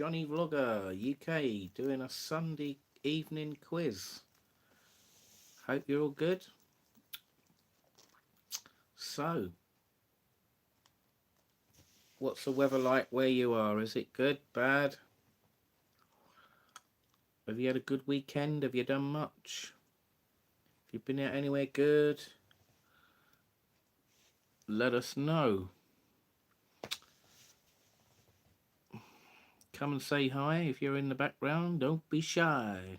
Johnny Vlogger UK doing a Sunday evening quiz. Hope you're all good. So, what's the weather like where you are? Is it good, bad? Have you had a good weekend? Have you done much? Have you been out anywhere good? Let us know. Come and say hi if you're in the background. Don't be shy.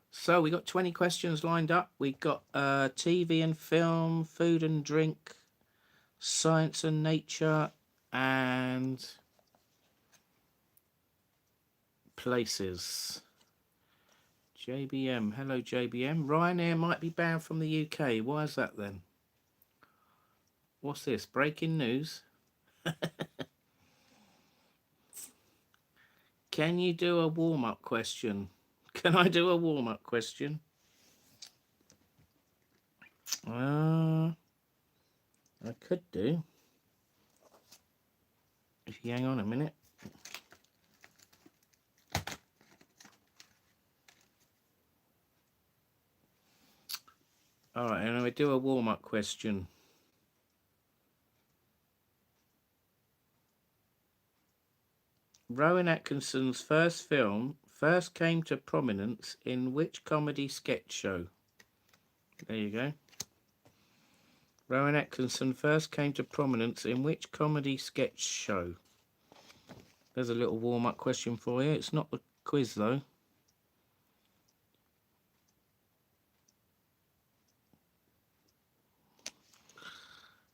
So we got 20 questions lined up. We got TV and film, food and drink, science and nature, and places. JBM. Hello, JBM. Ryanair might be banned from the UK. Why is that then? What's this? Breaking news? Can you do a warm-up question? Can I do a warm-up question? I could do. If you hang on a minute. All right, and I do a warm-up question. Rowan Atkinson's first film first came to prominence in which comedy sketch show? There you go. Rowan Atkinson first came to prominence in which comedy sketch show? There's a little warm-up question for you. It's not the quiz, though.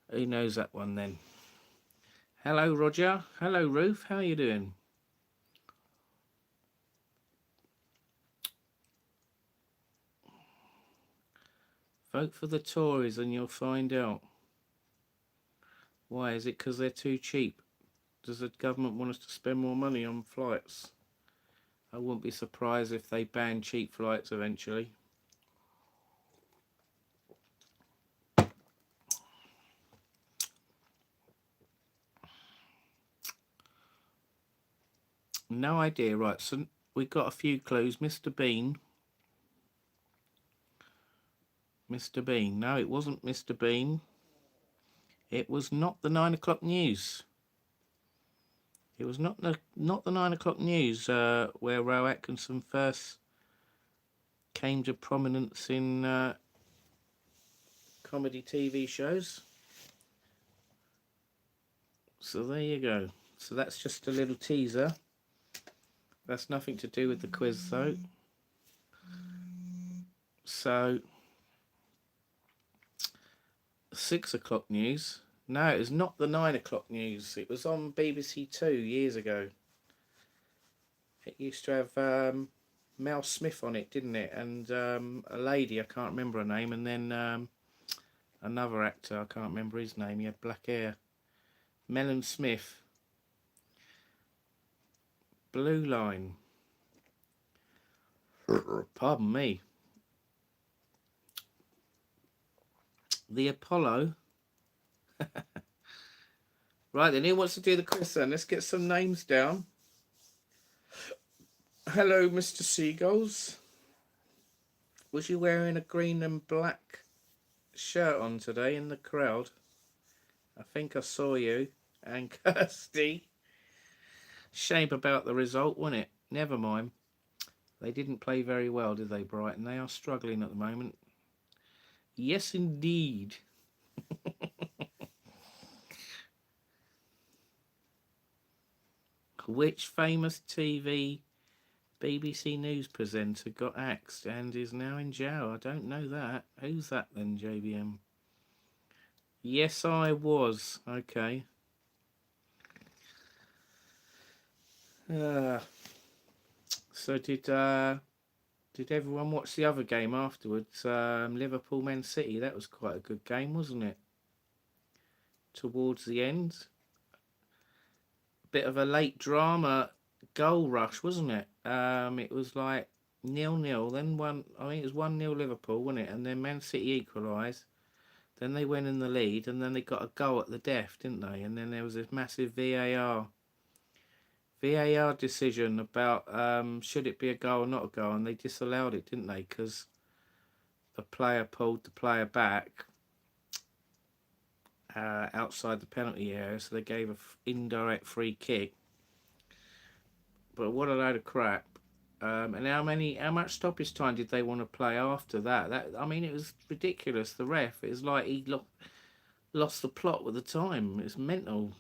Who knows that one, then? Hello, Roger. Hello, Ruth. How are you doing? Vote for the Tories and you'll find out. Why? Is it because they're too cheap? Does the government want us to spend more money on flights? I wouldn't be surprised if they ban cheap flights eventually. No idea. Right, so we've got a few clues. Mr. Bean. Mr. Bean. No, it wasn't Mr. Bean. It was not the 9 o'clock news. It was not the 9 o'clock news where Rowan Atkinson first came to prominence in comedy TV shows. So there you go. So that's just a little teaser. That's nothing to do with the quiz, though. So 6 o'clock news. No, it was not the 9 o'clock news. It was on BBC Two years ago. It used to have Mel Smith on it, didn't it? And a lady, I can't remember her name, and then another actor, I can't remember his name. He had black hair. Melon Smith. Blue Line. Pardon me. The Apollo. Right then, who wants to do the quiz then? Let's get some names down. Hello, Mr. Seagulls. Was you wearing a green and black shirt on today in the crowd? I think I saw you. And Kirsty. Shame about the result, wasn't it? Never mind. They didn't play very well, did they, Brighton? They are struggling at the moment. Yes, indeed. Which famous BBC News presenter got axed and is now in jail? I don't know that. Who's that then, JBM? Yes, I was. Okay. So did everyone watch the other game afterwards? Liverpool Man City. That was quite a good game, wasn't it? Towards the end, bit of a late drama goal rush, wasn't it? It was like 0-0. Then one. I think it was 1-0 Liverpool, wasn't it? And then Man City equalised. Then they went in the lead, and then they got a goal at the death, didn't they? And then there was this massive VAR decision about should it be a goal or not a goal, and they disallowed it, didn't they? Because a player pulled the player back outside the penalty area, so they gave an indirect free kick. But what a load of crap! And how much stoppage time did they want to play after that? I mean, it was ridiculous. The ref, it was like he lost the plot with the time. It's mental.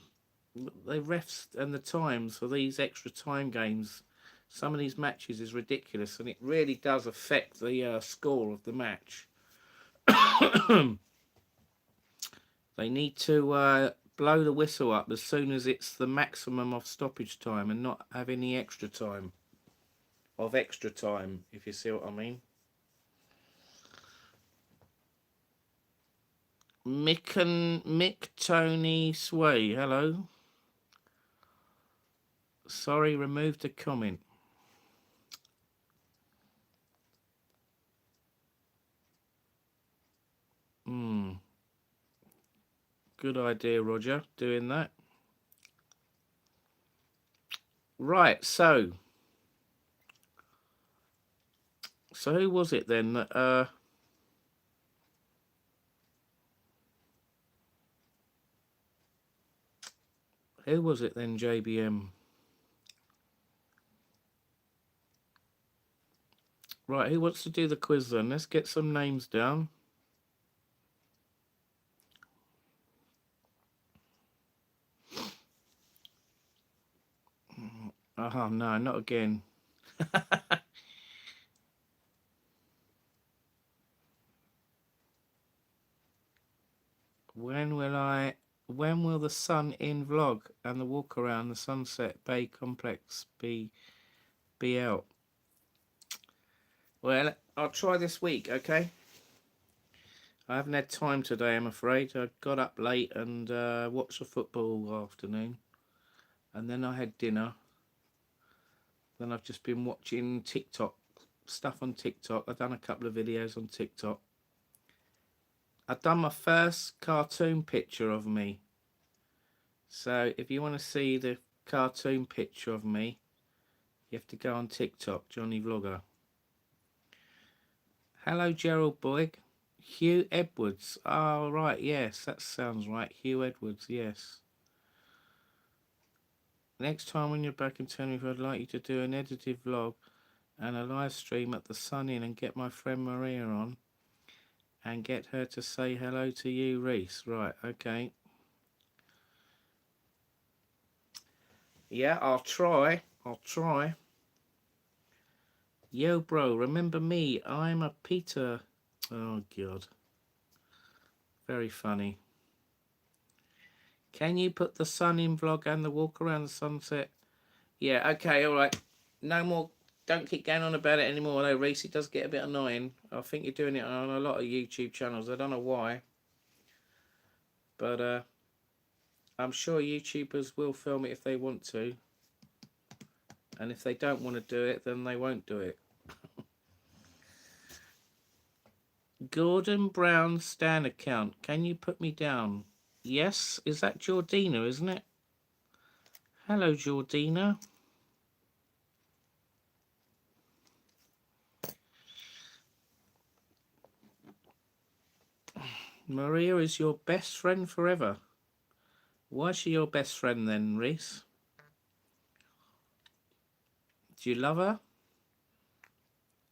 The refs and the times for these extra time games, some of these matches is ridiculous, and it really does affect the score of the match. They need to blow the whistle up as soon as it's the maximum of stoppage time and not have any extra time. If you see what I mean. Mick Tony Sway, hello. Sorry, removed a comment. Good idea, Roger, doing that. Right, so who was it then that who was it then, JBM? Right, who wants to do the quiz then? Let's get some names down. Oh, no, not again. When will the Sun In vlog and the walk around the Sunset Bay complex be out? Well, I'll try this week, okay? I haven't had time today, I'm afraid. I got up late and watched the football all afternoon. And then I had dinner. Then I've just been watching TikTok, stuff on TikTok. I've done a couple of videos on TikTok. I've done my first cartoon picture of me. So if you want to see the cartoon picture of me, you have to go on TikTok, Johnny Vlogger. Hello, Gerald Boyd. Hugh Edwards. Oh, right, yes, that sounds right. Hugh Edwards, yes. Next time when you're back in Tenerife, I'd like you to do an edited vlog and a live stream at the Sun Inn and get my friend Maria on and get her to say hello to you, Reese. Right, okay. Yeah, I'll try. Yo, bro, remember me? I'm a Peter. Oh, God. Very funny. Can you put the Sun In vlog and the walk around the sunset? Yeah, okay, all right. No more. Don't keep going on about it anymore, though, Reese. It does get a bit annoying. I think you're doing it on a lot of YouTube channels. I don't know why. But I'm sure YouTubers will film it if they want to. And if they don't want to do it, then they won't do it. Gordon Brown Stan account. Can you put me down? Yes. Is that Jordina, isn't it? Hello, Jordina. Maria is your best friend forever. Why is she your best friend then, Reese? Do you love her?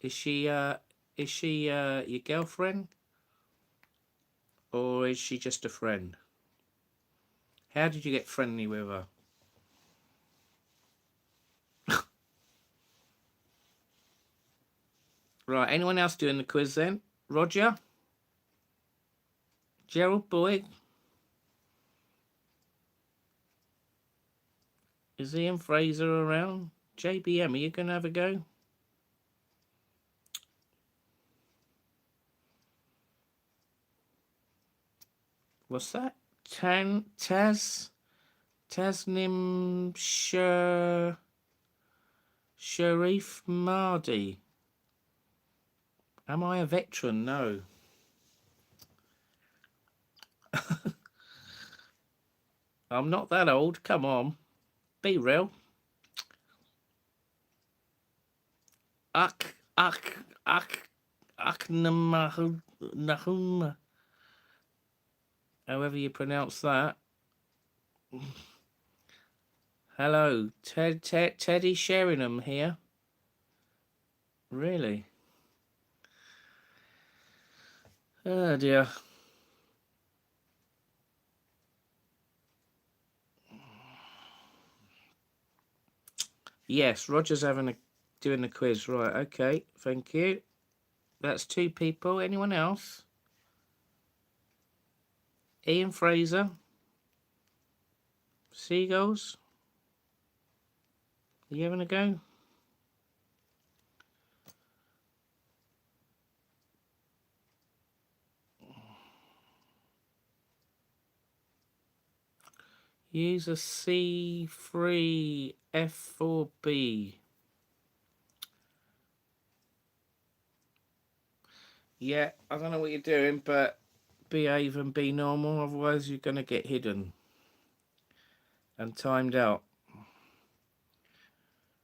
Is she your girlfriend? Or is she just a friend? How did you get friendly with her? Right, anyone else doing the quiz then? Roger? Gerald Boyd? Is Ian Fraser around? JBM, are you going to have a go? What's that? Tasnim Sharif Mardi. Am I a veteran? No. I'm not that old. Come on. Be real. Ak, ak, ak, Nahum. However you pronounce that. Hello, Teddy Sheringham here. Really? Oh dear. Yes, Roger's doing the quiz. Right, okay. Thank you. That's 2 people. Anyone else? Ian Fraser. Seagulls. Are you having a go? Use a C3 F4B. Yeah, I don't know what you're doing, but behave and be normal, otherwise you're going to get hidden and timed out.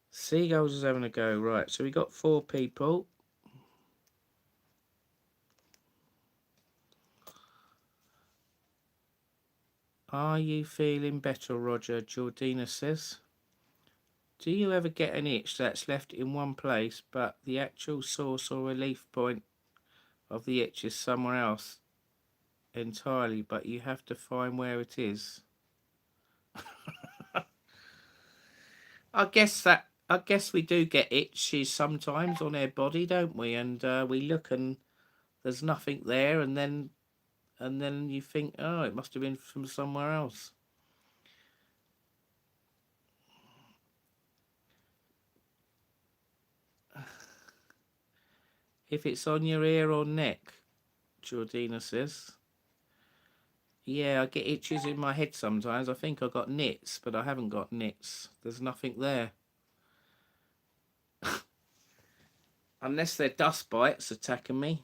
Seagulls is having a go. Right, so we got 4 people. Are you feeling better, Roger? Jordina says. Do you ever get an itch that's left in one place, but the actual source or relief point of the itch is somewhere else entirely, but you have to find where it is? I guess we do get itches sometimes on our body, don't we? And we look and there's nothing there, and then you think, oh, it must have been from somewhere else. If it's on your ear or neck, Jordina says. Yeah, I get itches in my head sometimes. I think I got nits, but I haven't got nits. There's nothing there. Unless they're dust bites attacking me.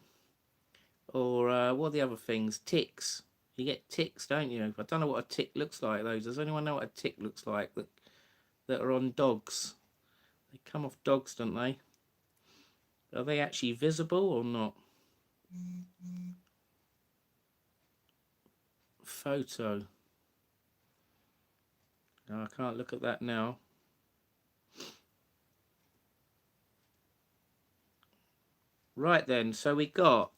Or what are the other things? Ticks. You get ticks, don't you? I don't know what a tick looks like, though. Does anyone know what a tick looks like that are on dogs? They come off dogs, don't they? Are they actually visible or not? Photo. No, I can't look at that now. Right then, so we got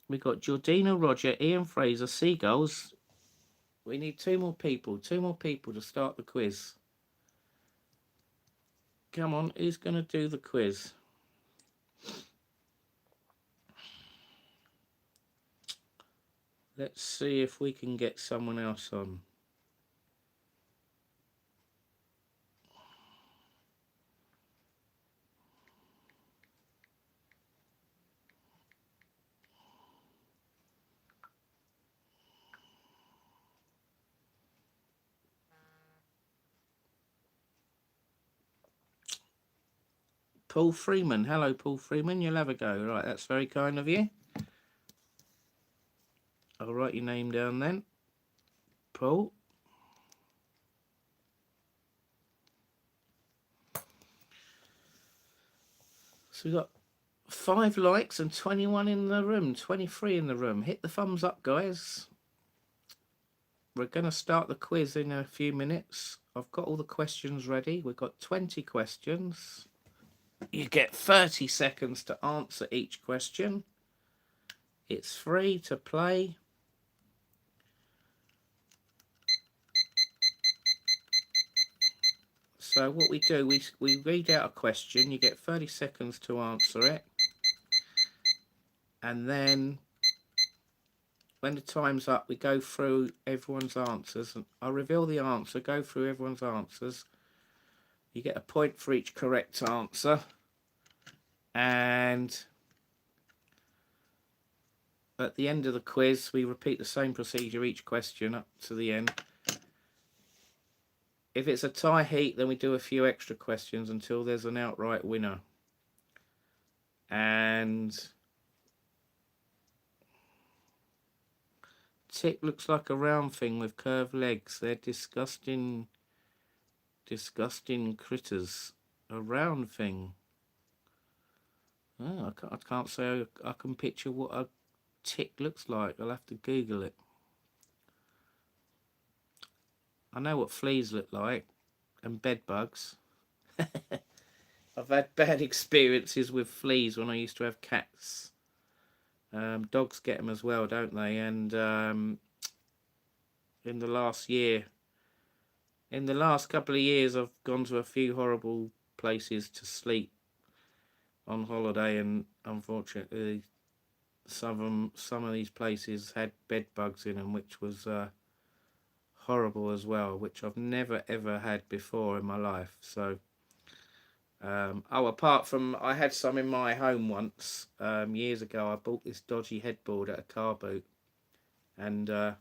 Jordina, Roger, Ian Fraser, Seagulls. We need 2 more people. 2 more people to start the quiz. Come on, who's going to do the quiz? Let's see if we can get someone else on. Paul Freeman. Hello, Paul Freeman. You'll have a go. Right, that's very kind of you. I'll write your name down then. Paul. So we've got 5 likes and 21 in the room. 23 in the room. Hit the thumbs up, guys. We're going to start the quiz in a few minutes. I've got all the questions ready. We've got 20 questions. You get 30 seconds to answer each question. It's free to play. So what we do, we read out a question. You get 30 seconds to answer it. And then when the time's up, we go through everyone's answers. And I'll reveal the answer, go through everyone's answers. You get a point for each correct answer. And at the end of the quiz, we repeat the same procedure each question up to the end. If it's a tie heat, then we do a few extra questions until there's an outright winner. And Tick looks like a round thing with curved legs. They're disgusting, disgusting critters. A round thing. Oh, I can't say I can picture what a tick looks like. I'll have to Google it. I know what fleas look like, and bed bugs. I've had bad experiences with fleas when I used to have cats. Dogs get them as well, don't they? And in the last couple of years, I've gone to a few horrible places to sleep on holiday, and unfortunately, some of these places had bed bugs in them, which was horrible as well, which I've never ever had before in my life. So, apart from I had some in my home once years ago. I bought this dodgy headboard at a car boot, and I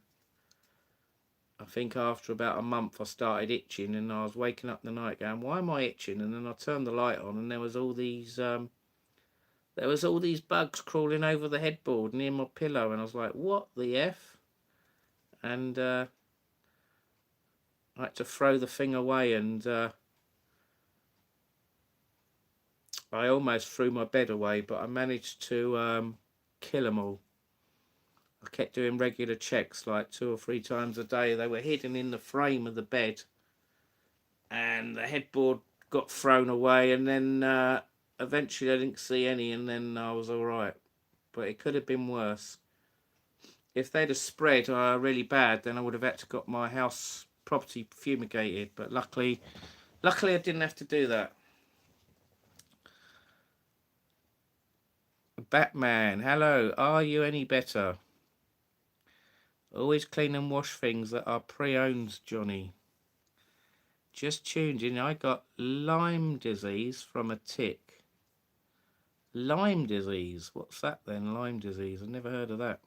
think after about a month I started itching, and I was waking up in the night going, "Why am I itching?" And then I turned the light on, and there was all these bugs crawling over the headboard near my pillow, and I was like, "What the f?" And I had to throw the thing away, and I almost threw my bed away, but I managed to kill them all. I kept doing regular checks, like 2 or 3 times a day. They were hidden in the frame of the bed, and the headboard got thrown away, and then eventually I didn't see any, and then I was all right. But it could have been worse. If they'd have spread really bad, then I would have had to got my house property fumigated. But luckily I didn't have to do that. Batman, hello. Are you any better? Always clean and wash things that are pre-owned, Johnny. Just tuned in. I got Lyme disease from a tick. Lyme disease? What's that then? Lyme disease? I've never heard of that.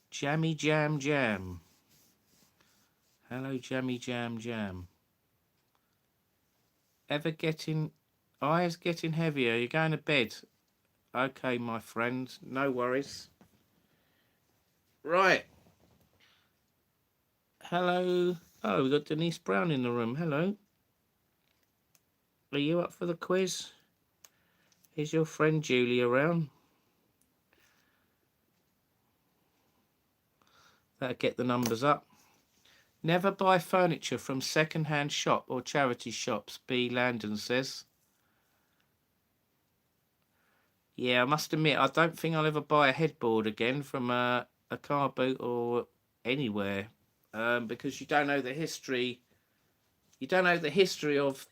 Jammy Jam Jam. Hello, Jammy Jam Jam. Eyes getting heavier? You're going to bed? Okay, my friend. No worries. Right. Hello. Oh, we've got Denise Brown in the room. Hello. Are you up for the quiz? Is your friend Julie around? That'll get the numbers up. Never buy furniture from second-hand shop or charity shops, B. Landon says. Yeah, I must admit, I don't think I'll ever buy a headboard again from a car boot or anywhere, because you don't know the history. You don't know the history of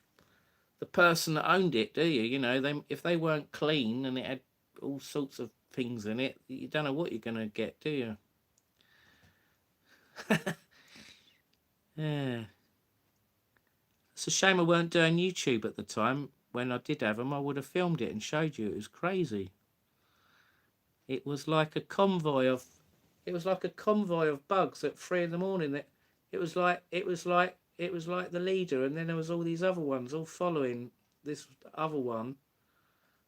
the person that owned it, do you? You know, if they weren't clean and it had all sorts of things in it, you don't know what you're going to get, do you? Yeah. It's a shame I weren't doing YouTube at the time. When I did have them, I would have filmed it and showed you. It was crazy. It was like a convoy of bugs at 3 in the morning. It was like the leader, and then there was all these other ones all following this other one.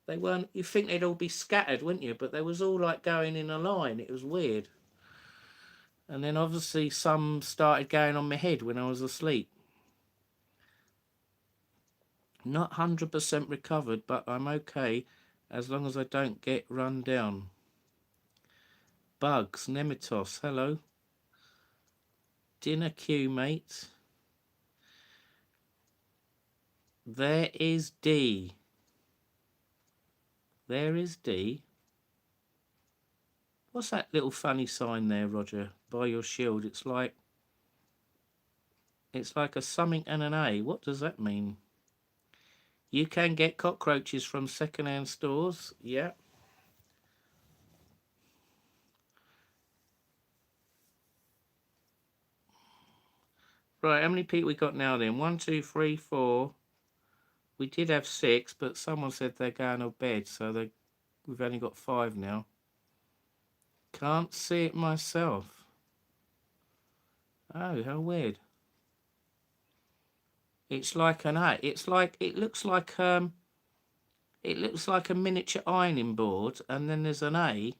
They weren't. You think they'd all be scattered, wouldn't you? But they was all like going in a line. It was weird. And then obviously some started going on my head when I was asleep. Not 100% recovered, but I'm okay as long as I don't get run down. Bugs, Nemitos, hello. Dinner queue, mate. There is D. There is D. What's that little funny sign there, Roger, by your shield? It's like a something and an A. What does that mean? You can get cockroaches from second-hand stores. Yeah. Right, how many people we got now then? 1, 2, 3, 4. We did have 6, but someone said they're going to bed, so we've only got 5 now. Can't see it myself. Oh, how weird. It's like an A. It looks like It looks like a miniature ironing board, and then there's an A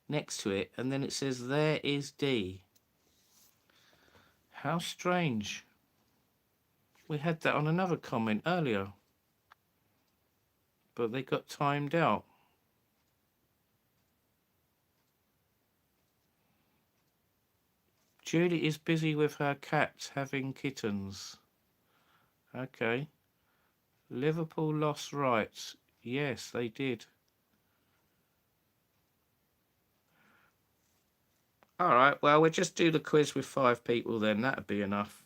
next to it, and then it says there is D. How strange. We had that on another comment earlier, but they got timed out. Julie is busy with her cats having kittens. Okay. Liverpool lost rights. Yes, they did. Alright, well, we'll just do the quiz with 5 people then. That'd be enough.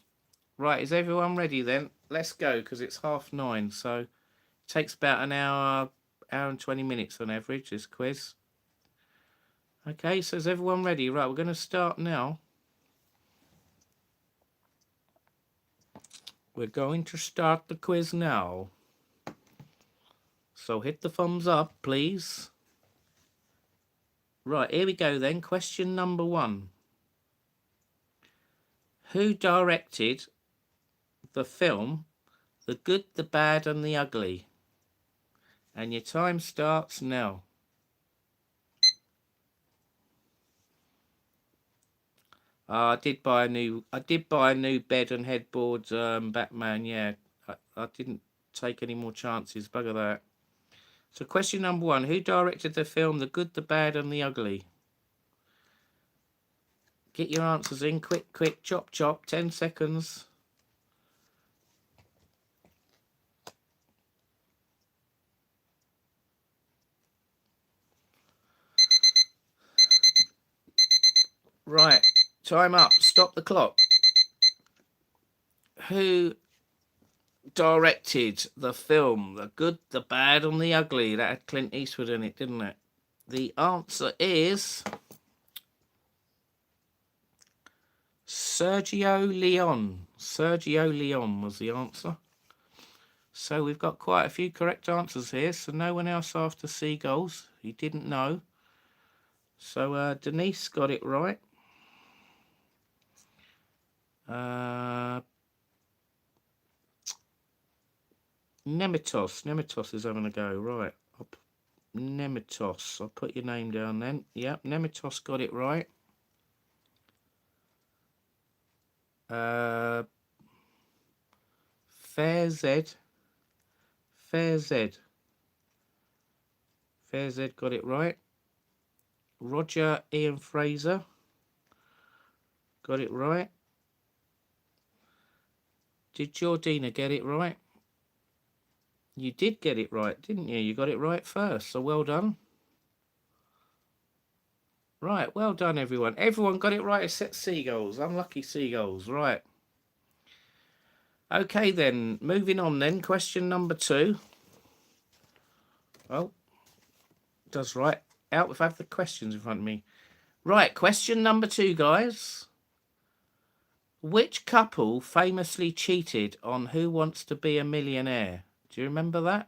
Right, is everyone ready then? Let's go, because it's 9:30, so it takes about an hour and 20 minutes on average, this quiz. Okay, so is everyone ready? Right, we're going to start now. We're going to start the quiz now. So hit the thumbs up, please. Right, here we go then. Question number 1. Who directed the film The Good, the Bad and the Ugly? And your time starts now. I did buy a new bed and headboard, Batman. Yeah, I didn't take any more chances. Bugger that. So question number 1: who directed the film The Good, the Bad and the Ugly? Get your answers in, quick, quick, chop, chop. 10 seconds. Right, time up. Stop the clock. Who directed the film The Good, the Bad and the Ugly? That had Clint Eastwood in it, didn't it? The answer is Sergio Leone. Sergio Leone was the answer. So we've got quite a few correct answers here. So no one else after Seagulls. He didn't know. So Denise got it right. Nemitos is having a go. Right. Nemitos. I'll put your name down then. Yep, Nemitos got it right. Fair Z got it right. Roger Ian Fraser got it right. Did Jordina get it right? You did get it right, didn't you? You got it right first, so well done. Right, well done, everyone. Everyone got it right except Seagulls. Unlucky Seagulls. Right. Okay, then. Moving on, then. Question number 2. Oh, does right. Out if I have the questions in front of me. Right, question number 2, guys. Which couple famously cheated on Who Wants to Be a Millionaire? Do you remember that?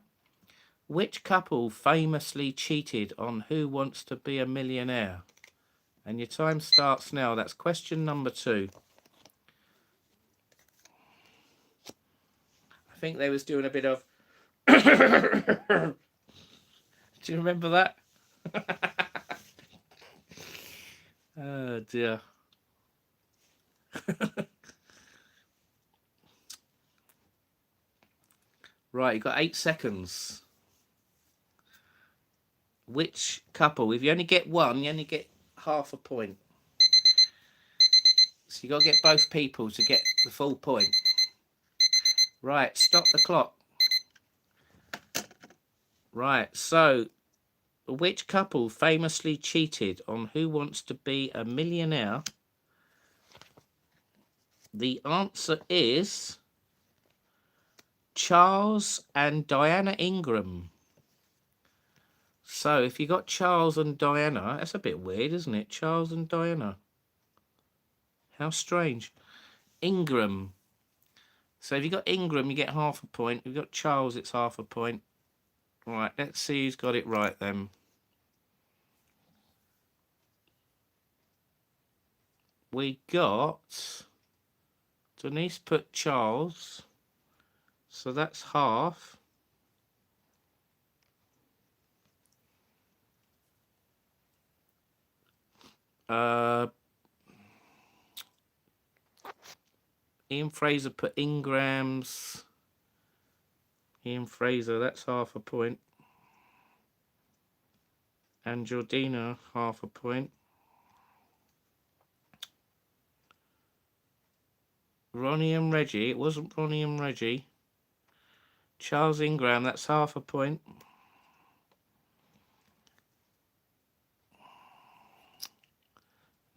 Which couple famously cheated on Who Wants to Be a Millionaire? And your time starts now. That's question number 2. I think they was doing a bit of... Do you remember that? Oh, dear. Right, you've got 8 seconds. Which couple? If you only get one, you only get half a point. So you got to get both people to get the full point. Right, stop the clock. Right, so which couple famously cheated on Who Wants to Be a Millionaire? The answer is Charles and Diana Ingram. So if you got Charles and Diana, that's a bit weird, isn't it? Charles and Diana. How strange. Ingram. So if you got Ingram, you get half a point. If you got Charles, it's half a point. Right, let's see who's got it right then. We got... Denise put Charles. So that's half. Uh, Ian Fraser put Ingrams. Ian Fraser, that's half a point. And Jordina, half a point. Ronnie and Reggie, it wasn't Ronnie and Reggie. Charles Ingram, that's half a point.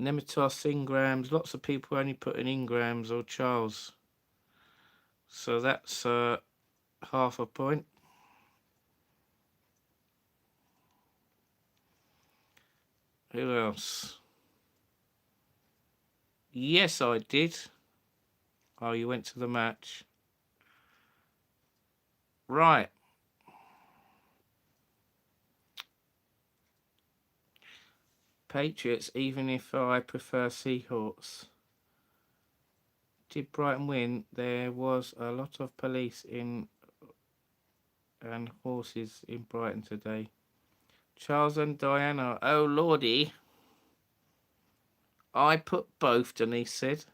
Nemitos, Ingrams, lots of people only put in Ingrams or Charles. So that's half a point. Who else? Yes, I did. Oh, you went to the match. Right. Patriots, even if I prefer Seahawks. Did Brighton win? There was a lot of police in and horses in Brighton today. Charles and Diana. Oh, lordy. I put both, Denise said.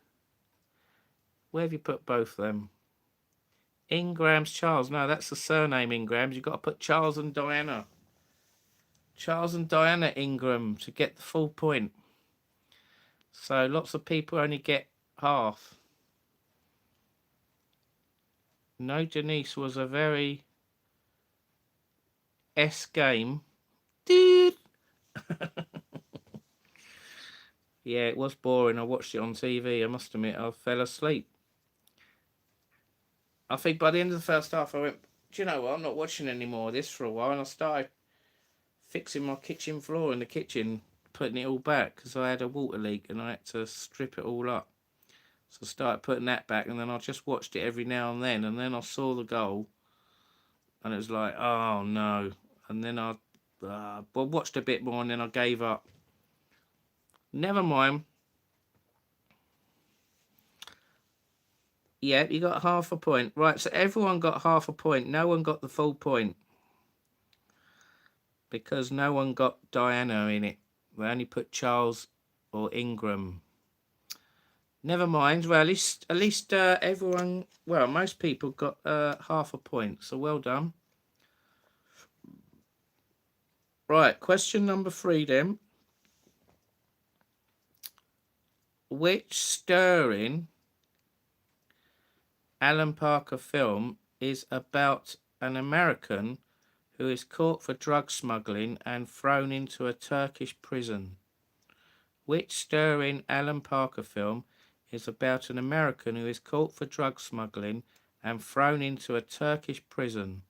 Where have you put both of them? Ingram's Charles. No, that's the surname Ingrams. You've got to put Charles and Diana. Charles and Diana Ingram to get the full point. So lots of people only get half. No, Denise was a very S game. Dude. Yeah, it was boring. I watched it on TV. I must admit, I fell asleep. I think by the end of the first half, I went, do you know what? I'm not watching any more of this for a while. And I started fixing my kitchen floor in the kitchen, putting it all back because I had a water leak and I had to strip it all up. So I started putting that back, and then I just watched it every now and then I saw the goal, and it was like, oh no. And then I watched a bit more, and then I gave up. Never mind. Yeah, you got half a point. Right, so everyone got half a point. No one got the full point. Because no one got Diana in it. We only put Charles or Ingram. Never mind. Well, at least everyone, well, most people got half a point. So well done. Right, question number 3 then. Which stirring Alan Parker film is about an American who is caught for drug smuggling and thrown into a Turkish prison? Which stirring Alan Parker film is about an American who is caught for drug smuggling and thrown into a Turkish prison?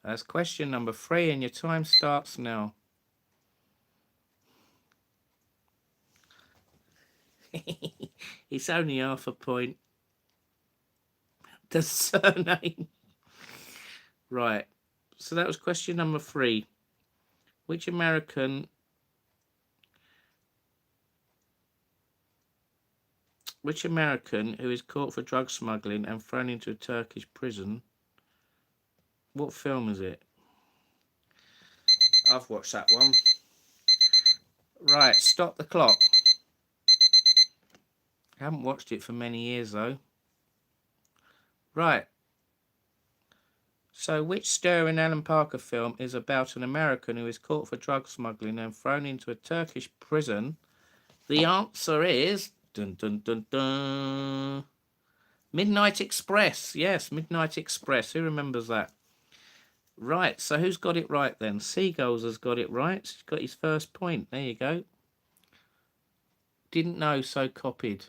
That's question number 3, and your time starts now. It's only half a point. The surname. Right. So that was question number 3. Which American who is caught for drug smuggling and thrown into a Turkish prison? What film is it? I've watched that one. Right, stop the clock. I haven't watched it for many years though. Right. So which stirring Alan Parker film is about an American who is caught for drug smuggling and thrown into a Turkish prison? The answer is dun dun dun dun. Midnight Express. Yes, Midnight Express. Who remembers that? Right, so who's got it right then? Seagulls has got it right. He's got his first point. There you go. Didn't know, so copied.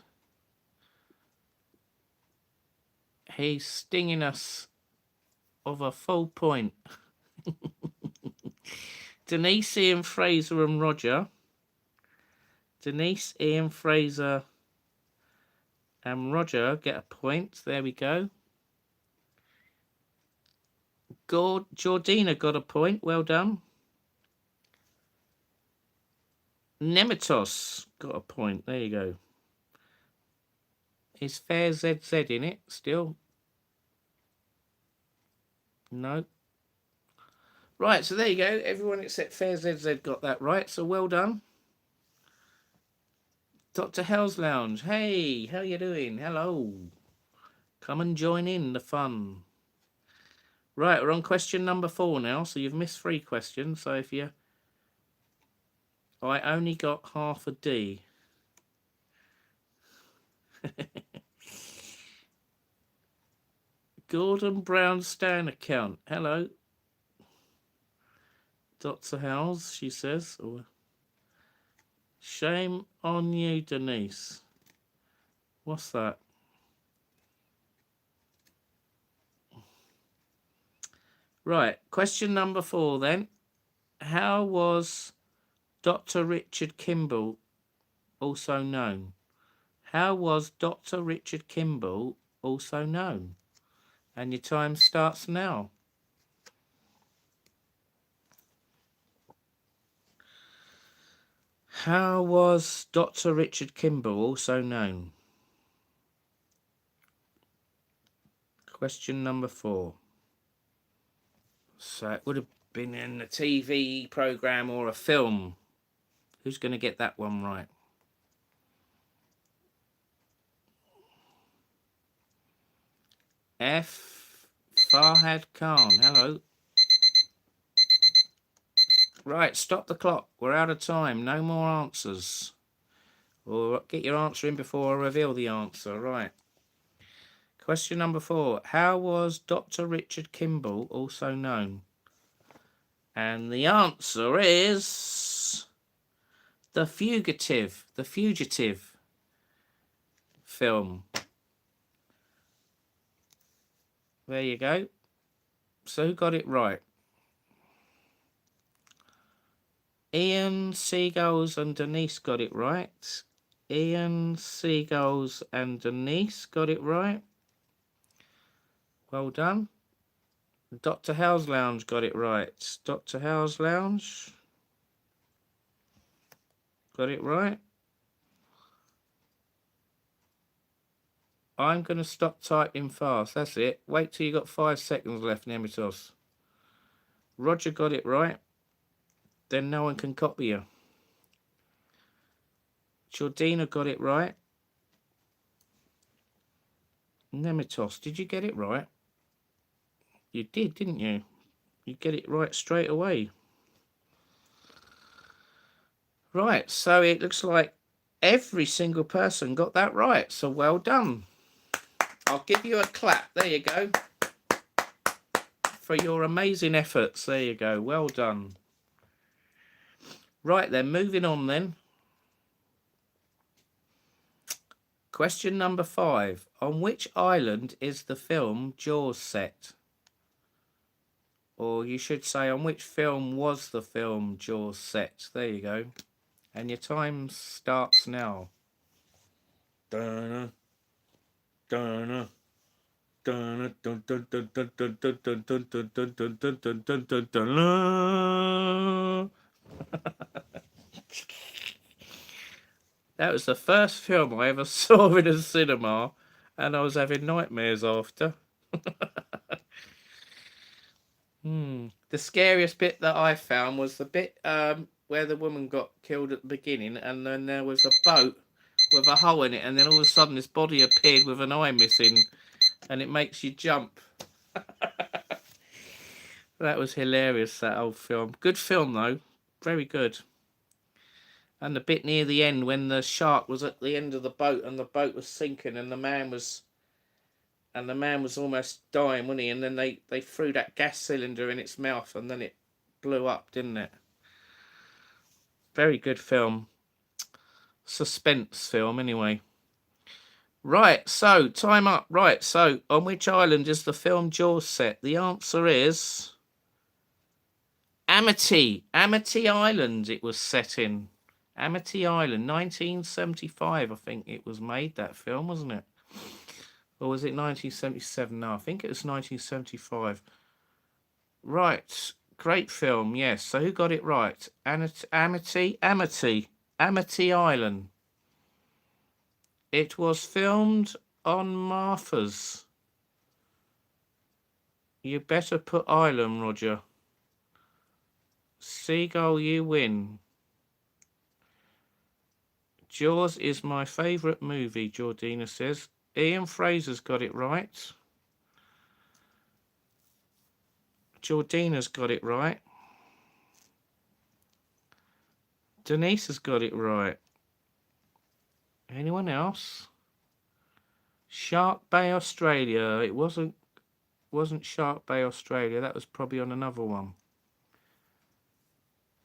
He's stinging us of a full point. Denise, Ian Fraser and Roger. Denise, Ian Fraser and Roger get a point. There we go. Jordina got a point. Well done. Nemitos got a point. There you go. Is Fair ZZ in it still? No. Right, so there you go. Everyone except Fair ZZ got that right. So well done. Dr. Hell's Lounge. Hey, how you doing? Hello. Come and join in the fun. Right, we're on question number 4 now. So you've missed 3 questions. So if you... I only got half a D. Gordon Brown Stan account. Hello. Dr. Howells, she says. Oh, shame on you, Denise. What's that? Right, question number 4 then. How was Dr. Richard Kimball also known? How was Dr. Richard Kimball also known? And your time starts now. How was Dr. Richard Kimball also known? Question number 4. So it would have been in a TV program or a film. Who's going to get that one right? F. Farhad Khan. Hello. Right, stop the clock. We're out of time. No more answers. Or get your answer in before I reveal the answer. Right. Question number 4. How was Dr. Richard Kimball also known? And the answer is The Fugitive. The Fugitive film. There you go. So who got it right? Ian Seagulls and Denise got it right. Ian Seagulls and Denise got it right. Well done. Dr. Howell's Lounge got it right. Dr. Howell's Lounge got it right. I'm going to stop typing fast. That's it. Wait till you got 5 seconds left, Nemitos. Roger got it right. Then no one can copy you. Jordina got it right. Nemitos, did you get it right? You did, didn't you? You get it right straight away. Right, so it looks like every single person got that right. So well done. I'll give you a clap. There you go. For your amazing efforts. There you go. Well done. Right then, moving on then. Question number 5. On which island is the film Jaws set? Or you should say, on which film was the film Jaws set? There you go. And your time starts now. Dun, dun, dun, dun, dun, dun, dun, dun, dun, dun, dun, dun, dun, dun, dun, dun, dun, dun. That was the first film I ever saw in a cinema, and I was having nightmares after. The scariest bit that I found was the bit where the woman got killed at the beginning, and then there was a boat with a hole in it, and then all of a sudden this body appeared with an eye missing, and it makes you jump. That was hilarious, that old film. Good film though, very good. And the bit near the end when the shark was at the end of the boat and the boat was sinking and the man was almost dying, wasn't he? And then they threw that gas cylinder in its mouth and then it blew up, didn't it? Very good film. Suspense film, anyway. Right, so, time up. Right, so, on which island is the film Jaws set? The answer is Amity. Amity Island it was set in. Amity Island, 1975, I think it was made, that film, wasn't it? Or was it 1977? No, I think it was 1975. Right, great film, yes. So who got it right? Amity Island. It was filmed on Martha's. You better put Island, Roger. Seagull, you win. Jaws is my favourite movie, Jordina says. Ian Fraser's got it right. Jordina's got it right. Denise has got it right. Anyone else? Shark Bay, Australia. It wasn't Shark Bay, Australia. That was probably on another one.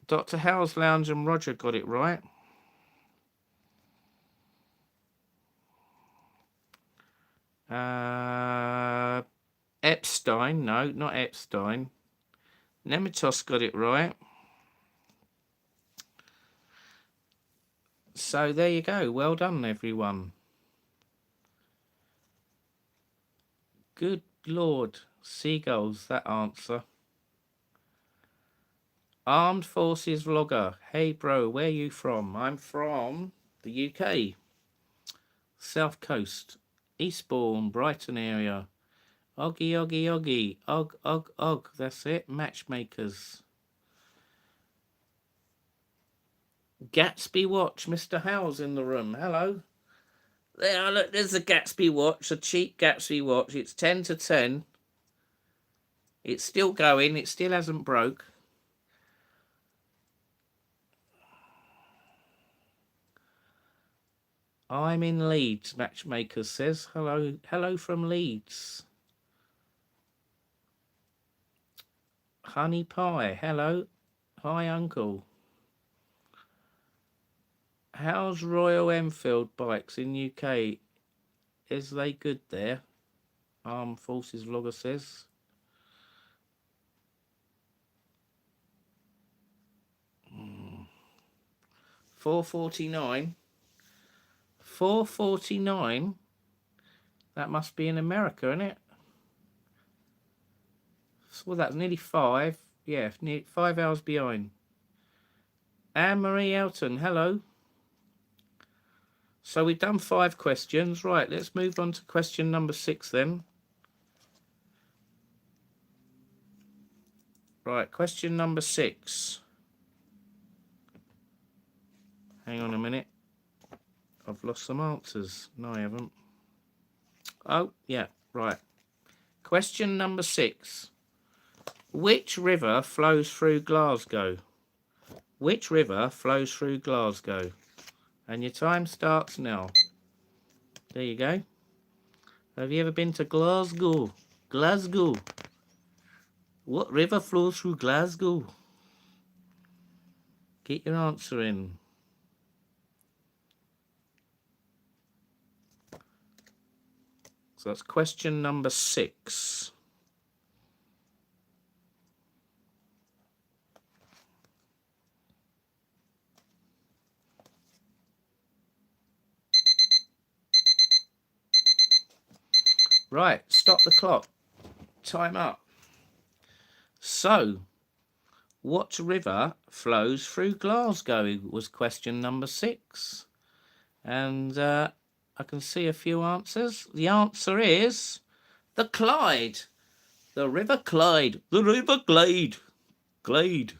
Dr. Howe's Lounge and Roger got it right. Epstein. No, not Epstein. Nemitos got it right. So there you go. Well done, everyone. Good Lord. Seagulls, that answer. Armed Forces Vlogger. Hey, bro, where you from? I'm from the UK. South Coast. Eastbourne, Brighton area. Oggy, oggy, oggy. Og, og, og. That's it. Matchmakers. Gatsby watch. Mr. Howell's in the room. Hello. There, look, there's the Gatsby watch. A cheap Gatsby watch. It's 10 to 10. It's still going. It still hasn't broke. I'm in Leeds, Matchmakers says. Hello from Leeds. Honey Pie, hello. Hi, Uncle. How's Royal Enfield bikes in UK? Is they good there? Armed Forces Vlogger says. $4.49. $4.49. That must be in America, isn't it? Well, that's nearly 5. Yeah, nearly 5 hours behind. Anne-Marie Elton, hello. So we've done 5 questions. Right, let's move on to question number 6 then. Right, question number 6. Hang on a minute. I've lost some answers. No, I haven't. Oh, yeah, right. Question number 6. Which river flows through Glasgow? Which river flows through Glasgow? And your time starts now. There you go. Have you ever been to Glasgow? Glasgow. What river flows through Glasgow? Get your answer in. So that's question number 6. Right, stop the clock. Time up. So, what river flows through Glasgow was question number 6. And I can see a few answers. The answer is the Clyde. The River Clyde. The River Glade. Glade.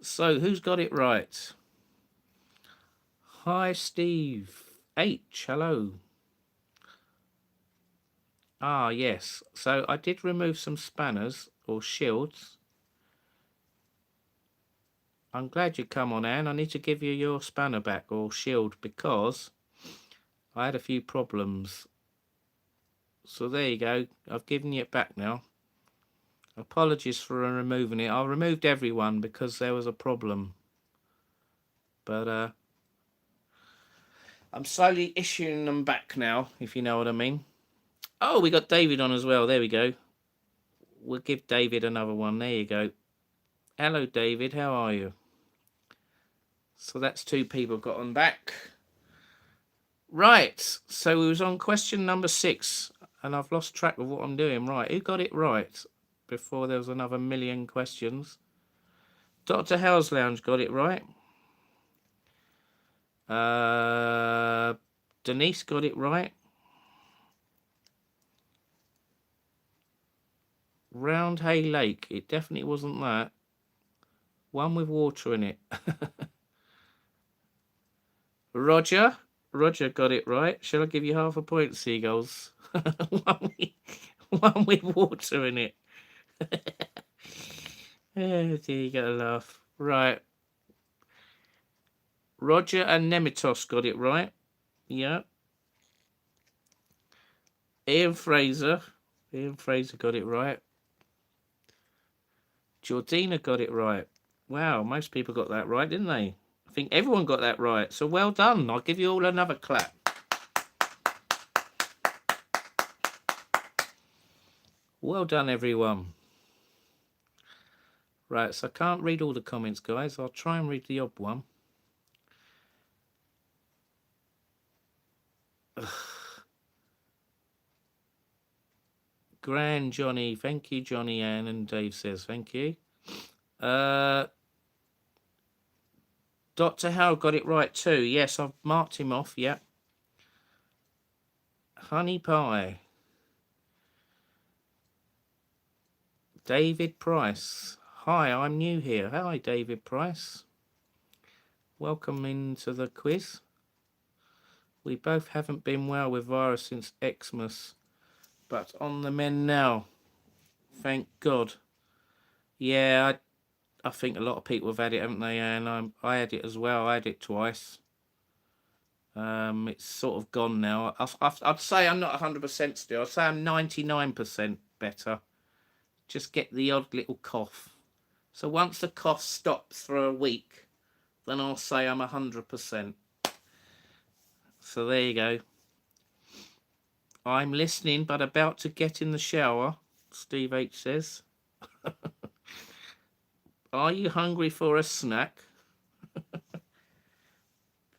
So, who's got it right? Hi, Steve H. Hello. Ah, yes. So I did remove some spanners or shields. I'm glad you come on, Anne. I need to give you your spanner back or shield because I had a few problems. So there you go. I've given you it back now. Apologies for removing it. I removed everyone because there was a problem. But I'm slowly issuing them back now, if you know what I mean. Oh, we got David on as well. There we go. We'll give David another one. There you go. Hello, David. How are you? So that's 2 people got on back. Right. So we was on question number 6. And I've lost track of what I'm doing. Right. Who got it right? Before there was another million questions. Dr. Howe's Lounge got it right. Denise got it right. Round Hay Lake. It definitely wasn't that. One with water in it. Roger got it right. Shall I give you half a point, Seagulls? one with water in it. Oh dear, you gotta laugh. Right. Roger and Nemitos got it right. Yeah. Ian Fraser got it right. Jordina got it right. Wow, most people got that right, didn't they? I think everyone got that right. So well done. I'll give you all another clap. Well done, everyone. Right, so I can't read all the comments, guys. I'll try and read the odd one. Grand Johnny. Thank you, Johnny Ann. And Dave says, thank you. Dr. Howell got it right too. Yes, I've marked him off. Yeah. Honey Pie. David Price. Hi, I'm new here. Hi, David Price. Welcome into the quiz. We both haven't been well with virus since Xmas, but on the mend now. Thank God. Yeah, I think a lot of people have had it, haven't they? And I had it as well. I had it twice. It's sort of gone now. I'd say I'm not 100% still. I'd say I'm 99% better. Just get the odd little cough. So once the cough stops for a week, then I'll say I'm 100%. So there you go. I'm listening, but about to get in the shower, Steve H says. Are you hungry for a snack?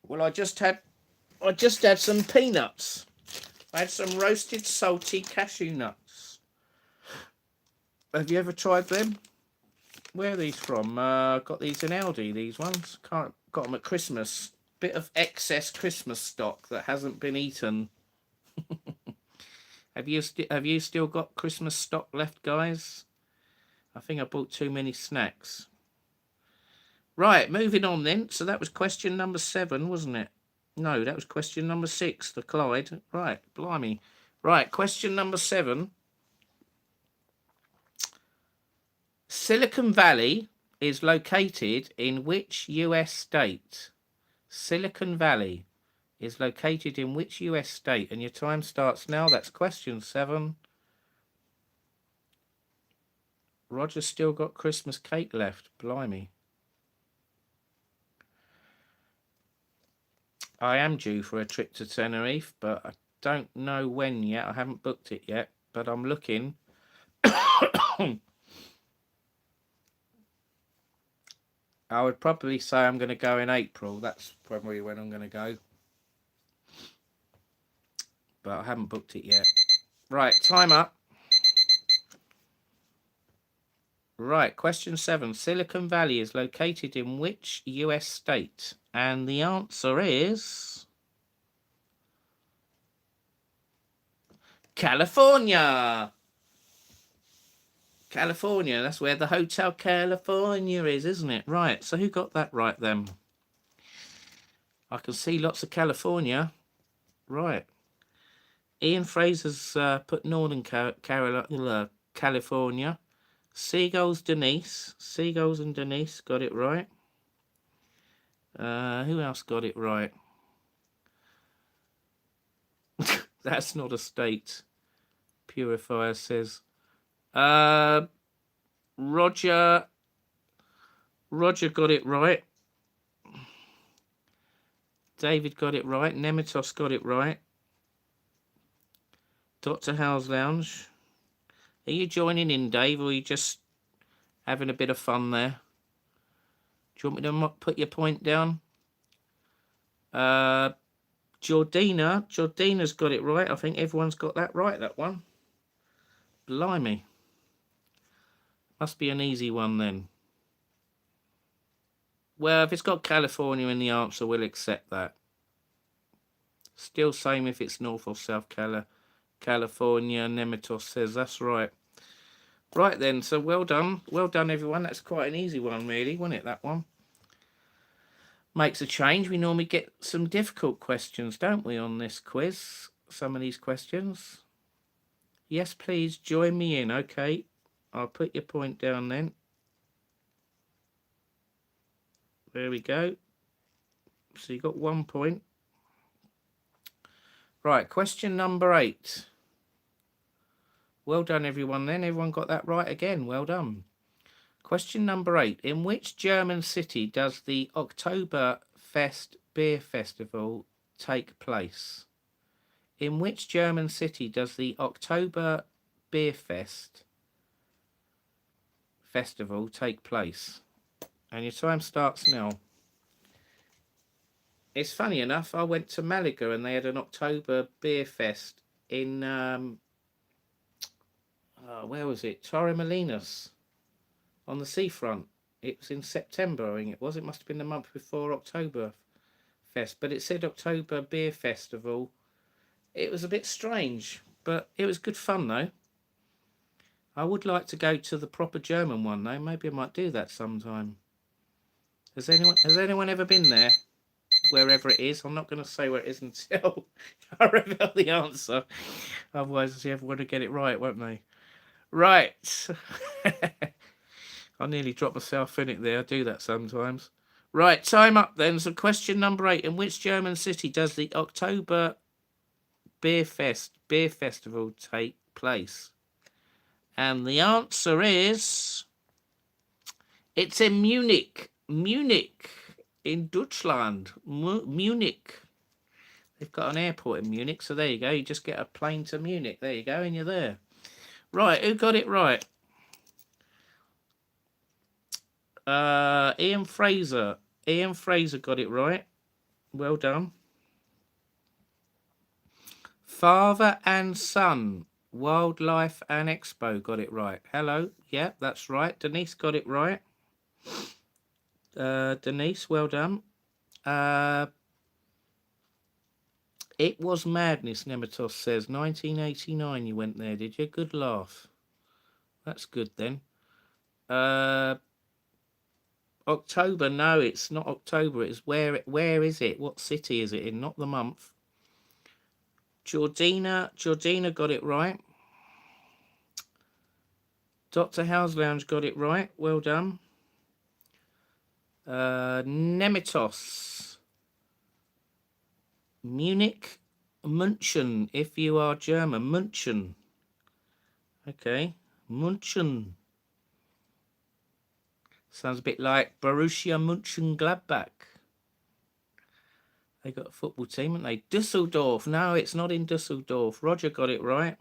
Well, I just had some peanuts. I had some roasted salty cashew nuts. Have you ever tried them? Where are these from? Got these in Aldi, these ones. Got them at Christmas. Bit of excess Christmas stock that hasn't been eaten. Have you still got Christmas stock left, guys? I think I bought too many snacks. Right, moving on then. So that was question number 7, wasn't it? No, that was question number 6, the Clyde. Right, blimey. Right, question number 7. Silicon Valley is located in which US state? Silicon Valley is located in which US state? And your time starts now. That's question 7. Roger's still got Christmas cake left. Blimey. I am due for a trip to Tenerife, but I don't know when yet. I haven't booked it yet, but I'm looking. I would probably say I'm going to go in April. That's probably when I'm going to go. But I haven't booked it yet. Right, time up. Right, question 7. Silicon Valley is located in which US state? And the answer is California. California, that's where the Hotel California is, isn't it? Right, so who got that right then? I can see lots of California. Right. Ian Fraser's put Northern California. Seagulls and Denise got it right. Who else got it right? That's not a state. Purifier says. Roger got it right. David got it right. Nemitos got it right. Dr. Howell's Lounge. Are you joining in, Dave, or are you just having a bit of fun there? Do you want me to put your point down? Jordina's got it right. I think everyone's got that right, that one. Blimey. Must be an easy one then. Well, if it's got California in the answer, we'll accept that. Still same if it's North or South California. Nemitos says that's right. Right then, so well done. Well done, everyone. That's quite an easy one, really, wasn't it, that one? Makes a change. We normally get some difficult questions, don't we, on this quiz? Some of these questions. Yes, please join me in. Okay, I'll put your point down then. There we go. So you got 1 point. Right, question number 8. Well done, everyone then. Everyone got that right again. Well done. Question number 8. In which German city does the Oktoberfest beer festival take place? In which German city does the Oktober Beer festival take place? And your time starts now. It's funny enough, I went to Malaga and they had an October Beer Fest in, where was it? Torremolinos, on the seafront. It was in September, I think it was. It must have been the month before October Fest, but it said October Beer Festival. It was a bit strange, but it was good fun though. I would like to go to the proper German one though. Maybe I might do that sometime. Has anyone ever been there? Wherever it is, I'm not going to say where it is until I reveal the answer. Otherwise, everyone will get it right, won't they? Right. I nearly dropped myself in it there. I do that sometimes. Right, time up then. So question number 8. In which German city does the October Beer Festival take place? And the answer is... it's in Munich. Munich. In Deutschland. Munich. They've got an airport in Munich, so there you go. You just get a plane to Munich. There you go, and you're there. Right, who got it right? Ian Fraser. Ian Fraser got it right. Well done. Father and Son. Wildlife and Expo got it right. Hello. Yeah, that's right. Denise got it right. Denise, well done. It was madness, Nematos says. 1989 you went there, did you? Good laugh. That's good then. October, no, it's not October. It's where is it? What city is it in? Not the month. Georgina got it right. Dr. House Lounge got it right. Well done. Nemitos. Munich. München, if you are German. München. Okay. München. Sounds a bit like Borussia Mönchengladbach. They got a football team, haven't they? Dusseldorf. No, it's not in Dusseldorf. Roger got it right.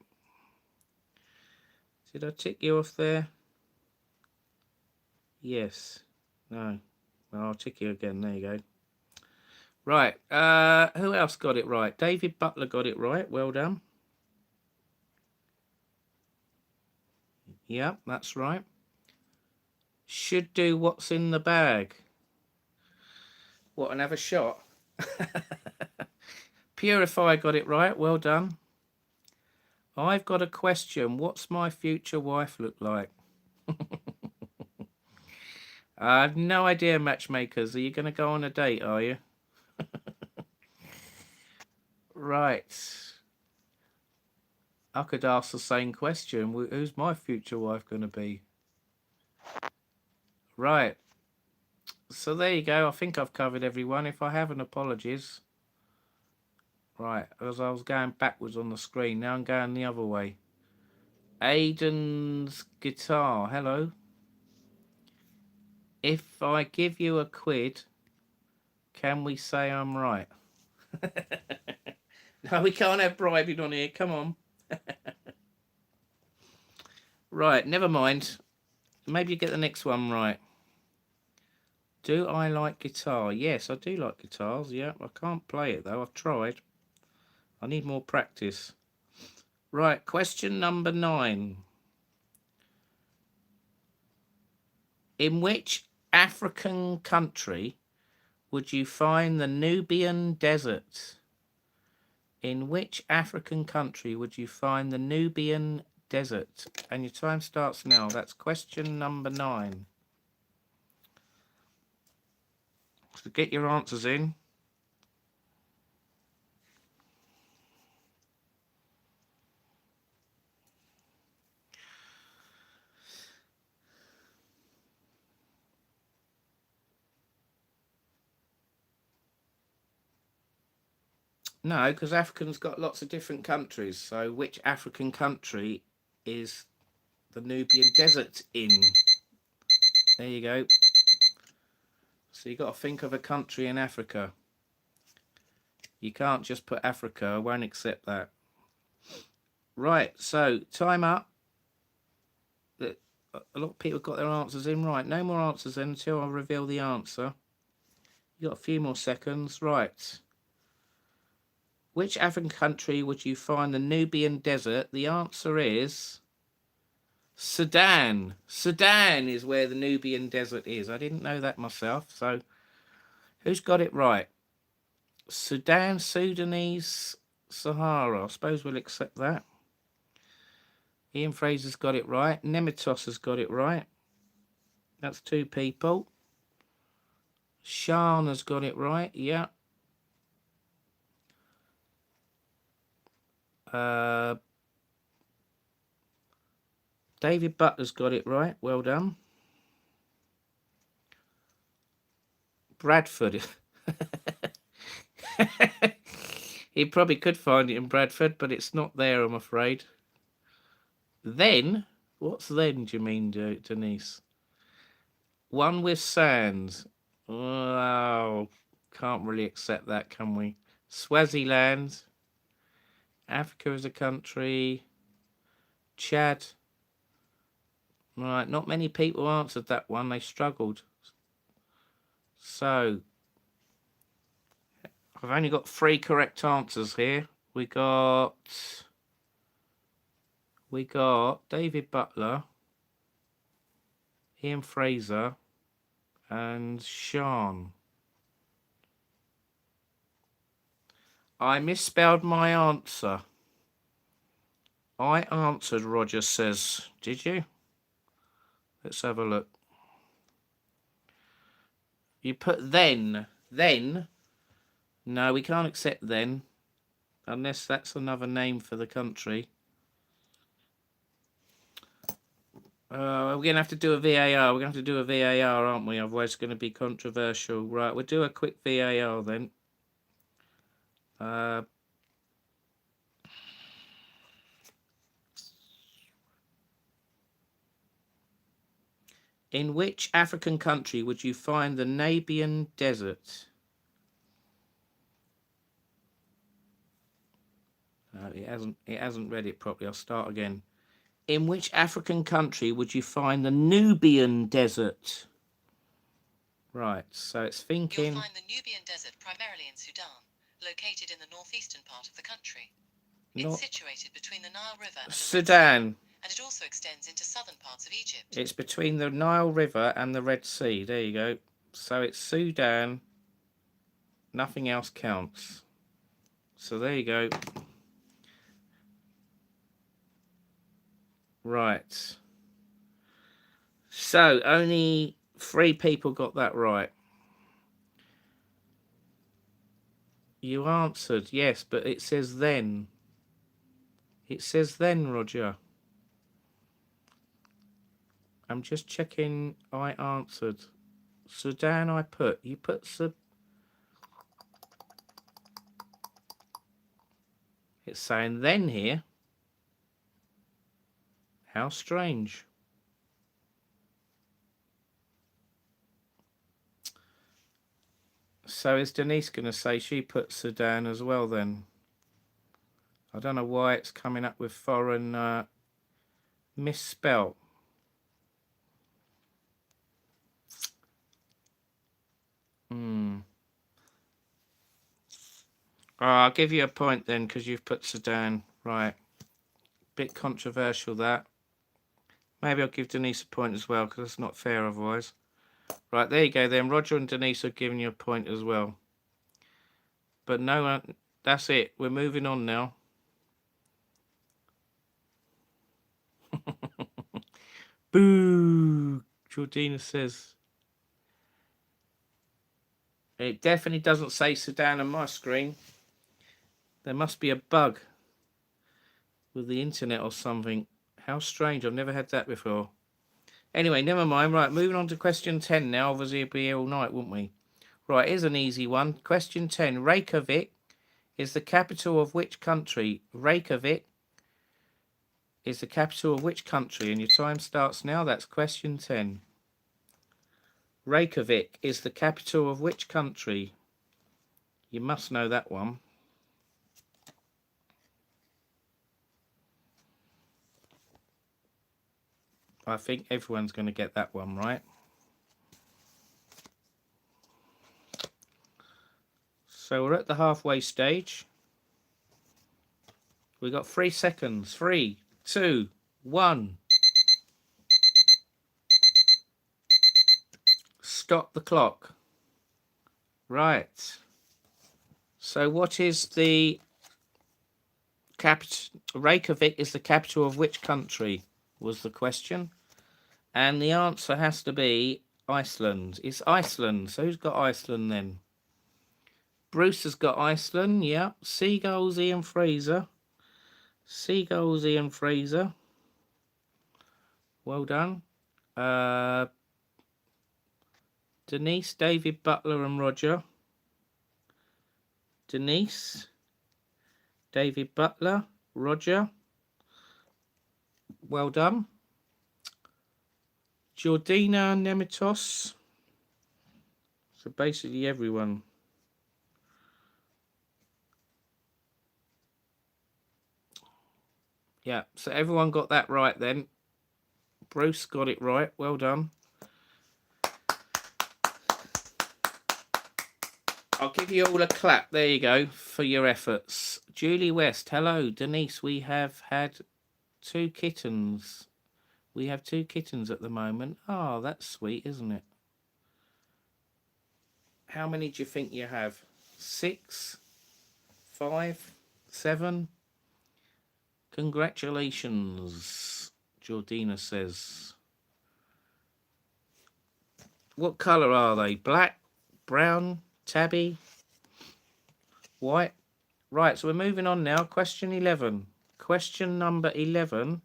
Did I tick you off there? Yes. No. Well, I'll tick you again. There you go. Right. Who else got it right? David Butler got it right. Well done. Yeah, that's right. Should do what's in the bag. What, and have a shot? Purify got it right. Well done. I've got a question. What's my future wife look like? I have no idea, matchmakers. Are you going to go on a date, are you? Right. I could ask the same question. Who's my future wife going to be? Right. So there you go. I think I've covered everyone. If I haven't, apologies. Right. As I was going backwards on the screen, now I'm going the other way. Aiden's guitar. Hello. If I give you a quid, can we say I'm right? No, we can't have bribing on here. Come on. Right, never mind. Maybe you get the next one right. Do I like guitar? Yes, I do like guitars. Yeah, I can't play it though. I've tried. I need more practice. Right, question number 9. In which African country would you find the Nubian Desert? In which African country would you find the Nubian Desert? And your time starts now. That's question number 9. So get your answers in. No, because Africa's got lots of different countries. So which African country is the Nubian Desert in? There you go. So you got to think of a country in Africa. You can't just put Africa. I won't accept that. Right, so time up. A lot of people got their answers in. Right, no more answers in until I reveal the answer. You got a few more seconds. Right. Which African country would you find the Nubian Desert? The answer is Sudan. Sudan is where the Nubian Desert is. I didn't know that myself. So who's got it right? Sudan, Sudanese, Sahara. I suppose we'll accept that. Ian Fraser's got it right. Nemitos has got it right. That's 2 people. Sean has got it right. Yeah. David Butler's got it right. Well done. Bradford. He probably could find it in Bradford, but it's not there, I'm afraid. Then? What's then, do you mean, Denise? One with sand. Wow. Can't really accept that, can we? Swaziland. Africa is a country. Chad. Right, not many people answered that one. They struggled. So, I've only got 3 correct answers here. We got David Butler, Ian Fraser, and Sean. I misspelled my answer. I answered, Roger says. Did you? Let's have a look. You put then. Then? No, we can't accept then. Unless that's another name for the country. We're going to have to do a VAR. We're going to have to do a VAR, aren't we? Otherwise it's going to be controversial. Right, we'll do a quick VAR then. In which African country would you find the Nubian Desert? It hasn't read it properly. I'll start again. In which African country would you find the Nubian Desert? Right, so it's thinking... You'll find the Nubian Desert primarily in Sudan, located in the northeastern part of the country. It's situated between the Nile River and the Sudan. Red Sea, and it also extends into southern parts of Egypt. It's between the Nile River and the Red Sea. There you go. So it's Sudan. Nothing else counts. So there you go. Right. So only 3 people got that right. You answered, yes, but it says then. It says then, Roger. I'm just checking I answered. Sudan I put. You put It's saying then here. How strange. So is Denise going to say she put Sudan as well then? I don't know why it's coming up with foreign misspelt. I'll give you a point then because you've put Sudan. Right. Bit controversial that. Maybe I'll give Denise a point as well because it's not fair otherwise. Right, there you go then. Roger and Denise are giving you a point as well. But no one... That's it. We're moving on now. Boo! Jordina says. It definitely doesn't say Sudan on my screen. There must be a bug with the internet or something. How strange. I've never had that before. Anyway, never mind. Right, moving on to question 10 now. Obviously, it'd be here all night, wouldn't we? Right, here's an easy one. Question 10. Reykjavik is the capital of which country? Reykjavik is the capital of which country? And your time starts now. That's question 10. Reykjavik is the capital of which country? You must know that one. I think everyone's going to get that one right. So we're at the halfway stage. We've got 3 seconds. 3, 2, 1. Stop the clock. Right. So what is the capital? Reykjavik is the capital of which country? Was the question. And the answer has to be Iceland. It's Iceland. So who's got Iceland then? Bruce has got Iceland. Yeah. Seagulls, Ian Fraser. Seagulls, Ian Fraser. Well done. Denise, David Butler and Roger. Denise, David Butler, Roger. Well done. Jordina Nemitos. So basically everyone. Yeah, so everyone got that right then. Bruce got it right. Well done. I'll give you all a clap. There you go for your efforts. Julie West. Hello, Denise. We have had 2 kittens. We have 2 kittens at the moment. Oh, that's sweet, isn't it? How many do you think you have? 6? 5? 7? Congratulations, Jordina says. What colour are they? Black? Brown? Tabby? White? Right, so we're moving on now. Question 11. Question number 11.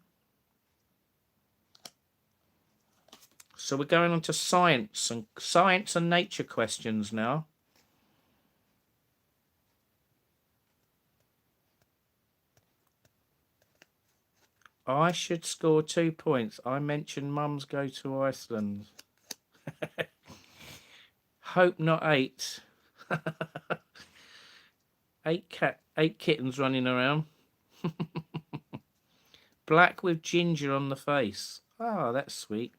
So we're going on to science and nature questions now. I should score 2 points. I mentioned mums go to Iceland. Hope not 8. 8 kittens running around. Black with ginger on the face. Ah, that's sweet.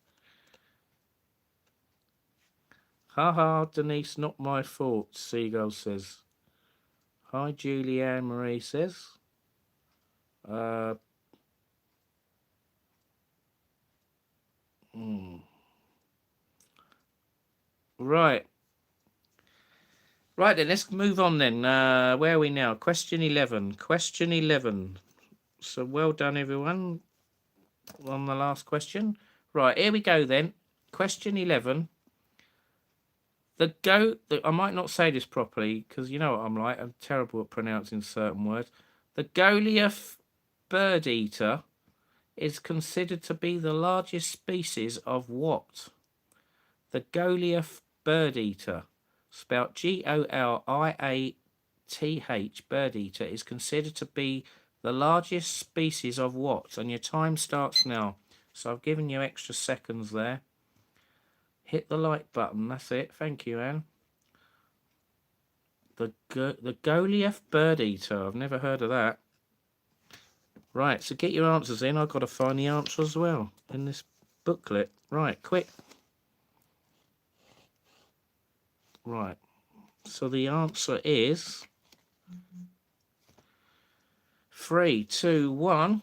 Ha, Denise, not my fault, Seagull says. Hi, Julianne Marie says. Right. Right then, let's move on then. Where are we now? Question 11. Question 11. So well done, everyone, on the last question. Right, here we go then. Question 11. I might not say this properly because you know what I'm like. I'm terrible at pronouncing certain words. The Goliath bird eater is considered to be the largest species of what? The Goliath bird eater, spelled Goliath, bird eater, is considered to be the largest species of what? And your time starts now. So I've given you extra seconds there. Hit the like button. That's it. Thank you, Anne. The Goliath bird eater. I've never heard of that. Right, so get your answers in. I've got to find the answer as well in this booklet. Right, quick. Right. So the answer is 3, 2, 1.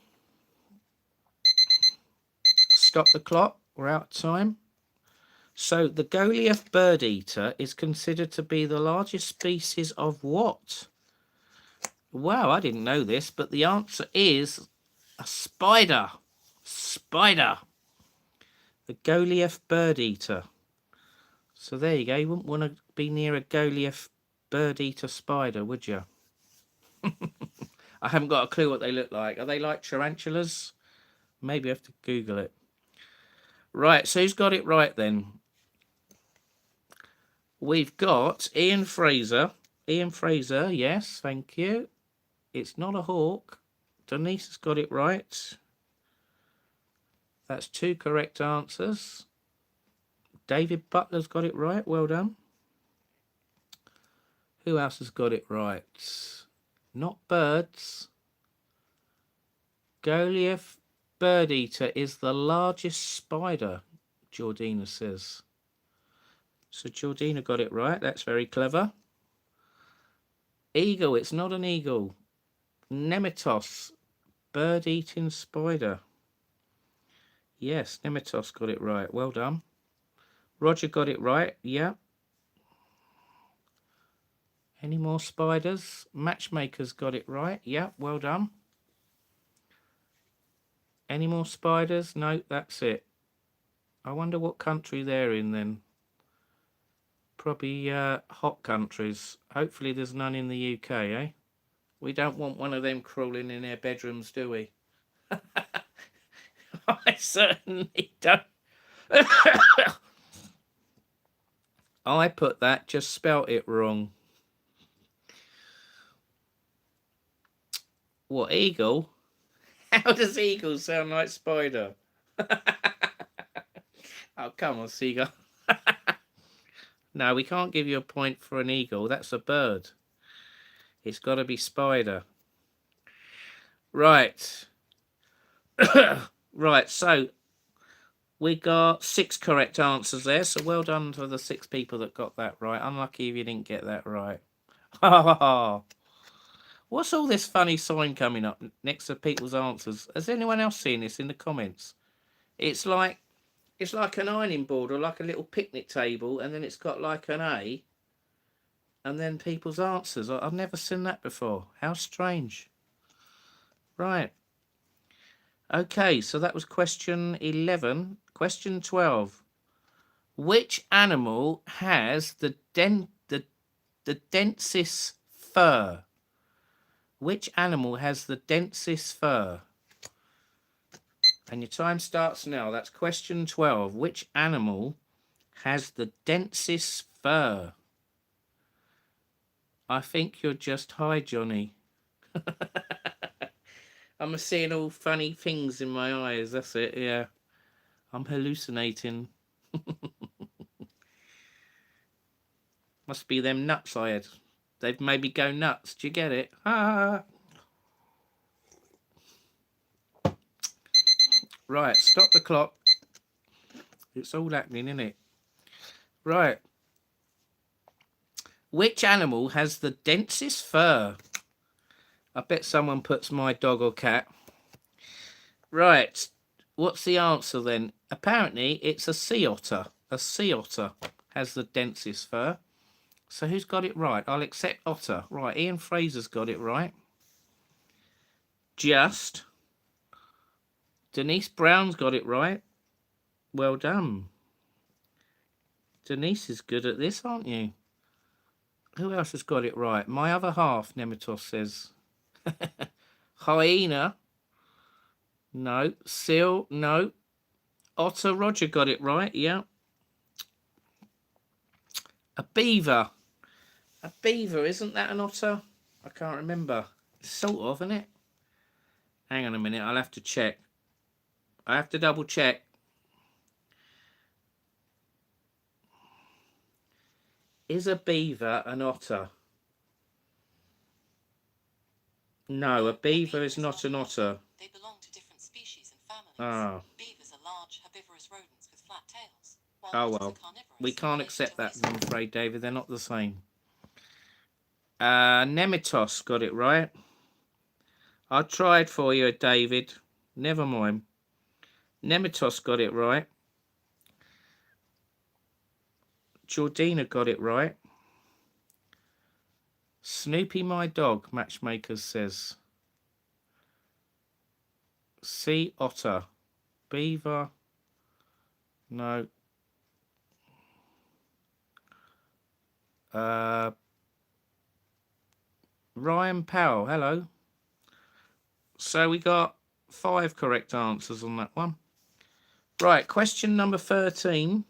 Stop the clock. We're out of time. So the Goliath bird eater is considered to be the largest species of what? Wow, I didn't know this, but the answer is a spider. Spider. The Goliath bird eater. So there you go. You wouldn't want to be near a Goliath bird-eater spider, would you? I haven't got a clue what they look like. Are they like tarantulas? Maybe I have to Google it. Right, so who's got it right then? We've got Ian Fraser. Ian Fraser, yes, thank you. It's not a hawk. Denise has got it right. That's 2 correct answers. David Butler's got it right. Well done. Who else has got it right? Not birds. Goliath bird eater is the largest spider, Jordina says. So Jordina got it right. That's very clever. Eagle. It's not an eagle. Nemetos. Bird-eating spider. Yes, Nemetos got it right. Well done. Roger got it right. Yeah. Any more spiders? Matchmakers got it right. Yeah, well done. Any more spiders? No, that's it. I wonder what country they're in then. Probably hot countries. Hopefully there's none in the UK, eh? We don't want one of them crawling in their bedrooms, do we? I certainly don't. I put that, just spelt it wrong. What, eagle? How does eagle sound like spider? Oh, come on, seagull. No, we can't give you a point for an eagle. That's a bird. It's got to be spider. Right. Right, so we got 6 correct answers there. So well done to the 6 people that got that right. Unlucky if you didn't get that right. What's all this funny sign coming up next to people's answers? Has anyone else seen this in the comments? It's like an ironing board or like a little picnic table, and then it's got like an A, and then people's answers. I've never seen that before. How strange. Right. Okay, so that was question 11. Question 12. Which animal has the densest fur? Which animal has the densest fur? And your time starts now. That's question 12. Which animal has the densest fur? I think you're just high, Johnny. I'm seeing all funny things in my eyes. That's it, yeah. I'm hallucinating. Must be them nuts I had. They've made me go nuts. Do you get it? Ah. Right, stop the clock. It's all happening, isn't it? Right. Which animal has the densest fur? I bet someone puts my dog or cat. Right. What's the answer then? Apparently, it's a sea otter. A sea otter has the densest fur. So who's got it right? I'll accept otter. Right, Ian Fraser's got it right. Just. Denise Brown's got it right. Well done. Denise is good at this, aren't you? Who else has got it right? My other half, Nemetos says. Hyena. No. Seal. No. Otter. Roger got it right. Yeah. A beaver. A beaver. Isn't that an otter? I can't remember. Sort of, isn't it? Hang on a minute. I'll have to check. I have to double check. Is a beaver an otter? No, a beaver is not an otter. They belong to different species and families. Ah. Beavers are large, herbivorous rodents with flat tails. Oh well. We can't accept that, I'm afraid, David. They're not the same. Nemetos got it right. I tried for you, David. Never mind. Nemetos got it right. Jordina got it right. Snoopy my dog, Matchmakers says. Sea otter. Beaver. No. Ryan Powell, hello. So we got 5 correct answers on that one. Right, question number 13.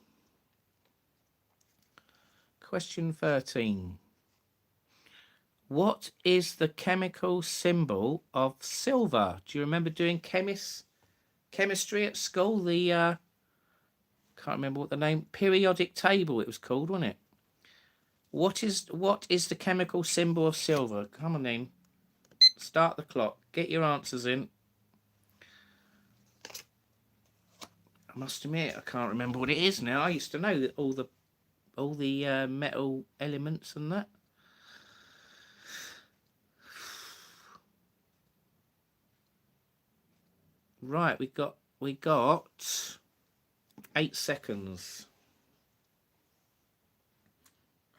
Question 13. What is the chemical symbol of silver? Do you remember doing chemistry at school? The can't remember what the name, periodic table it was called, wasn't it? What is the chemical symbol of silver? Come on then. Start the clock. Get your answers in. I must admit, I can't remember what it is now. I used to know that all the metal elements and that. Right, we got 8 seconds.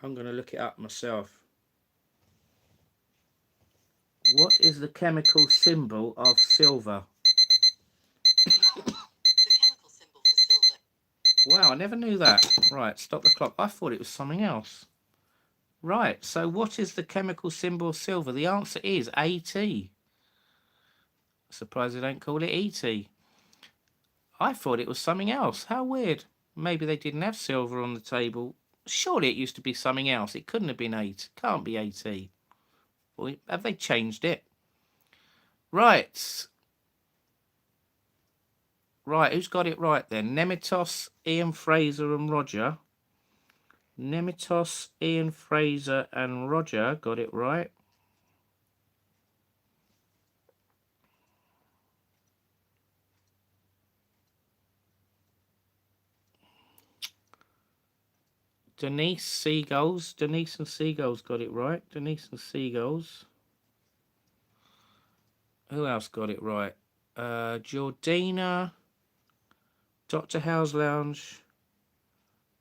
I'm going to look it up myself. What is the chemical symbol of silver? The chemical symbol for silver. Wow, I never knew that. Right, stop the clock. I thought it was something else. Right, so what is the chemical symbol of silver? The answer is AT. Surprised they don't call it ET. I thought it was something else. How weird. Maybe they didn't have silver on the table. Surely it used to be something else. It couldn't have been AT. Can't be AT. Boy, have they changed it? Right. Right, who's got it right then? Nemitos, Ian Fraser and Roger. Nemitos, Ian Fraser and Roger got it right. Denise Seagulls. Denise and Seagulls got it right. Denise and Seagulls. Who else got it right? Jordina. Dr. Howe's Lounge.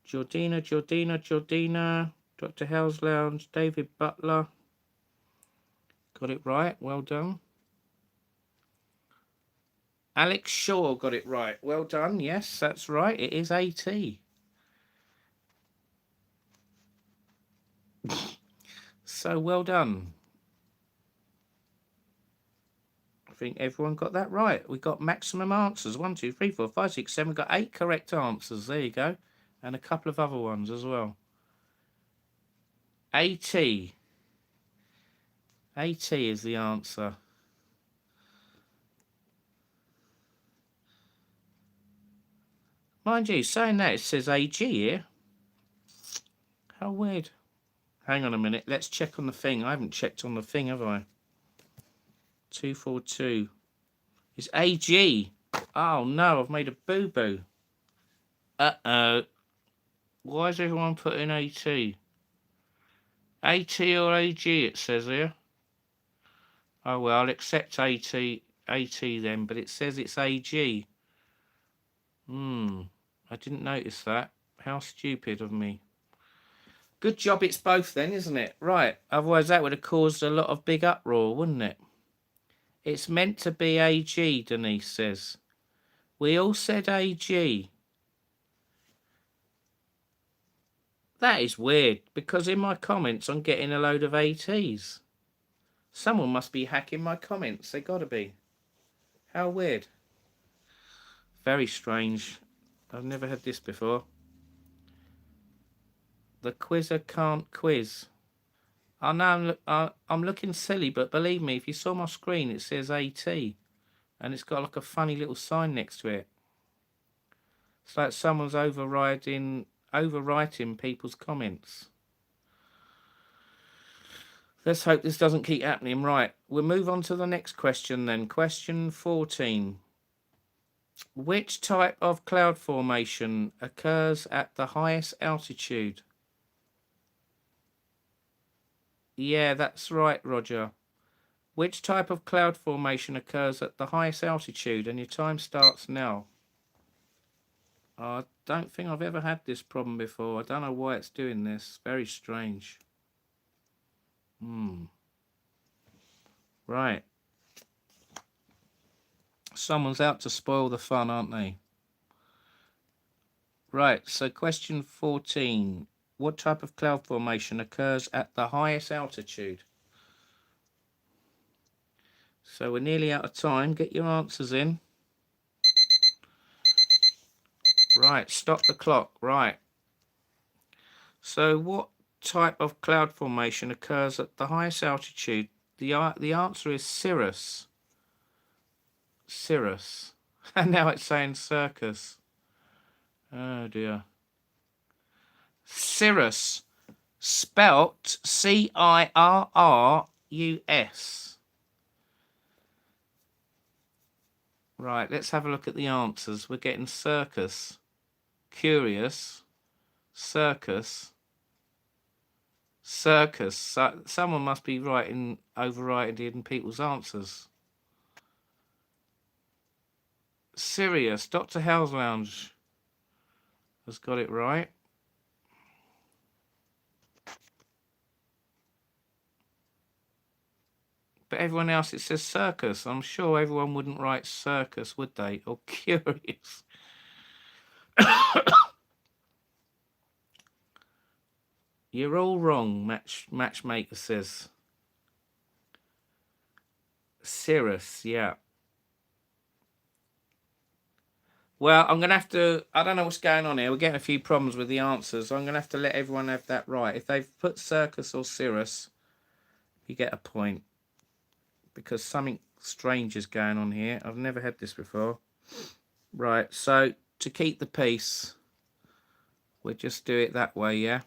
Jordina. Dr. Howe's Lounge. David Butler. Got it right. Well done. Alex Shaw got it right. Well done. Yes, that's right. It is AT. So well done. I think everyone got that right. We got maximum answers. 1, 2, 3, 4, 5, 6, 7. We got 8 correct answers. There you go. And a couple of other ones as well. AT. AT is the answer. Mind you, saying that, it says AG here. How weird. Hang on a minute. Let's check on the thing. I haven't checked on the thing, have I? 242. It's AG. Oh, no. I've made a boo-boo. Uh-oh. Why is everyone putting AT? AT or AG, it says here. Oh, well, I'll accept AT then, but it says it's AG. I didn't notice that. How stupid of me. Good job it's both then, isn't it? Right, otherwise that would have caused a lot of big uproar, wouldn't it? It's meant to be AG, Denise says. We all said AG. That is weird, because in my comments I'm getting a load of ATs. Someone must be hacking my comments. They gotta be. How weird. Very strange. I've never had this before. The quizzer can't quiz. I know I'm looking silly, but believe me, if you saw my screen, it says AT. And it's got like a funny little sign next to it. It's like someone's overwriting people's comments. Let's hope this doesn't keep happening. Right, we'll move on to the next question then. Question 14. Which type of cloud formation occurs at the highest altitude? Yeah, that's right, Roger. Which type of cloud formation occurs at the highest altitude? And your time starts now. I don't think I've ever had this problem before. I don't know why it's doing this. Very strange. Right. Someone's out to spoil the fun, aren't they? Right, so question 14. What type of cloud formation occurs at the highest altitude? So we're nearly out of time. Get your answers in. Right, stop the clock. Right. So what type of cloud formation occurs at the highest altitude? The answer is cirrus. Cirrus. And now it's saying circus. Oh dear. Cirrus. Spelt Cirrus. Right, let's have a look at the answers. We're getting circus, curious, circus, circus. So, someone must be overwriting people's answers. Sirius, Dr. House Lounge has got it right. But everyone else, it says circus. I'm sure everyone wouldn't write circus, would they? Or curious. You're all wrong, Matchmaker says. Cirrus, yeah. Well, I'm going to have to... I don't know what's going on here. We're getting a few problems with the answers. So I'm going to have to let everyone have that right. If they've put circus or cirrus, you get a point. Because something strange is going on here. I've never had this before. Right, so to keep the peace, we'll just do it that way, yeah?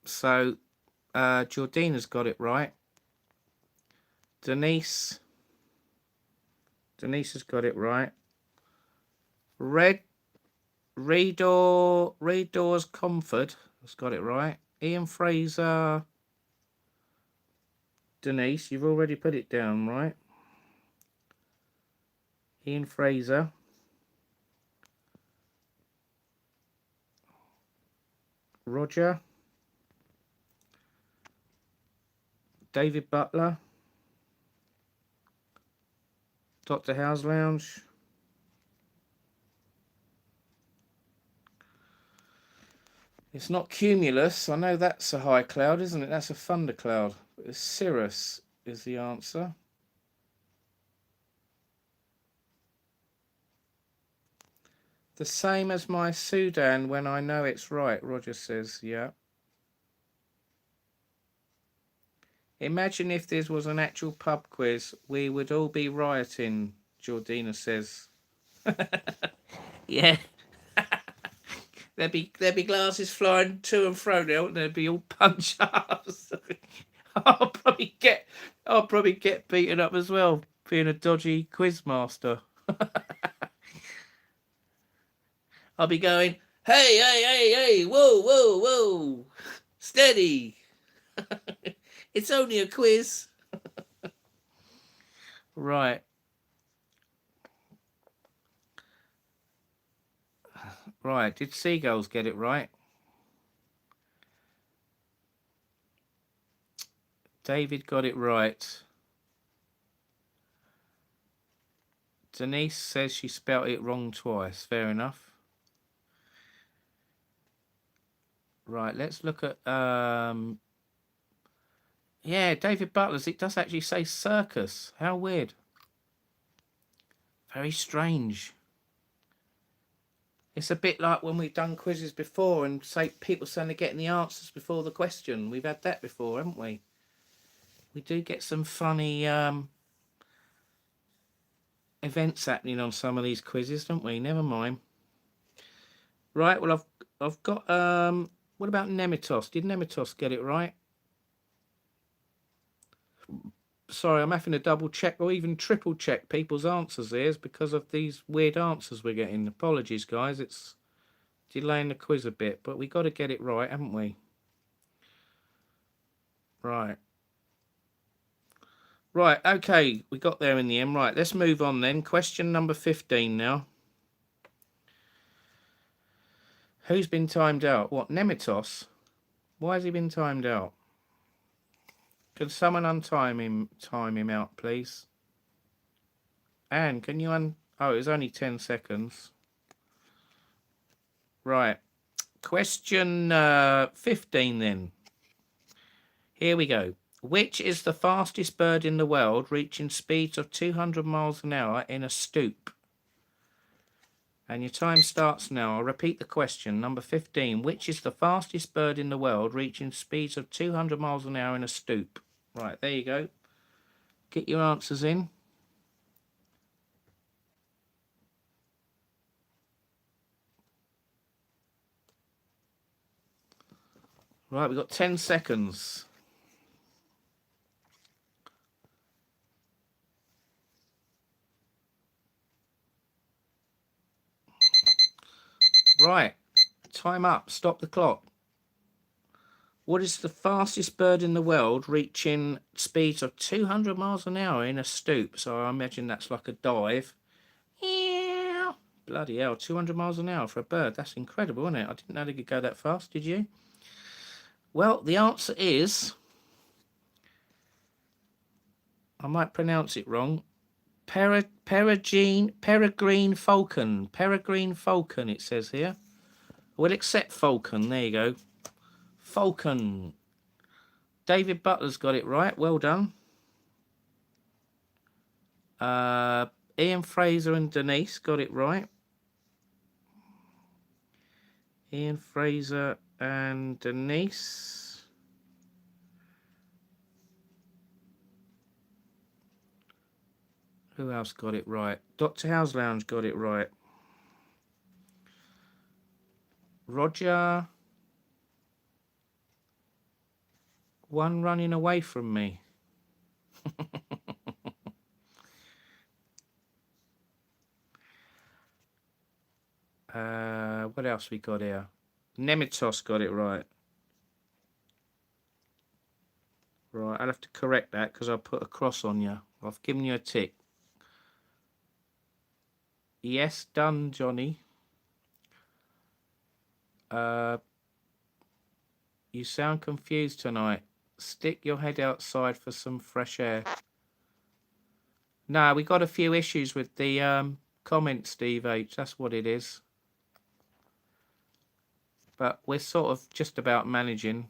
So, Jordina's got it right. Denise has got it right. Redor's Comfort has got it right. Ian Fraser. Denise, you've already put it down, right? Ian Fraser. Roger. David Butler. Dr. House Lounge. It's not cumulus. I know that's a high cloud, isn't it? That's a thundercloud. Cirrus is the answer. The same as my Sudan when I know it's right, Roger says, yeah. Imagine if this was an actual pub quiz, we would all be rioting, Jordina says. Yeah. There'd be glasses flying to and fro now, and there'd be all punch ups. I'll probably get beaten up as well, being a dodgy quiz master. I'll be going, hey, whoa, steady. It's only a quiz. Right. Right, did Seagulls get it right? David got it right. Denise says she spelt it wrong twice. Fair enough. Right, let's look at... Yeah, David Butler's, it does actually say circus. How weird. Very strange. It's a bit like when we've done quizzes before and people saying they're getting the answers before the question. We've had that before, haven't we? We do get some funny events happening on some of these quizzes, don't we? Never mind. Right, well, I've got... what about Nemitos? Did Nemitos get it right? Sorry, I'm having to double check or even triple check people's answers here because of these weird answers we're getting. Apologies, guys. It's delaying the quiz a bit, but we got to get it right, haven't we? Right. Right, okay. We got there in the end. Right, let's move on then. Question number 15 now. Who's been timed out? What, Nemitos? Why has he been timed out? Can someone time him out, please? Anne, can you oh, it was only 10 seconds. Right. Question 15 then. Here we go. Which is the fastest bird in the world, reaching speeds of 200 miles an hour in a stoop? And your time starts now. I'll repeat the question. Number 15. Which is the fastest bird in the world, reaching speeds of 200 miles an hour in a stoop? Right, there you go. Get your answers in. Right, we've got 10 seconds. Right, time up. Stop the clock. What is the fastest bird in the world, reaching speeds of 200 miles an hour in a stoop? So I imagine that's like a dive. Yeah. Bloody hell, 200 miles an hour for a bird. That's incredible, isn't it? I didn't know they could go that fast, did you? Well, the answer is, I might pronounce it wrong, peregrine falcon. Peregrine falcon, it says here. We'll accept falcon. There you go. Falcon. David Butler's got it right. Well done. Ian Fraser and Denise got it right. Ian Fraser and Denise. Who else got it right? Dr. House Lounge got it right. Roger. One running away from me. What else we got here? Nemitos got it right. Right, I'll have to correct that because I put a cross on you. I've given you a tick. Yes, done, Johnny. You sound confused tonight. Stick your head outside for some fresh air. No, we got a few issues with the comment, Steve H. That's what it is. But we're sort of just about managing.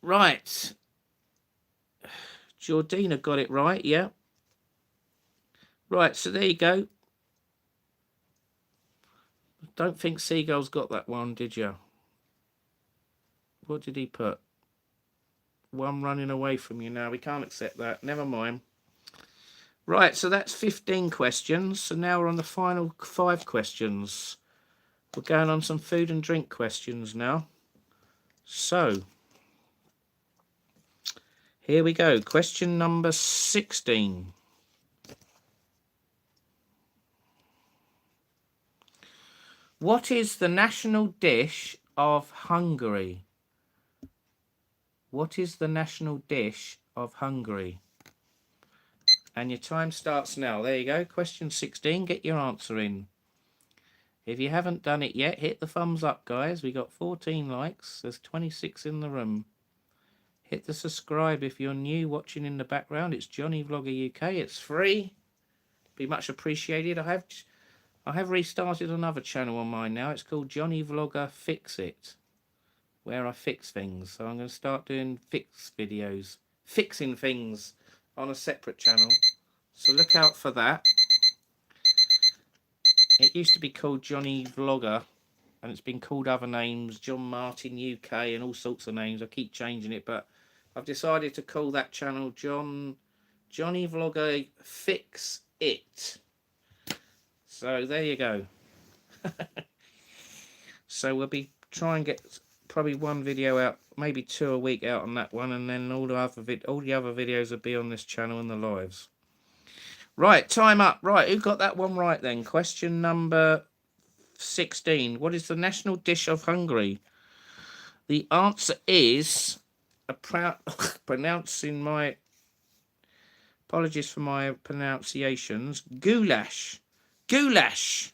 Right. Jordina got it right, yeah. Right, so there you go. Don't think Seagull's got that one, did you? What did he put? One running away from you now. We can't accept that. Never mind. Right, so that's 15 questions. So now we're on the final 5 questions. We're going on some food and drink questions now. So, here we go. Question number 16. What is the national dish of Hungary? What is the national dish of Hungary? And your time starts now. There you go. Question 16. Get your answer in. If you haven't done it yet, hit the thumbs up, guys. We got 14 likes. There's 26 in the room. Hit the subscribe if you're new watching in the background. It's Johnny Vlogger UK. It's free. Be much appreciated. I have restarted another channel on mine now. It's called Johnny Vlogger Fix It, where I fix things. So I'm going to start doing fix videos, fixing things on a separate channel. So look out for that. It used to be called Johnny Vlogger, and it's been called other names, John Martin UK and all sorts of names. I keep changing it, but I've decided to call that channel Johnny Vlogger Fix It. So there you go. So we'll be trying to get probably one video out, maybe 2 a week out on that one, and then all the other videos will be on this channel and the lives. Right, time up. Right, who got that one right then? Question number 16. What is the national dish of Hungary? The answer is pronouncing my apologies for my pronunciations. Goulash. Goulash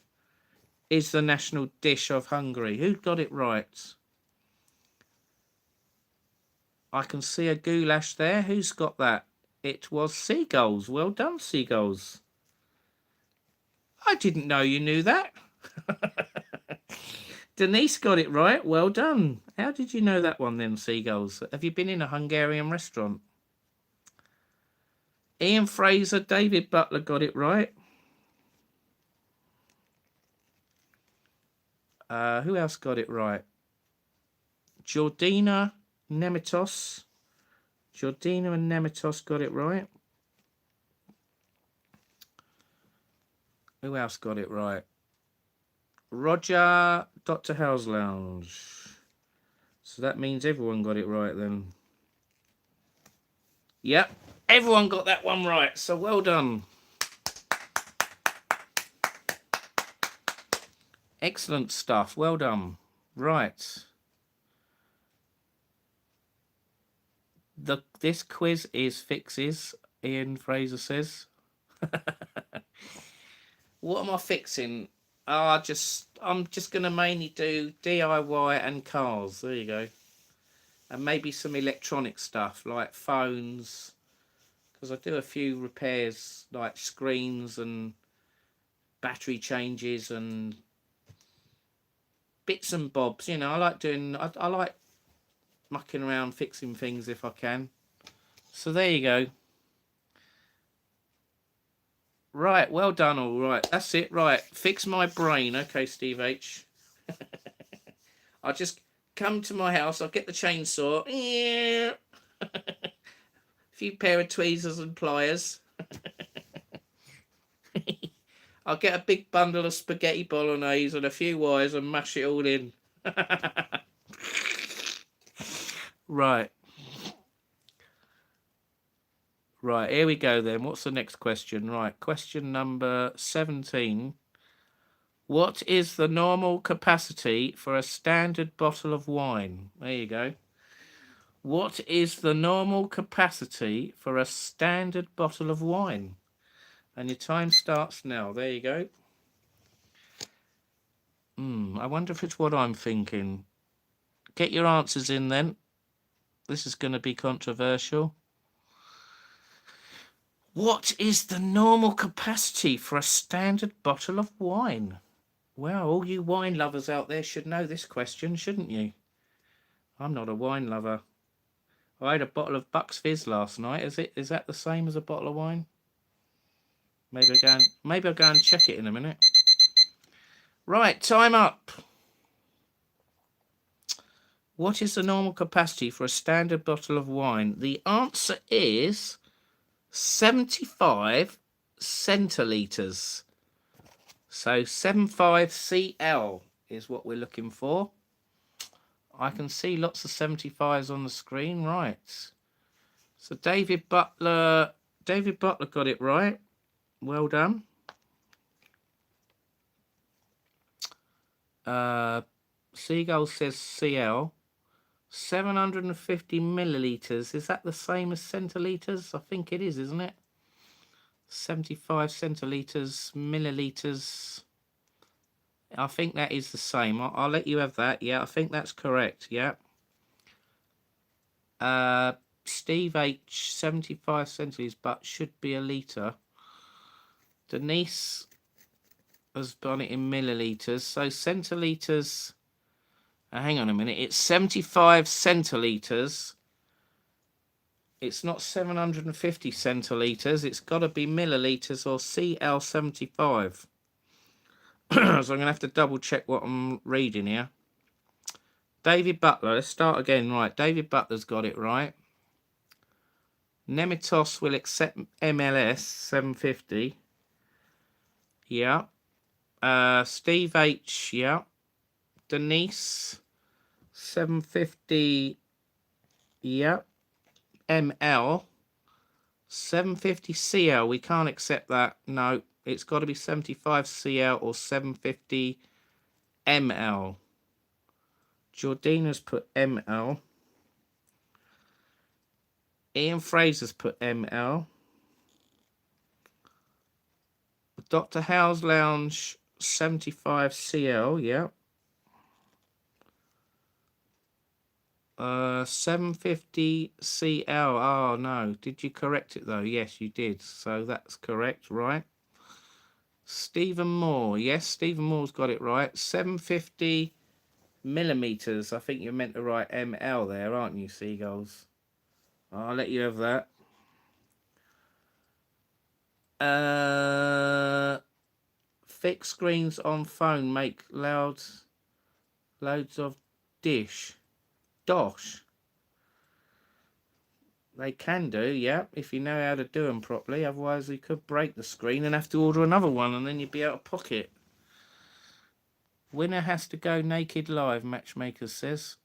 is the national dish of Hungary. Who got it right? I can see a goulash there. Who's got that? It was Seagulls. Well done, Seagulls. I didn't know you knew that. Denise got it right. Well done. How did you know that one then, Seagulls? Have you been in a Hungarian restaurant? Ian Fraser, David Butler got it right. Who else got it right? Jordina Nemitos. Jordina and Nemitos got it right. Who else got it right? Roger, Dr. House Lounge. So that means everyone got it right then. Yep, everyone got that one right. So well done. Excellent stuff. Well done. Right. This quiz is fixes, Ian Fraser says. What am I fixing? I'm just gonna mainly do DIY and cars. There you go. And maybe some electronic stuff like phones, because I do a few repairs like screens and battery changes and bits and bobs. You know, I like doing. I like mucking around fixing things if I can. So there you go. Right, well done. All right, that's it. Right, fix my brain. Okay, Steve H. I'll just come to my house. I'll get the chainsaw. A few pair of tweezers and pliers. I'll get a big bundle of spaghetti bolognese and a few wires and mash it all in. Right. Right, here we go then. What's the next question? Right, question number 17. What is the normal capacity for a standard bottle of wine? There you go. What is the normal capacity for a standard bottle of wine? And your time starts now. There you go. I wonder if it's what I'm thinking. Get your answers in then. This is going to be controversial. What is the normal capacity for a standard bottle of wine? Well, all you wine lovers out there should know this question, shouldn't you? I'm not a wine lover. I had a bottle of Bucks Fizz last night. Is that the same as a bottle of wine? Maybe I'll go and check it in a minute. Right, time up. What is the normal capacity for a standard bottle of wine? The answer is 75 centilitres. So 75 CL is what we're looking for. I can see lots of 75s on the screen. Right. So David Butler got it right. Well done. Seagull says CL. 750 millilitres. Is that the same as centilitres? I think it is, isn't it? 75 centilitres, millilitres. I think that is the same. I'll let you have that. Yeah, I think that's correct. Yeah. Steve H, 75 centilitres, but should be a litre. Denise has done it in millilitres. So centilitres... hang on a minute. It's 75 centilitres. It's not 750 centilitres. It's got to be millilitres or CL75. So I'm going to have to double check what I'm reading here. David Butler. Let's start again. Right. David Butler's got it right. Nemitos will accept MLS 750. Yeah. Steve H. Yeah. Denise 750. Yeah. ML 750 CL. We can't accept that. No, it's got to be 75 CL or 750 ML. Jordina's put ML. Ian Fraser's put ML. Dr. Howe's Lounge 75 CL. Yeah. 750 CL. Oh no, did you correct it though? Yes, you did. So that's correct, right? Stephen Moore. Yes, Stephen Moore's got it right. 750 millimeters. I think you're meant to write ML there, aren't you, Seagulls? I'll let you have that. Fixed screens on phone make loads of dosh. They can do, yeah, if you know how to do them properly. Otherwise, you could break the screen and have to order another one, and then you'd be out of pocket. Winner has to go naked live, Matchmaker says.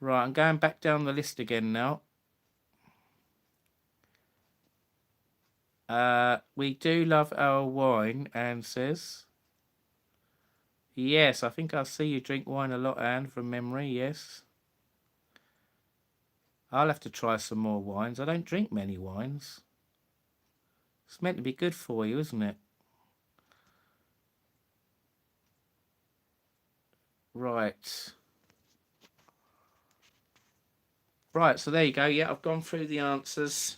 Right, I'm going back down the list again now. We do love our wine, Anne says. Yes, I think I see you drink wine a lot, Anne, from memory, yes. I'll have to try some more wines. I don't drink many wines. It's meant to be good for you, isn't it? Right. Right, so there you go. Yeah, I've gone through the answers.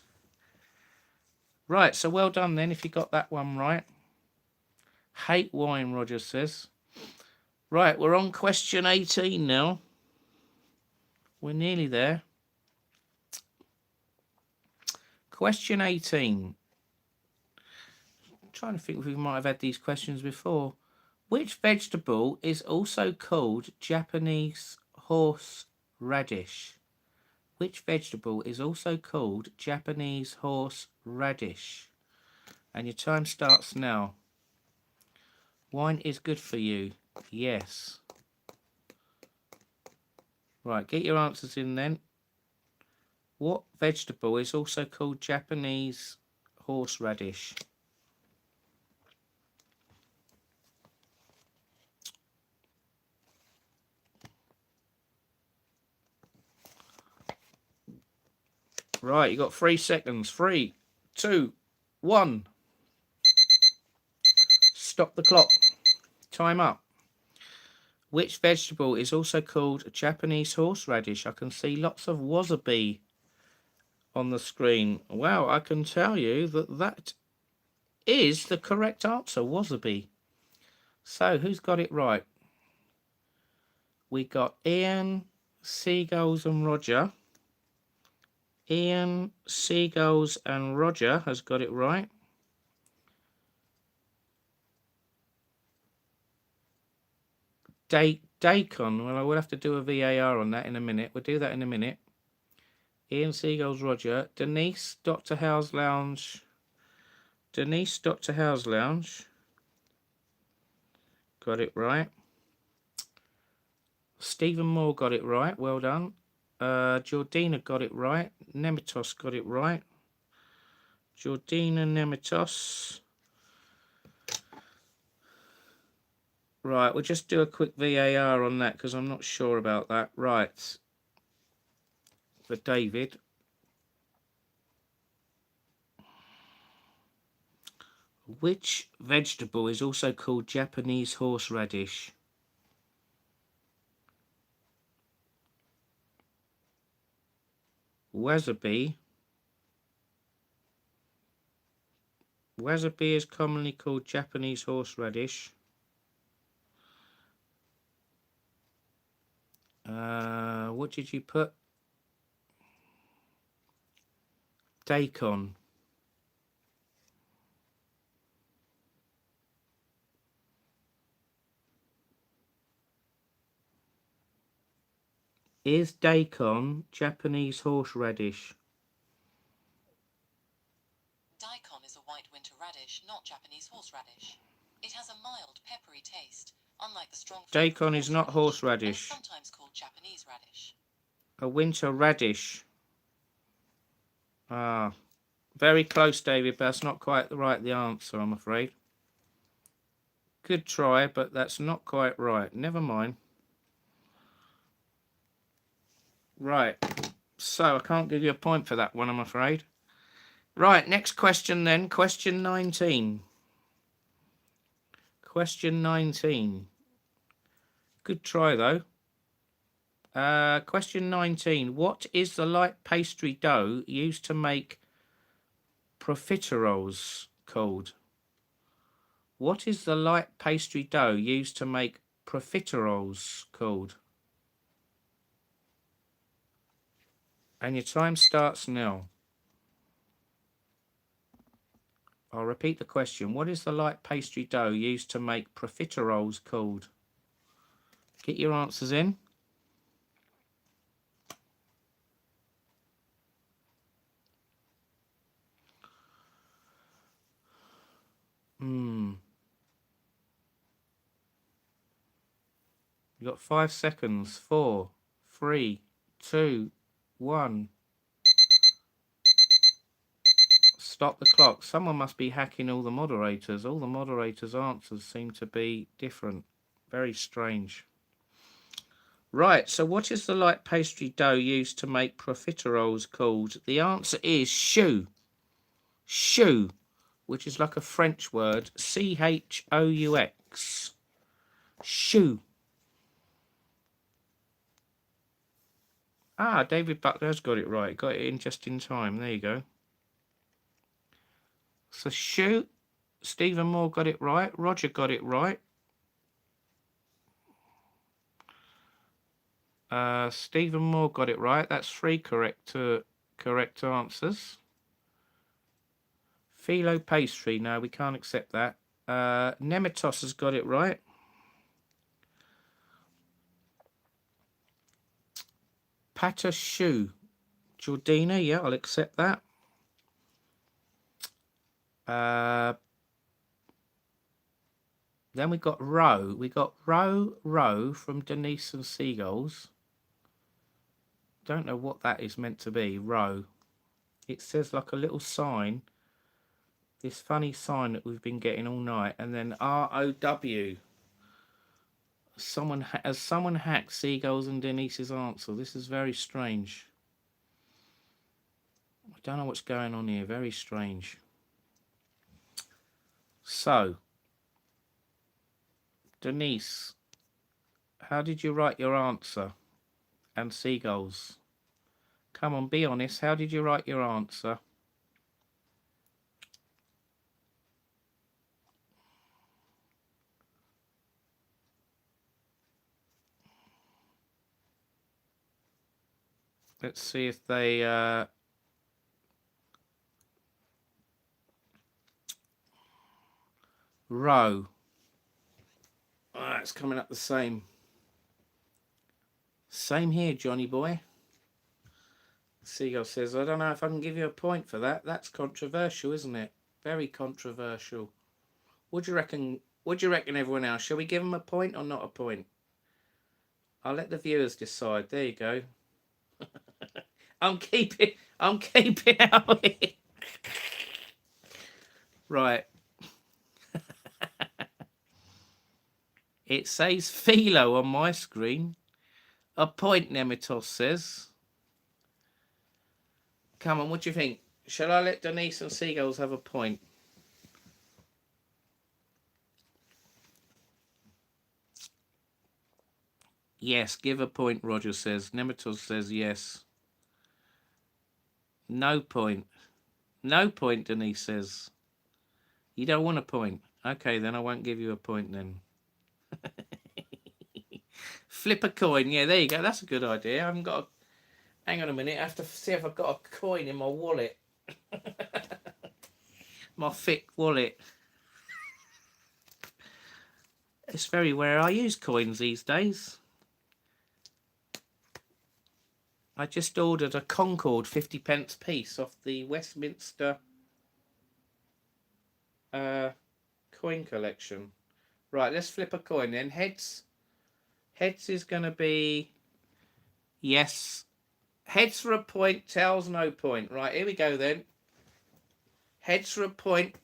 Right, so well done then if you got that one right. Hate wine, Roger says. Right, we're on question 18 now. We're nearly there. Question 18. I'm trying to think if we might have had these questions before. Which vegetable is also called Japanese horseradish? Which vegetable is also called Japanese horseradish? And your time starts now. Wine is good for you. Yes. Right, get your answers in then. What vegetable is also called Japanese horseradish? Right, you got 3 seconds. 3, 2, 1. Stop the clock. Time up. Which vegetable is also called Japanese horseradish? I can see lots of wasabi on the screen. Wow, I can tell you that that is the correct answer, wasabi. So, who's got it right? We got Ian, Seagulls and Roger. Ian, Seagulls and Roger has got it right. Daikon, well, I will have to do a VAR on that in a minute. We'll do that in a minute. Ian, Seagulls, Roger. Denise, Dr. Howe's Lounge. Denise, Dr. Howe's Lounge. Got it right. Stephen Moore got it right. Well done. Jordina got it right. Nemitos got it right. Jordina, Nemitos. Right, we'll just do a quick VAR on that because I'm not sure about that. Right. For David. Which vegetable is also called Japanese horseradish? Wasabi. Wasabi is commonly called Japanese horseradish. What did you put? Daikon. Is daikon Japanese horseradish? Daikon is a white winter radish, not Japanese horseradish. It has a mild, peppery taste, unlike the strong. Daikon is not horseradish. Sometimes called Japanese radish. A winter radish. Ah, very close, David, but that's not quite the answer, I'm afraid. Good try, but that's not quite right. Never mind. Right, so I can't give you a point for that one, I'm afraid. Right, next question then. Question 19. Question 19. Good try, though. Question 19. What is the light pastry dough used to make profiteroles? called? What is the light pastry dough used to make profiteroles called? And your time starts now. I'll repeat the question. What is the light pastry dough used to make profiteroles called? Get your answers in. You got 5 seconds. 4, 3, 2, 1. Stop the clock. Someone must be hacking all the moderators. All the moderators' answers seem to be different. Very strange. Right, so what is the light pastry dough used to make profiteroles called? The answer is choux. Choux, which is like a French word. C-H-O-U-X. Choux. Ah, David Buckler has got it right. Got it in just in time. There you go. So choux. Stephen Moore got it right. Roger got it right. Stephen Moore got it right. That's 3 correct answers. Philo pastry. No, we can't accept that. Nemitos has got it right. Pata choux. Jordina, yeah, I'll accept that. Then we got row. We got row from Denise and Seagulls. Don't know what that is meant to be. Row. It says like a little sign. This funny sign that we've been getting all night. And then R-O-W. Someone hacked Seagulls and Denise's answer. This is very strange. I don't know what's going on here. Very strange. So, Denise, how did you write your answer? And Seagulls, come on, be honest. How did you write your answer? Let's see if they row. Ah, it's coming up the same. Same here, Johnny boy. Seagull says, I don't know if I can give you a point for that. That's controversial, isn't it? Very controversial. What do you reckon? What do you reckon, everyone else? Shall we give them a point or not a point? I'll let the viewers decide. There you go. I'm keeping out here. Right. It says Philo on my screen. A point, Nemitos says. Come on, what do you think? Shall I let Denise and Seagulls have a point? Yes, give a point, Roger says. Nemitos says yes. No point. No point, Denise says. You don't want a point. Okay, then I won't give you a point then. Flip a coin. Yeah, there you go. That's a good idea. I haven't got a... Hang on a minute. I have to see if I've got a coin in my wallet. My thick wallet. It's very rare I use coins these days. I just ordered a Concord 50p piece off the Westminster coin collection. Right, let's flip a coin then. Heads. Heads is going to be... Yes. Heads for a point, tails no point. Right, here we go then. Heads for a point.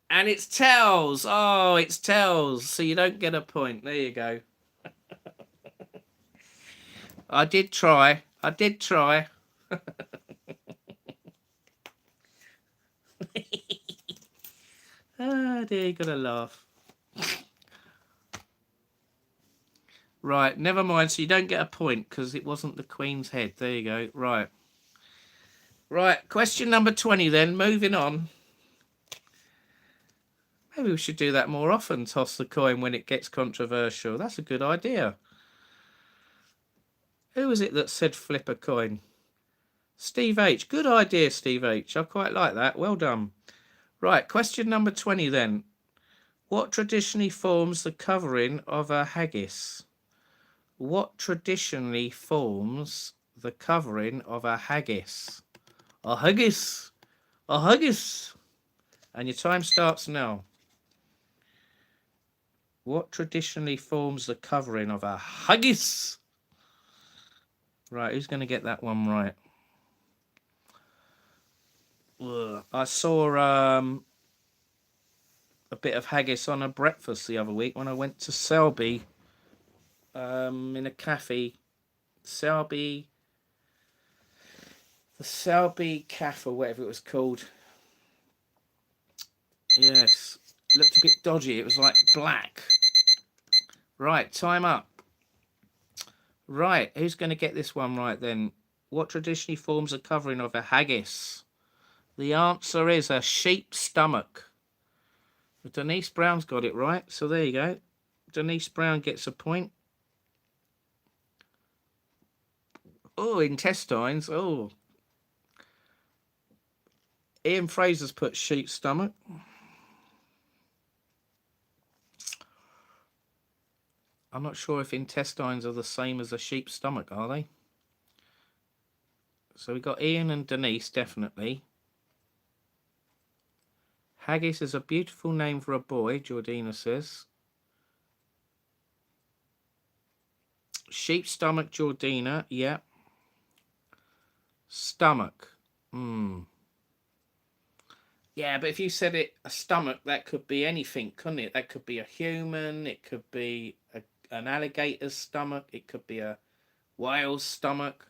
And it's tails. Oh, it's tails. So you don't get a point. There you go. I did try. I did try. Oh dear, you gotta laugh. Right, never mind. So you don't get a point because it wasn't the Queen's head. There you go. Right. Right, question number 20 then. Moving on. Maybe we should do that more often, toss the coin when it gets controversial. That's a good idea. Who was it that said flip a coin? Steve H. Good idea, Steve H. I quite like that. Well done. Right, question number 20 then. What traditionally forms the covering of a haggis? What traditionally forms the covering of a haggis? A haggis. A haggis. And your time starts now. What traditionally forms the covering of a haggis? Right, who's going to get that one right? Ugh. I saw a bit of haggis on a breakfast the other week when I went to Selby in a cafe. The Selby Cafe or whatever it was called. Yes, looked a bit dodgy. It was like black. Right, time up. Right, who's going to get this one right then? What traditionally forms a covering of a haggis? The answer is a sheep's stomach. Denise Brown's got it right, so there you go. Denise Brown gets a point. Oh, intestines. Oh. Ian Fraser's put sheep's stomach. I'm not sure if intestines are the same as a sheep's stomach, are they? So we got Ian and Denise, definitely. Haggis is a beautiful name for a boy, Jordina says. Sheep's stomach, Jordina, yeah. Stomach. Yeah, but if you said it, a stomach, that could be anything, couldn't it? That could be a human, it could be an alligator's stomach, it could be a whale's stomach.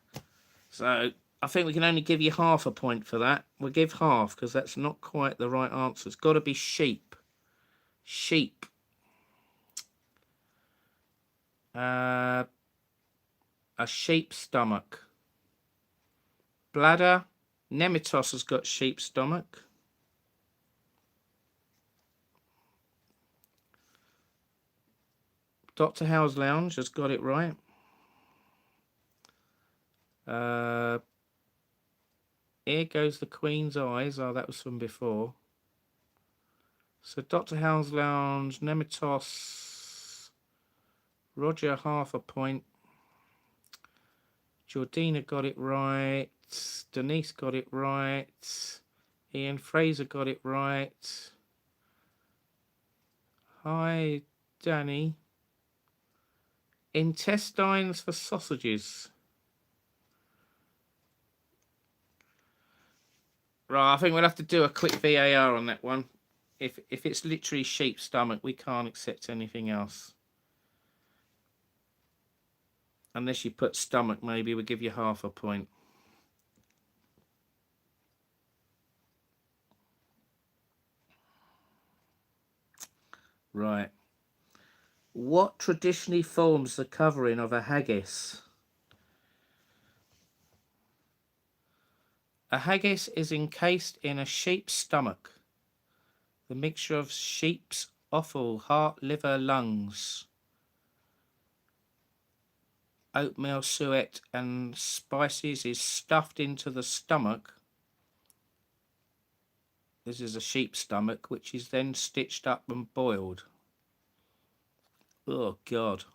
So I think we can only give you half a point for that. We'll give half because that's not quite the right answer. It's got to be sheep. Sheep. A sheep's stomach. Bladder. Nemitos has got sheep's stomach. Dr. Howe's Lounge has got it right. Here goes the Queen's eyes. Oh, that was from before. So Dr. Howe's Lounge, Nemitos, Roger half a point. Jordina got it right. Denise got it right. Ian Fraser got it right. Hi, Danny. Intestines for sausages. Right, I think we'll have to do a quick VAR on that one. If it's literally sheep's stomach, we can't accept anything else. Unless you put stomach, maybe we'll give you half a point. Right. What traditionally forms the covering of a haggis? A haggis is encased in a sheep's stomach. The mixture of sheep's offal, heart, liver, lungs, oatmeal, suet, and spices is stuffed into the stomach. This is a sheep's stomach, which is then stitched up and boiled. Oh, God.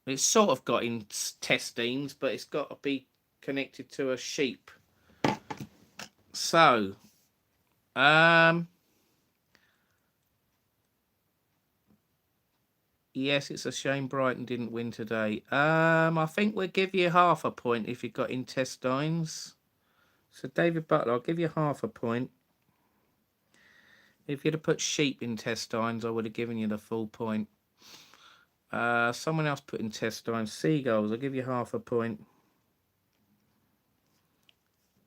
It's sort of got intestines, but it's got to be connected to a sheep. So, yes, it's a shame Brighton didn't win today. I think we'll give you half a point if you've got intestines. So, David Butler, I'll give you half a point. If you'd have put sheep intestines, I would have given you the full point. Someone else put intestines. Seagulls, I'll give you half a point.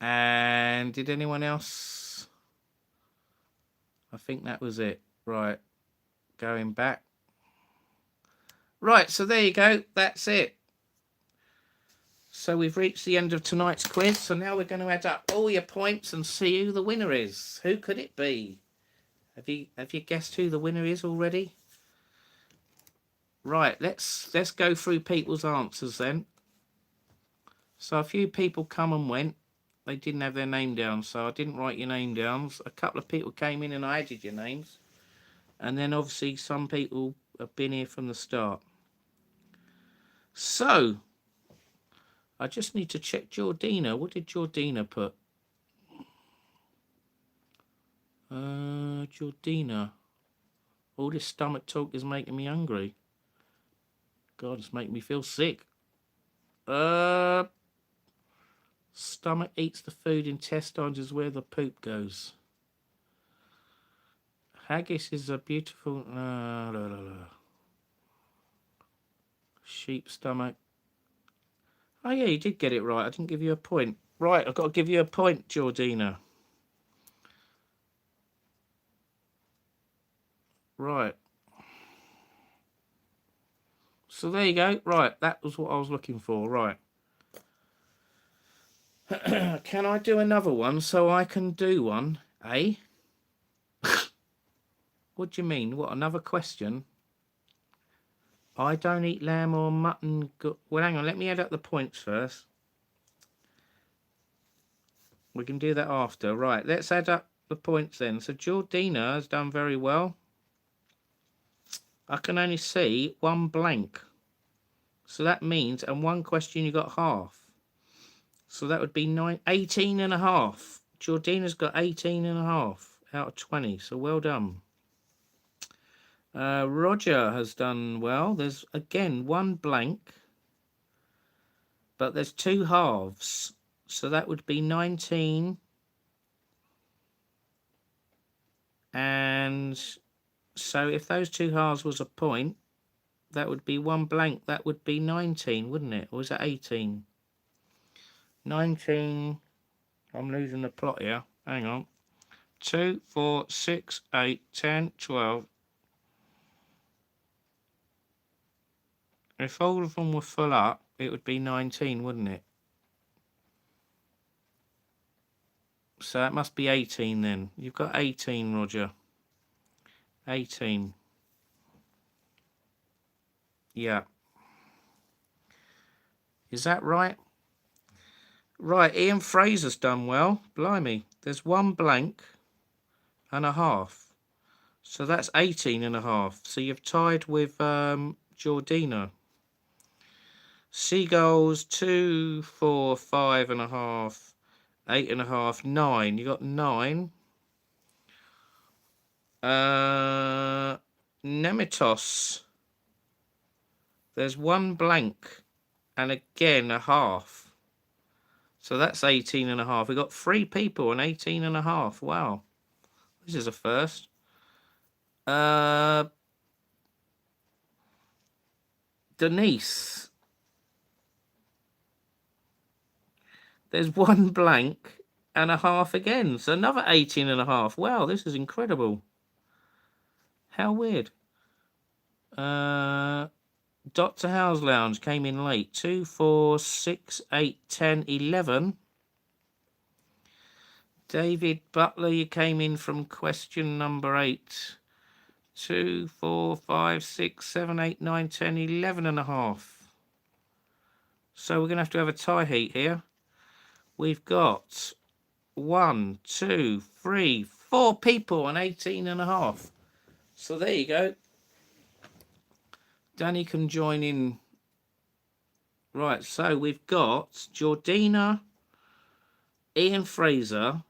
And did anyone else? I think that was it. Right. Going back. Right, so there you go. That's it. So we've reached the end of tonight's quiz. So now we're going to add up all your points and see who the winner is. Who could it be? Have you guessed who the winner is already? Right, let's go through people's answers then. So a few people come and went. They didn't have their name down, so I didn't write your name down. A couple of people came in and I added your names. And then obviously some people have been here from the start. So I just need to check Jordina. What did Jordina put? Jordina. All this stomach talk is making me hungry. God, it's making me feel sick. Stomach eats the food, intestines is where the poop goes. Haggis is a beautiful... Sheep stomach. Oh yeah, you did get it right. I didn't give you a point. Right, I've got to give you a point, Jordina. Right. So there you go. Right, that was what I was looking for. Right. Can I do another one so I can do one, eh? What do you mean? What, another question? I don't eat lamb or mutton. Well, hang on. Let me add up the points first. We can do that after. Right, let's add up the points then. So Jordina has done very well. I can only see one blank. So that means, and one question you got half. So that would be 18 and a half. Jordina's got 18 and a half out of 20. So well done. Roger has done well. There's, again, one blank. But there's two halves. So that would be 19. And so if those two halves was a point, that would be one blank. That would be 19, wouldn't it? Or was that 18? 19. I'm losing the plot here. Hang on. 2, 4, 6, 8, 10, 12. If all of them were full up, it would be 19, wouldn't it? So that must be 18 then. You've got 18, Roger. 18. Yeah. Is that right? Right, Ian Fraser's done well. Blimey. There's one blank and a half. So that's 18 and a half. So you've tied with Jordina. Seagulls, 2, 4, 5 and a half, 8 and a half, 9. You got 9. Nemitos. There's one blank and again a half. So that's 18 and a half. We got 3 people and 18 and a half. Wow. This is a first. Denise. There's one blank and a half again. So another 18 and a half. Wow, this is incredible. How weird. Dr. House Lounge came in late. 2, 4, 6, 8, 10, 11. David Butler, you came in from question number 8. 2, 4, 5, 6, 7, 8, 9, 10, 11 and a half. So we're going to have a tie heat here. We've got 1, 2, 3, 4 people and 18 and a half. So there you go. Danny can join in. Right, so we've got Jordina, Ian Fraser,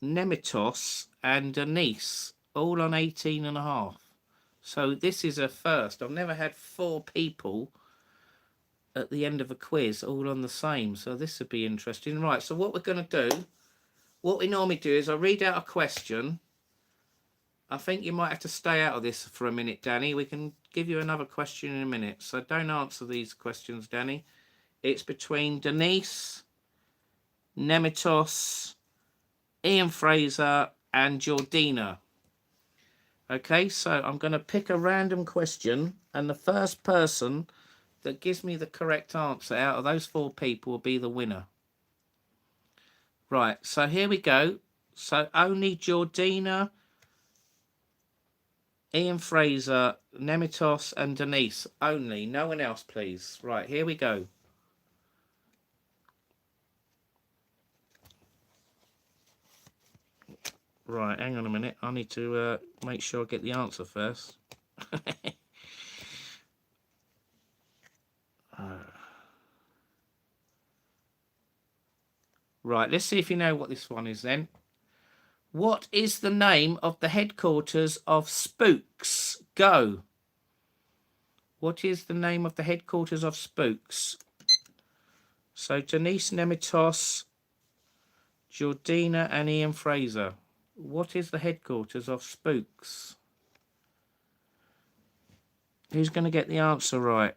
Nemitos and Denise all on 18 and a half. So this is a first. I've never had 4 people at the end of a quiz all on the same. So this would be interesting. Right, so what we're going to do, what we normally do is I read out a question. I think you might have to stay out of this for a minute, Danny. We can give you another question in a minute. So don't answer these questions, Danny. It's between Denise, Nemitos, Ian Fraser and Jordina. Okay, so I'm going to pick a random question and the first person that gives me the correct answer out of those 4 people will be the winner. Right, so here we go. So only Georgina, Ian Fraser, Nemitos and Denise. Only. No one else, please. Right, here we go. Right, hang on a minute. I need to make sure I get the answer first. Right, let's see if you know what this one is then. What is the name of the headquarters of Spooks? Go. What is the name of the headquarters of Spooks? So Denise, Nemitos, Georgina and Ian Fraser. What is the headquarters of Spooks? Who's going to get the answer right?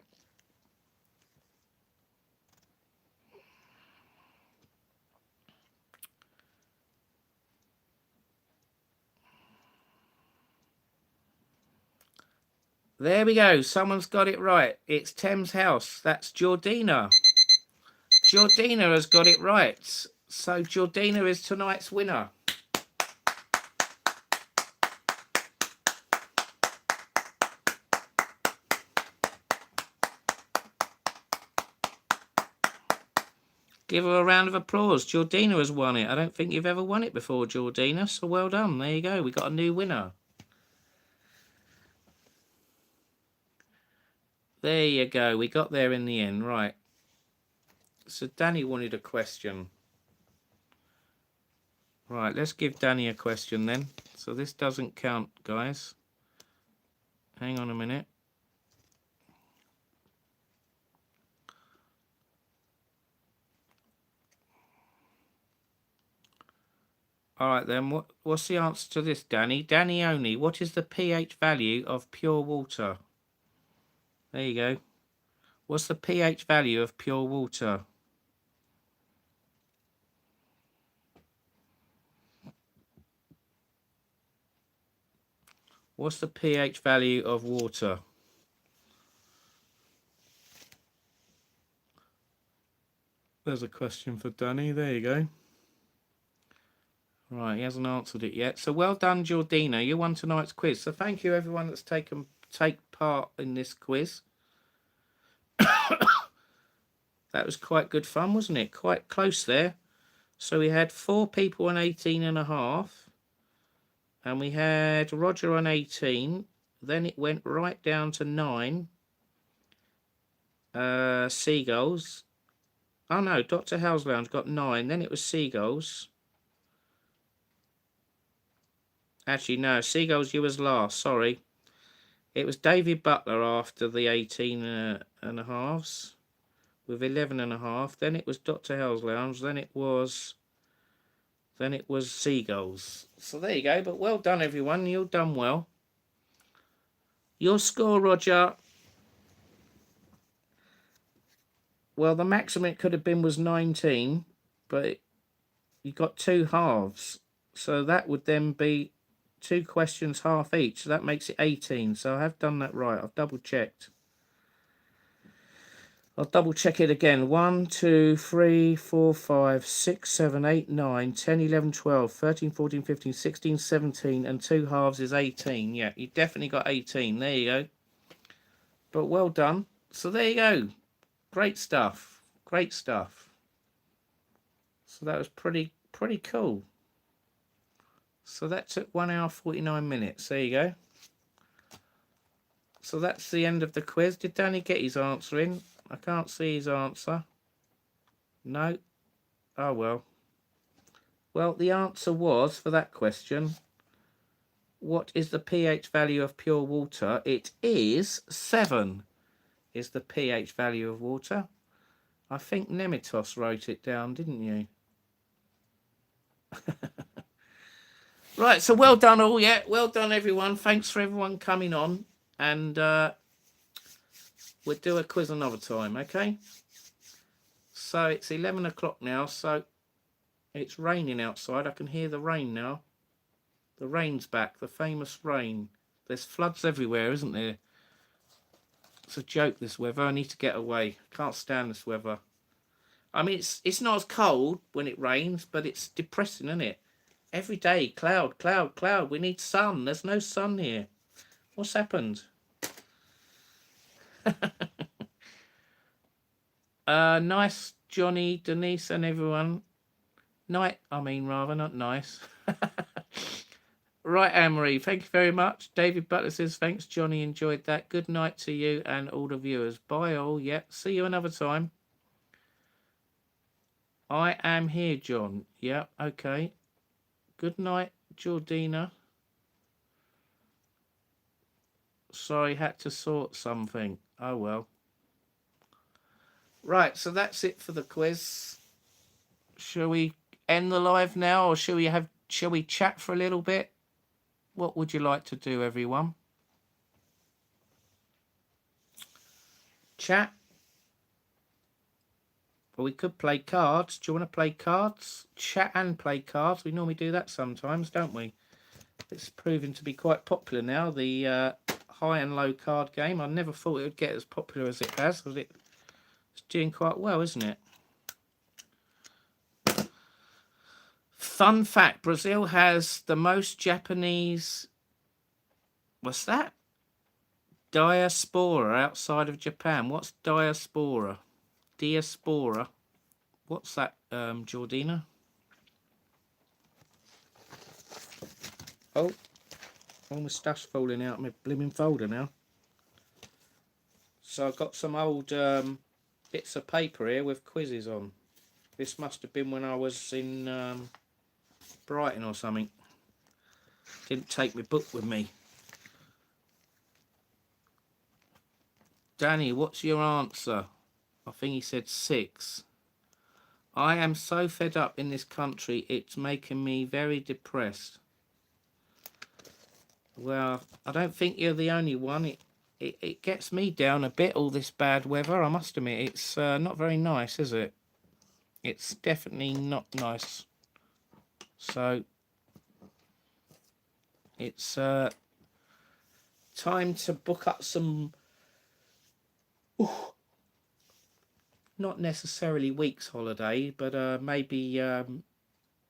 There we go. Someone's got it right. It's Thames House. That's Georgina. Georgina has got it right. So Georgina is tonight's winner. Give her a round of applause. Georgina has won it. I don't think you've ever won it before, Georgina. So well done. There you go. We got a new winner. There you go. We got there in the end. Right. So Danny wanted a question. Right. Let's give Danny a question then. So this doesn't count, guys. Hang on a minute. All right then. What's the answer to this, Danny? Danny only. What is the pH value of pure water? There you go. What's the pH value of pure water? What's the pH value of water? There's a question for Danny. There you go. Right, he hasn't answered it yet. So well done, Georgina. You won tonight's quiz. So thank you everyone that's take part in this quiz. That was quite good fun, wasn't it? Quite close there. So we had 4 people on 18.5. And we had Roger on 18. Then it went right down to 9. Seagulls. Oh no, Dr. Howe's Lounge got 9. Then it was Seagulls. Actually, no, Seagulls, you was last. Sorry. It was David Butler after the 18.5s with 11.5. Then it was Dr. Howe's Lounge. Then it was Seagulls. So there you go. But well done, everyone. You've done well. Your score, Roger. Well, the maximum it could have been was 19, but you got 2 halves. So that would then be 2 questions half each. So that makes it 18. So I have done that right. I've double checked. I'll double check it again. 1, 2, 3, 4, 5, 6, 7, 8, 9, 10, 11, 12, 13, 14, 15, 16, 17, and 2 halves is 18. Yeah, you definitely got 18. There you go. But well done. So there you go. Great stuff. Great stuff. So that was pretty cool. So that took 1 hour 49 minutes. There you go. So that's the end of the quiz. Did Danny get his answer in? I can't see his answer. No. Oh well. Well, the answer was, for that question, what is the pH value of pure water? It is 7 is the pH value of water. I think Nemitos wrote it down, didn't you? Right, so well done all, yeah. Well done, everyone. Thanks for everyone coming on. And we'll do a quiz another time, okay? So it's 11 o'clock now, so it's raining outside. I can hear the rain now. The rain's back, the famous rain. There's floods everywhere, isn't there? It's a joke, this weather. I need to get away. Can't stand this weather. I mean, it's not as cold when it rains, but it's depressing, isn't it? Every day, cloud, cloud, cloud. We need sun. There's no sun here. What's happened? Nice, Johnny, Denise, and everyone. Night, I mean, rather, not nice. Right, Anne-Marie, thank you very much. David Butler says, thanks, Johnny, enjoyed that. Good night to you and all the viewers. Bye all, yeah. See you another time. I am here, John. Yeah, okay. Good night, Jordina. Sorry, had to sort something. Oh, well. Right, so that's it for the quiz. Shall we end the live now, or shall we chat for a little bit? What would you like to do, everyone? Chat? Well, we could play cards. Do you want to play cards? Chat and play cards. We normally do that sometimes, don't we? It's proving to be quite popular now, the high and low card game. I never thought it would get as popular as it has, because it's doing quite well, isn't it? Fun fact, Brazil has the most Japanese... What's that? Diaspora outside of Japan. What's diaspora? Diaspora. What's that, Jordina? Oh, all my stuff's falling out of my blooming folder now. So I've got some old bits of paper here with quizzes on. This must have been when I was in Brighton or something. Didn't take my book with me. Danny, what's your answer? I think he said 6. I am so fed up in this country, it's making me very depressed. Well, I don't think you're the only one. It gets me down a bit, all this bad weather, I must admit. It's not very nice, is it? It's definitely not nice. So, it's time to book up some... not necessarily weeks holiday, but maybe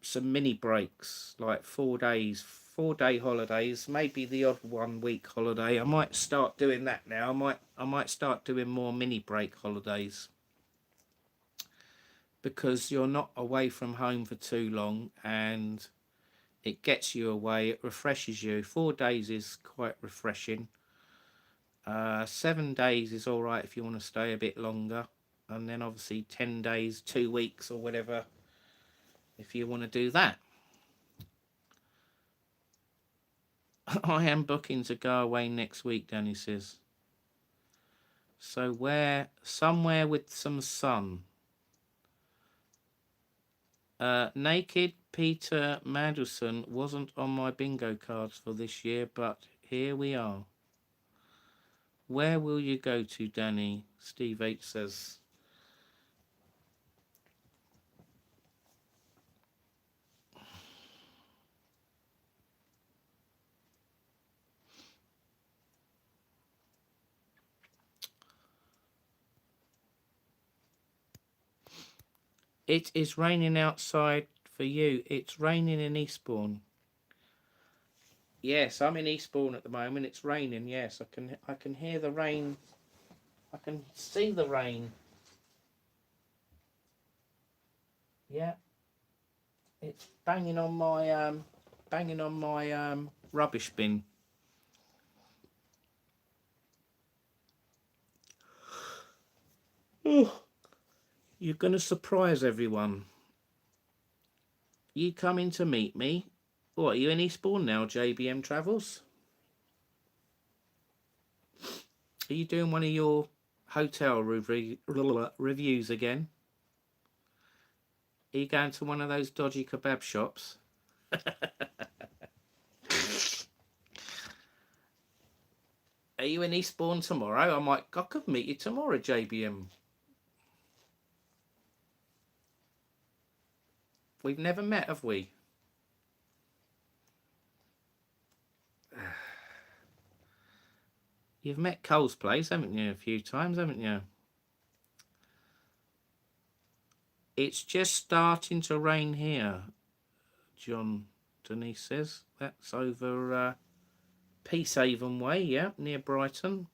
some mini breaks, like 4 days, 4-day holidays, maybe the odd 1 week holiday. I might start doing that now. I might start doing more mini break holidays, because you're not away from home for too long and it gets you away, it refreshes you. 4 days is quite refreshing. 7 days is all right if you want to stay a bit longer, and then obviously 10 days, 2 weeks or whatever if you want to do that. I am booking to go away next week, Danny says. So somewhere with some sun. Naked Peter Mandelson wasn't on my bingo cards for this year, but here we are. Where will you go to, Danny? Steve H says. It is raining outside for you. It's raining in Eastbourne. Yes, I'm in Eastbourne at the moment. It's raining. Yes, I can hear the rain. I can see the rain. Yeah. It's banging on my rubbish bin. Oh, you're going to surprise everyone. You coming to meet me? What, are you in Eastbourne now, JBM Travels? Are you doing one of your hotel reviews again? Are you going to one of those dodgy kebab shops? Are you in Eastbourne tomorrow? I could meet you tomorrow, JBM. We've never met, have we? You've met Cole's place, haven't you, a few times, haven't you? It's just starting to rain here, John Denise says. That's over Peacehaven Way, yeah, near Brighton.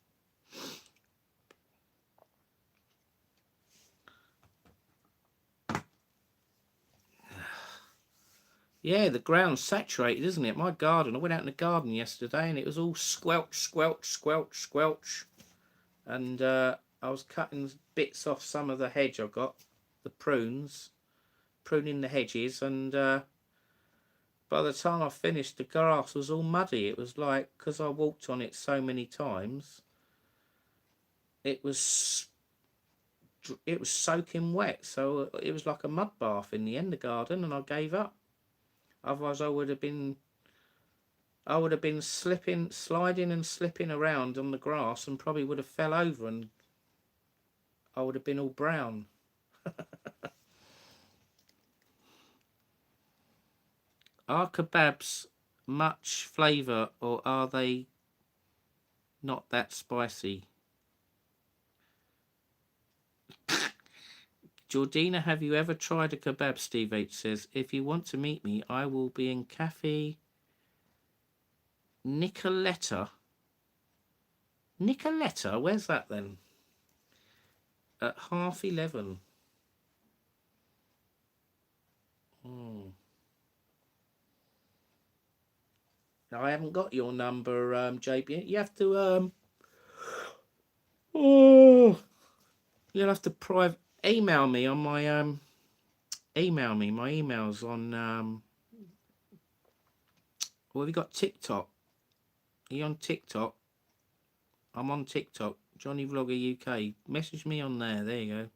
Yeah, the ground's saturated, isn't it? My garden, I went out in the garden yesterday and it was all squelch, squelch, squelch, squelch. And I was cutting bits off some of the hedge I got, the prunes, pruning the hedges, and by the time I finished, the grass was all muddy. It was like, because I walked on it so many times, it was soaking wet. So it was like a mud bath in the end, the garden, and I gave up. Otherwise, I would have been sliding and slipping around on the grass, and probably would have fell over, and I would have been all brown. Are kebabs much flavour, or are they not that spicy? Jordina, have you ever tried a kebab? Steve H says, if you want to meet me, I will be in Cafe Nicoletta. Nicoletta? Where's that then? At 11:30. I haven't got your number, JB. You have to you'll have to email me on my email me. My email's on well, have you got TikTok? Are you on TikTok? I'm on TikTok, Johnny Vlogger UK. Message me on there. There you go.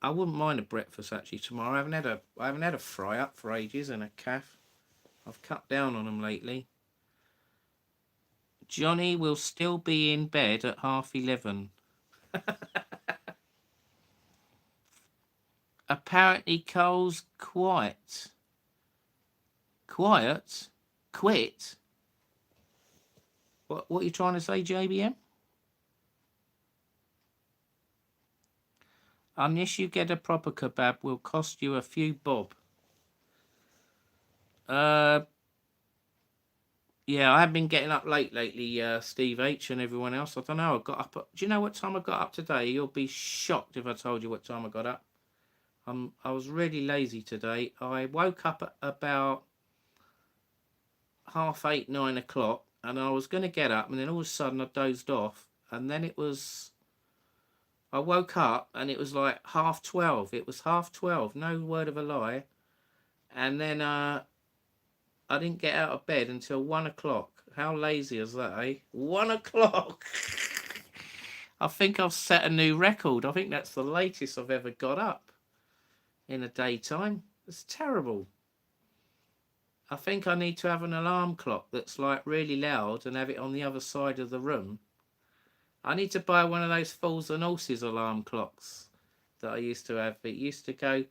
I wouldn't mind a breakfast actually tomorrow. I haven't had a fry up for ages and a calf. I've cut down on them lately. Johnny will still be in bed at 11:30. Apparently Cole's quiet. Quiet? Quit? What are you trying to say, JBM? Unless you get a proper kebab, will cost you a few bob. Yeah, I have been getting up late lately, Steve H and everyone else. I don't know. I got up. Do you know what time I got up today? You'll be shocked if I told you what time I got up. I was really lazy today. I woke up at about 8:30, 9 o'clock, and I was going to get up, and then all of a sudden I dozed off, and then I woke up and it was like 12:30. It was 12:30, no word of a lie. And then I didn't get out of bed until 1 o'clock. How lazy is that, eh? 1 o'clock. I think I've set a new record. I think that's the latest I've ever got up in a daytime. It's terrible. I think I need to have an alarm clock that's like really loud and have it on the other side of the room. I need to buy one of those Fools and Horses alarm clocks that I used to have. It used to go...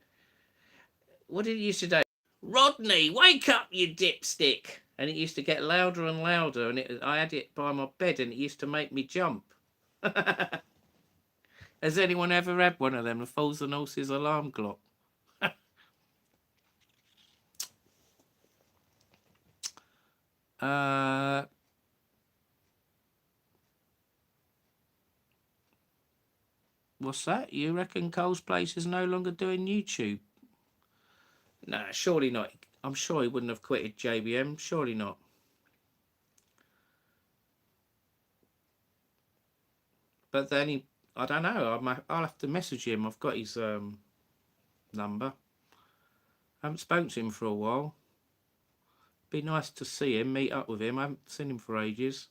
What did it used to do? Rodney, wake up, you dipstick! And it used to get louder and louder, and I had it by my bed, and it used to make me jump. Has anyone ever had one of them, the Fools and Horses alarm clock? What's that? You reckon Cole's Place is no longer doing YouTube? Nah, surely not. I'm sure he wouldn't have quitted JBM. Surely not. But then I don't know. I'll have to message him. I've got his number. I haven't spoken to him for a while. Be nice to see him, meet up with him. I haven't seen him for ages.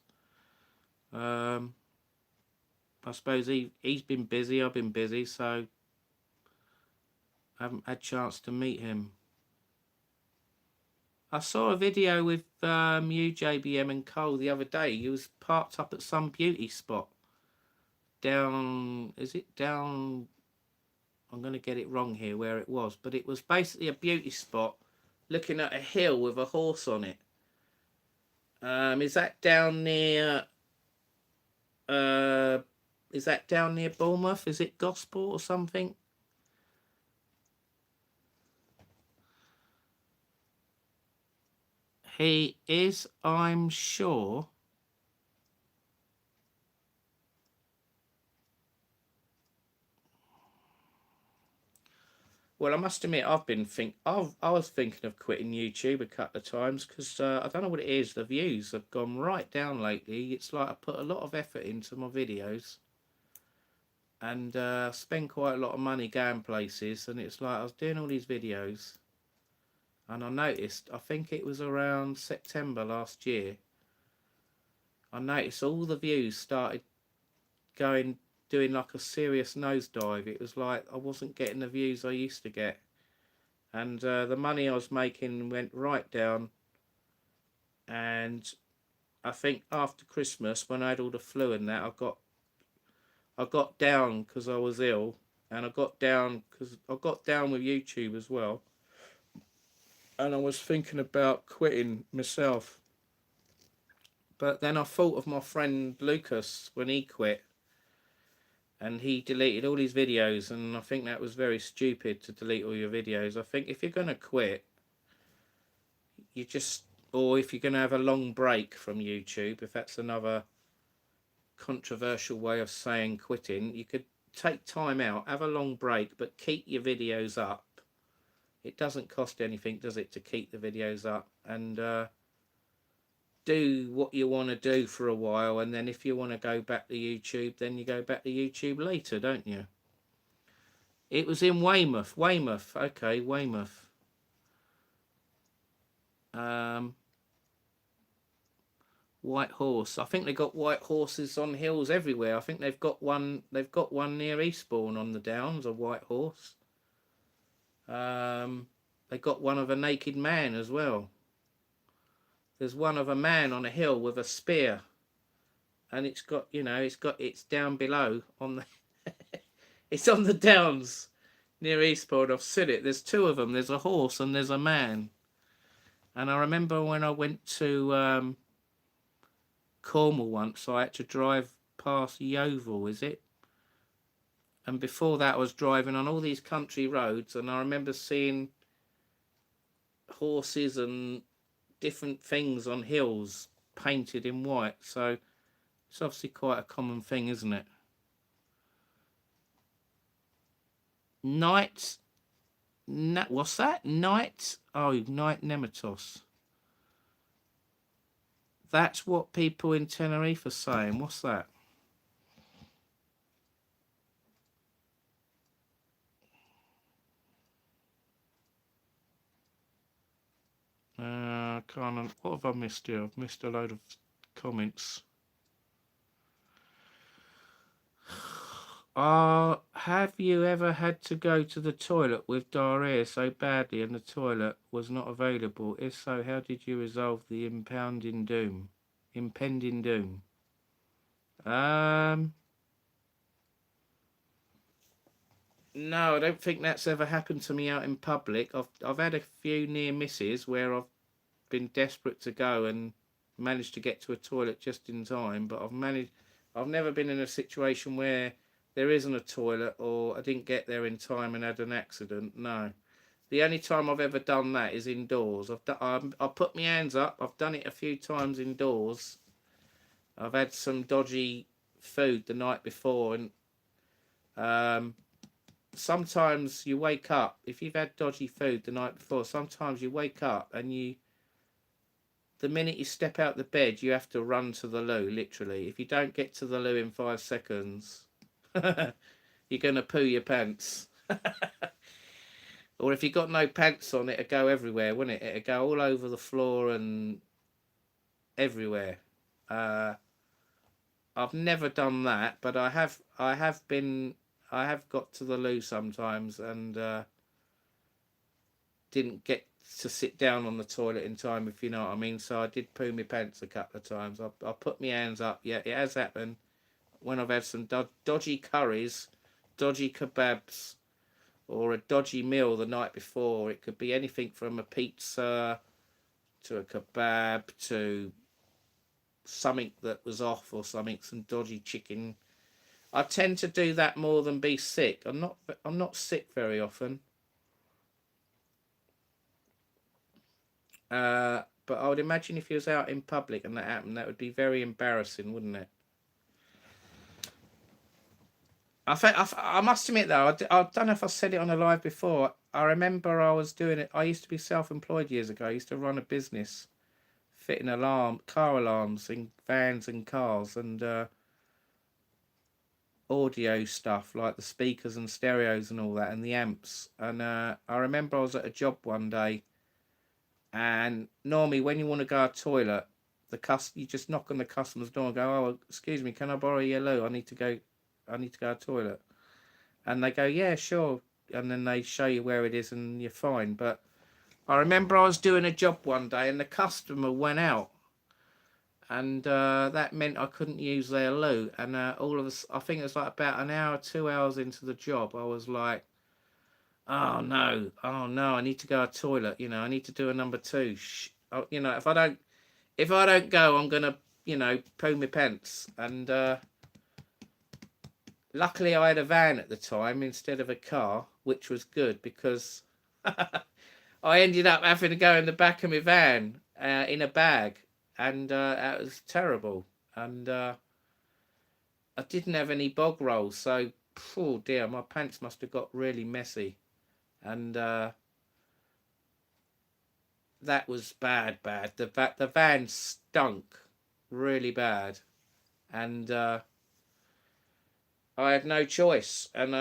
I suppose he's been busy, I've been busy, so I haven't had a chance to meet him. I saw a video with you, JBM and Cole the other day. He was parked up at some beauty spot. Is it down... I'm going to get it wrong here where it was, but it was basically a beauty spot looking at a hill with a horse on it. Is that down near? Is that down near Bournemouth? Is it Gosport or something? He is, I'm sure. Well, I must admit, I was thinking of quitting YouTube a couple of times because I don't know what it is. The views have gone right down lately. It's like I put a lot of effort into my videos, and spend quite a lot of money going places. And it's like I was doing all these videos, and I noticed. I think it was around September last year. I noticed all the views started doing like a serious nosedive. It was like I wasn't getting the views I used to get. And the money I was making went right down. And I think after Christmas, when I had all the flu and that, I got down because I was ill, and I got down with YouTube as well. And I was thinking about quitting myself. But then I thought of my friend Lucas when he quit, and he deleted all his videos, and I think that was very stupid to delete all your videos. I think if you're going to quit, or if you're going to have a long break from YouTube, if that's another controversial way of saying quitting, you could take time out, have a long break, but keep your videos up. It doesn't cost anything, does it, to keep the videos up, and do what you want to do for a while, and then if you want to go back to YouTube, then you go back to YouTube later, don't you? It was in Weymouth. Okay, Weymouth. White horse. I think they got white horses on hills everywhere. I think they've got one. They've got one near Eastbourne on the Downs, a white horse. They got one of a naked man as well. There's one of a man on a hill with a spear, and it's got, it's down below on the. It's on the Downs near Eastbourne. I've seen it. There's two of them. There's a horse and there's a man. And I remember when I went to Cornwall once, I had to drive past Yeovil, is it? And before that, I was driving on all these country roads, and I remember seeing horses and different things on hills painted in white. So it's obviously quite a common thing, isn't it? What's that? Night Nematos. That's what people in Tenerife are saying. What's that? Can't. What have I missed here? I've missed a load of comments. Have you ever had to go to the toilet with diarrhea so badly and the toilet was not available? If so, how did you resolve the impending doom? No, I don't think that's ever happened to me out in public. I've had a few near misses where I've been desperate to go and managed to get to a toilet just in time, but I've never been in a situation where there isn't a toilet or I didn't get there in time and had an accident. No. The only time I've ever done that is indoors. I've put my hands up. I've done it a few times indoors. I've had some dodgy food the night before, and sometimes you wake up, if you've had dodgy food the night before, sometimes you wake up and the minute you step out the bed, you have to run to the loo, literally. If you don't get to the loo in 5 seconds, you're going to poo your pants. Or if you got no pants on, it'd go everywhere, wouldn't it? It'd go all over the floor and everywhere. I've never done that, but I have got to the loo sometimes and didn't get to sit down on the toilet in time, if you know what I mean. So I did poo my pants a couple of times. I put my hands up. Yeah, it has happened when I've had some dodgy curries, dodgy kebabs, or a dodgy meal the night before. It could be anything from a pizza to a kebab to something that was off or something, some dodgy chicken. I tend to do that more than be sick. I'm not sick very often. But I would imagine if you was out in public and that happened, that would be very embarrassing, wouldn't it? I must admit though, I don't know if I said it on a live before. I remember I was doing it. I used to be self-employed years ago. I used to run a business fitting car alarms in vans and cars, and audio stuff like the speakers and stereos and all that, and the amps. And I remember I was at a job one day, and normally when you want to go to the toilet, you just knock on the customer's door and go, "Oh, excuse me, can I borrow your loo? I need to go to the toilet." And they go, "Yeah, sure." And then they show you where it is and you're fine. But I remember I was doing a job one day and the customer went out, and that meant I couldn't use their loo. And all of us, I think it was like about an hour, 2 hours into the job, I was like, oh no, I need to go to the toilet. You know, I need to do a number two. You know, if I don't go, I'm gonna, poo my pants. And luckily, I had a van at the time instead of a car, which was good because I ended up having to go in the back of my van in a bag, and that was terrible. And I didn't have any bog rolls, so oh dear, my pants must have got really messy, and that was bad. The van stunk really bad, and I had no choice. And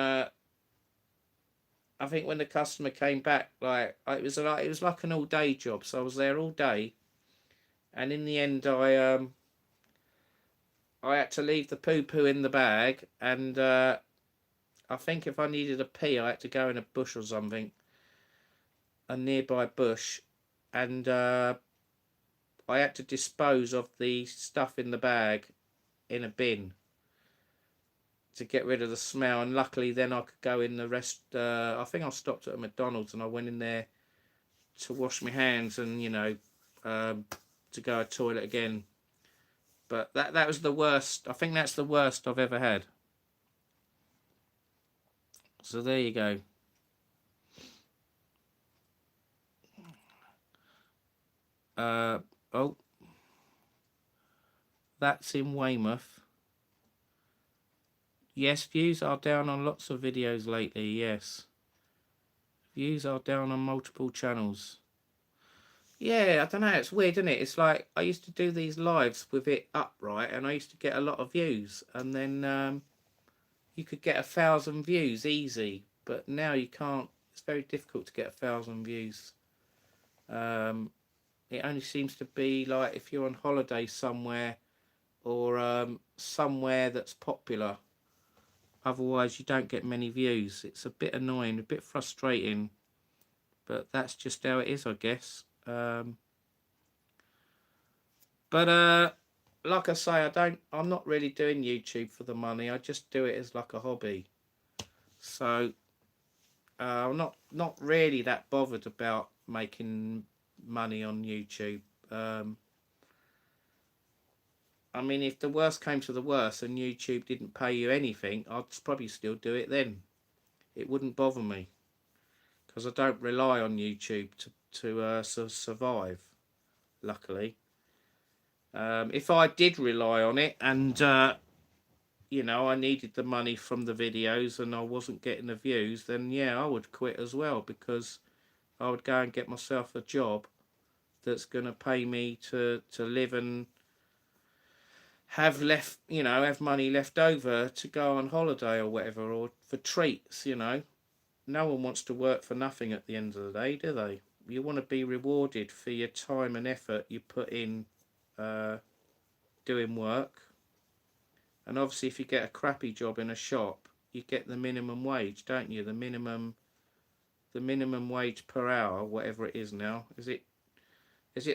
I think when the customer came back, it was like an all day job, so I was there all day, and in the end, I had to leave the poo poo in the bag, and I think if I needed a pee, I had to go in a bush or something, a nearby bush, and I had to dispose of the stuff in the bag in a bin to get rid of the smell. And luckily then I could go in the rest. I think I stopped at a McDonald's and I went in there to wash my hands and to go to the toilet again. But that was the worst. I think that's the worst I've ever had. So there you go. Oh, that's in Weymouth. Yes, views are down on lots of videos lately, yes. Views are down on multiple channels. Yeah, I don't know, it's weird, isn't it? It's like, I used to do these lives with it upright, and I used to get a lot of views, and then you could get 1,000 views easy, but now you can't. It's very difficult to get 1,000 views. It only seems to be like if you're on holiday somewhere, or somewhere that's popular. Otherwise, you don't get many views. It's a bit annoying, a bit frustrating, but that's just how it is, I guess. But like I say, I'm not really doing YouTube for the money. I just do it as like a hobby. So I'm not really that bothered about making money on YouTube. I mean, if the worst came to the worst and YouTube didn't pay you anything, I'd probably still do it then. It wouldn't bother me, because I don't rely on YouTube to survive, luckily. If I did rely on it and, I needed the money from the videos and I wasn't getting the views, then yeah, I would quit as well, because I would go and get myself a job that's going to pay me to live and have money left over to go on holiday or whatever, or for treats. No one wants to work for nothing at the end of the day, do they? You want to be rewarded for your time and effort you put in doing work. And obviously if you get a crappy job in a shop, you get the minimum wage, don't you? The minimum wage per hour, whatever it is now. Is it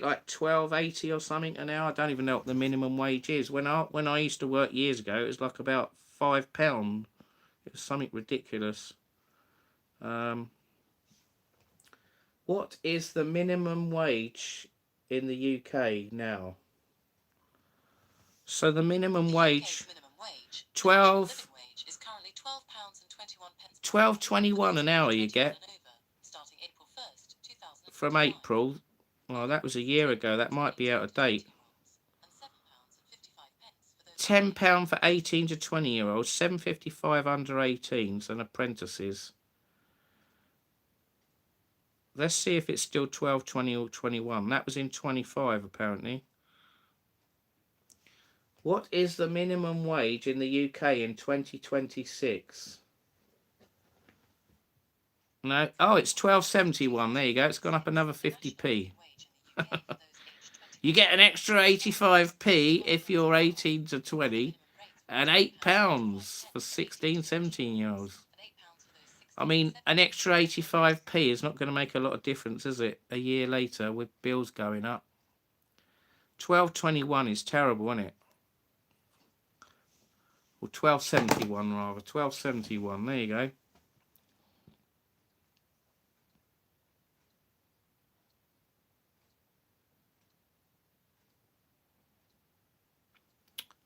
like $12.80 or something an hour? I don't even know what the minimum wage is. When I used to work years ago, it was like about £5. It was something ridiculous. What is the minimum wage in the UK now? So the minimum The wage, UK's minimum wage, the 12, national living wage, is currently £12.21 per hour, 12.21 an hour you get and over, starting April 1st, 2021. from April. Well, that was a year ago. That might be out of date. £10 for 18 to 20-year-olds, £7.55 under 18s and apprentices. Let's see if it's still 12, 20 or 21. That was in 25 apparently. What is the minimum wage in the UK in 2026? No. Oh, it's 12.71. There you go. It's gone up another 50p. You get an extra 85p if you're 18 to 20 and £8 for 16, 17-year-olds. I mean, an extra 85p is not going to make a lot of difference, is it? A year later with bills going up. 12.21 is terrible, isn't it? Or 12.71 rather. 12.71. There you go.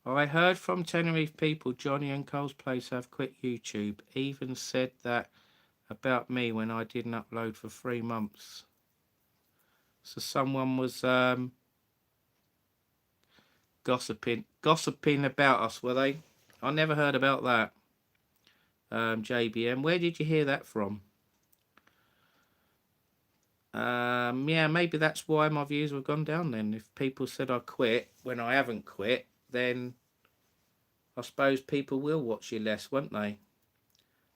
I heard from Tenerife people Johnny and Cole's Place have quit YouTube. Even said that about me when I didn't upload for 3 months. So someone was gossiping about us, were they? I never heard about that. JBM, where did you hear that from? Yeah, maybe that's why my views have gone down then. If people said I quit when I haven't quit, then I suppose people will watch you less, won't they?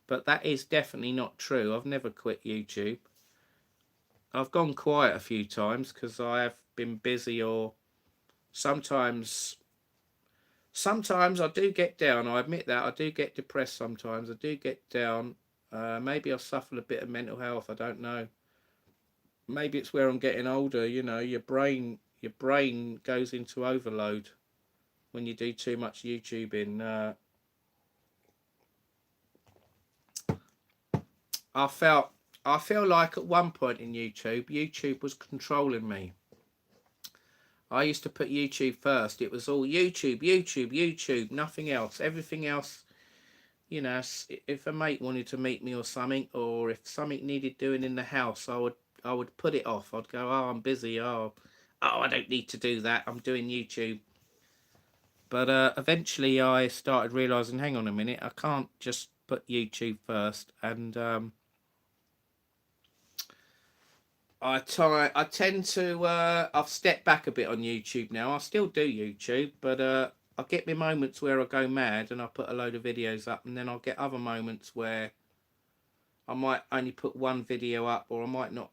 But that is definitely not true. I've never quit YouTube. I've gone quiet a few times because I have been busy, or sometimes I do get down. I admit that. I do get depressed sometimes. I do get down. Maybe I've suffered a bit of mental health. I don't know. Maybe it's where I'm getting older. You know, your brain goes into overload when you do too much YouTubing. I feel like at one point in YouTube was controlling me. I used to put YouTube first. It was all YouTube, nothing else. Everything else, you know, if a mate wanted to meet me or something, or if something needed doing in the house, I would put it off. I'd go, oh, I'm busy. Oh, I don't need to do that. I'm doing YouTube. But eventually I started realising, hang on a minute, I can't just put YouTube first. And I tend to, I've stepped back a bit on YouTube now. I still do YouTube, but I get my moments where I go mad and I put a load of videos up, and then I'll get other moments where I might only put one video up, or I might not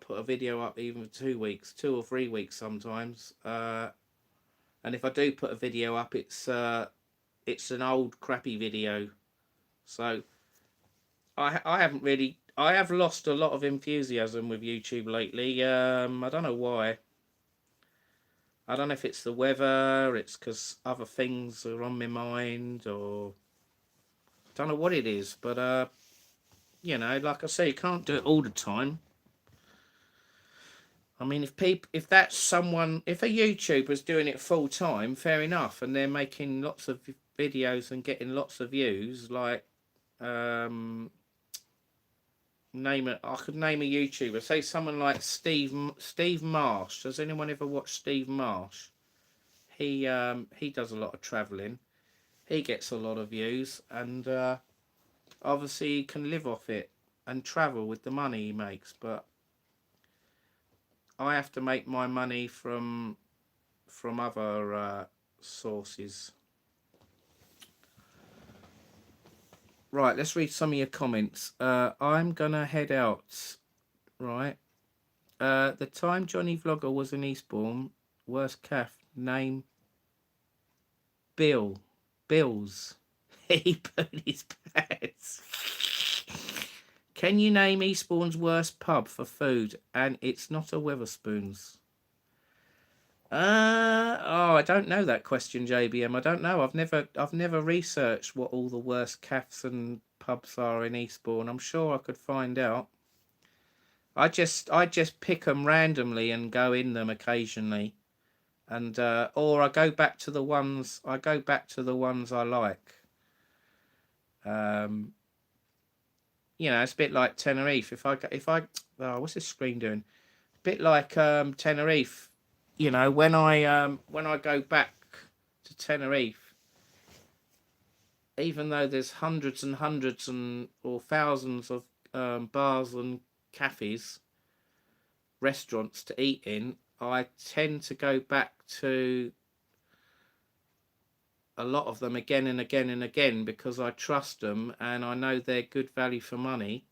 put a video up even for 2 weeks, 2 or 3 weeks sometimes. And if I do put a video up, it's an old crappy video. So I have lost a lot of enthusiasm with YouTube lately. I don't know why. I don't know if it's the weather, it's because other things are on my mind, or I don't know what it is. But you know, like I say, you can't do it all the time. I mean, if a YouTuber's doing it full time, fair enough, and they're making lots of videos and getting lots of views, like I could name a YouTuber. Say someone like Steve Marsh. Does anyone ever watch Steve Marsh? He does a lot of travelling. He gets a lot of views, and obviously he can live off it and travel with the money he makes. But I have to make my money from other sources. Right, let's read some of your comments. I'm gonna head out. Right. The time Johnny Vlogger was in Eastbourne, worst calf name Bills. He put his pants. Can you name Eastbourne's worst pub for food? And it's not a Wetherspoons. I don't know that question, JBM. I don't know. I've never researched what all the worst cafes and pubs are in Eastbourne. I'm sure I could find out. I just pick them randomly and go in them occasionally. and or I go back to the ones I like. It's a bit like Tenerife. Oh, what's this screen doing? A bit like Tenerife. When I go back to Tenerife, even though there's hundreds and hundreds or thousands of bars and cafes, restaurants to eat in, I tend to go back to a lot of them again and again and again because I trust them and I know they're good value for money,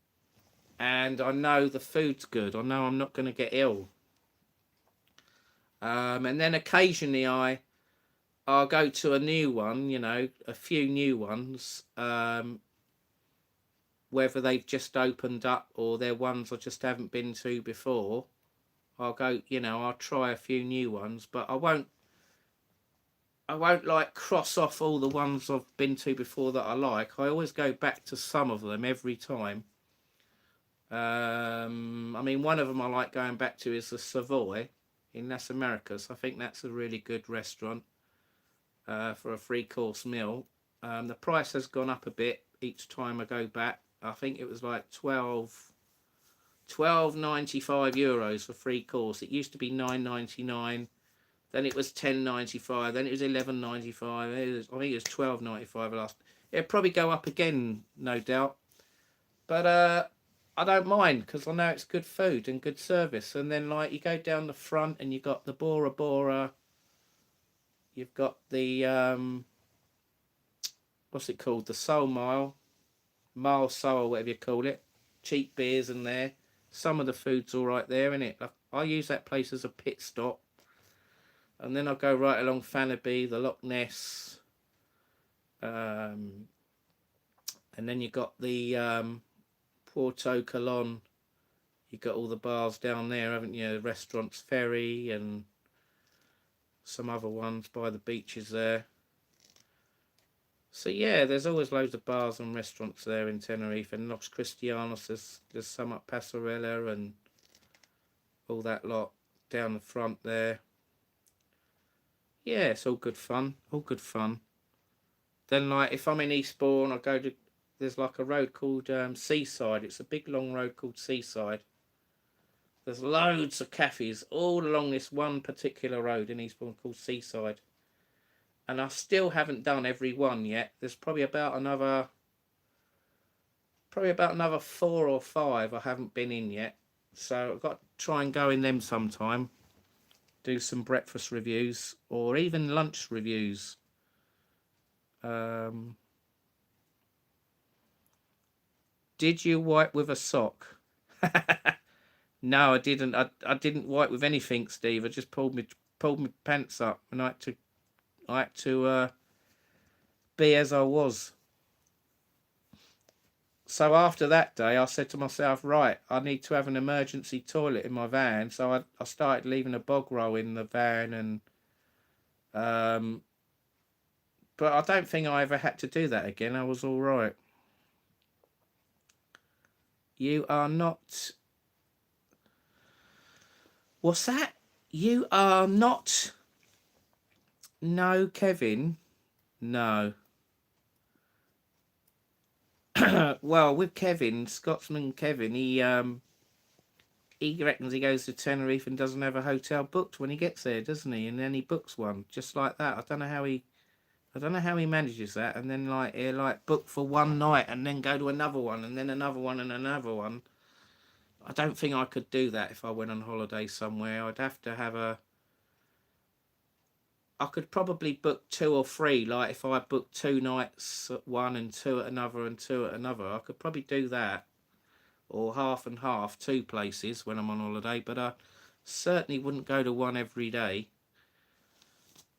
and I know the food's good. I know I'm not going to get ill. And then occasionally I'll go to a new one, a few new ones, whether they've just opened up or they're ones I just haven't been to before. I'll go, I'll try a few new ones, but I won't like cross off all the ones I've been to before that I like. I always go back to some of them every time. I mean, one of them I like going back to is the Savoy in Las Americas. I think that's a really good restaurant for a 3-course meal. The price has gone up a bit each time I go back. I think it was like 12.95 euros for 3-course. It used to be 9.99. Then it was 10.95. Then it was 11.95. I think it was 12.95 last. It'll probably go up again, no doubt. But I don't mind because I know it's good food and good service. And then like you go down the front and you got the Bora Bora. You've got the what's it called? The Soul Mile Soul, whatever you call it. Cheap beers in there. Some of the food's all right there, isn't it? I use that place as a pit stop. And then I'll go right along Fanaby, the Loch Ness. And then you got the Porto Colon. You got all the bars down there, haven't you? Restaurants Ferry and some other ones by the beaches there. So yeah, there's always loads of bars and restaurants there in Tenerife, and Los Cristianos, there's some at Pasarela and all that lot down the front there. Yeah, it's all good fun, Then like if I'm in Eastbourne, I go to, there's like a road called Seaside. It's a big long road called Seaside. There's loads of cafes all along this one particular road in Eastbourne called Seaside. And I still haven't done every one yet. There's probably about another 4 or 5 I haven't been in yet. So I've got to try and go in them sometime. Do some breakfast reviews or even lunch reviews. Did you wipe with a sock? No, I didn't. I didn't wipe with anything, Steve. I just pulled my pants up, and I had to be as I was. So after that day, I said to myself, right, I need to have an emergency toilet in my van. So I started leaving a bog roll in the van, and but I don't think I ever had to do that again. I was all right. You are not. What's that? You are not. No, Kevin. No. Well, with Kevin, Scotsman Kevin, he reckons he goes to Tenerife and doesn't have a hotel booked when he gets there, doesn't he? And then he books one just like that. I don't know how he manages that. And then like he'll like book for one night and then go to another one and then another one and another one. I don't think I could do that if I went on holiday somewhere. I'd have to have I could probably book 2 or 3. Like if I booked 2 nights at one and 2 at another and 2 at another, I could probably do that. Or half and half, 2 places when I'm on holiday. But I certainly wouldn't go to one every day.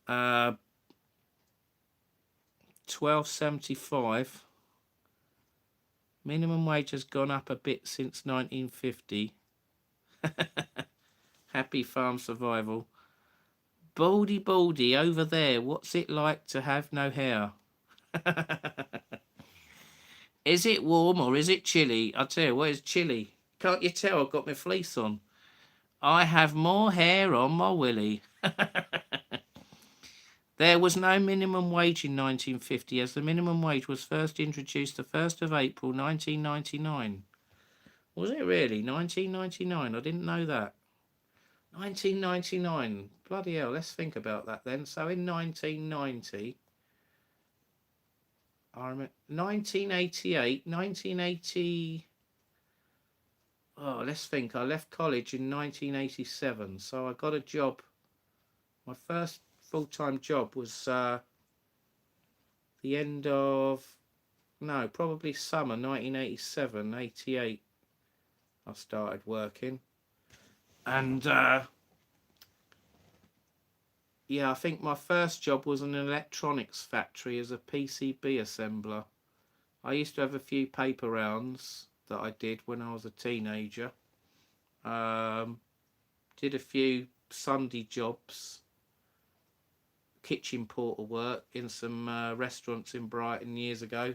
$12.75. Minimum wage has gone up a bit since 1950. Happy farm survival. Baldy over there, what's it like to have no hair? Is it warm or is it chilly? I tell you what, it's chilly. Can't you tell I've got my fleece on? I have more hair on my willy. There was no minimum wage in 1950 as the minimum wage was first introduced the 1st of April 1999. Was it really? 1999? I didn't know that. 1999. Bloody hell, let's think about that then. So in 1990, I remember 1988, 1980. Oh, let's think. I left college in 1987, so I got a job. My first full-time job was the end of, no, probably summer 1987, 88. I started working, and yeah, I think my first job was in an electronics factory as a PCB assembler. I used to have a few paper rounds that I did when I was a teenager. Did a few Sunday jobs, kitchen porter work in some restaurants in Brighton years ago.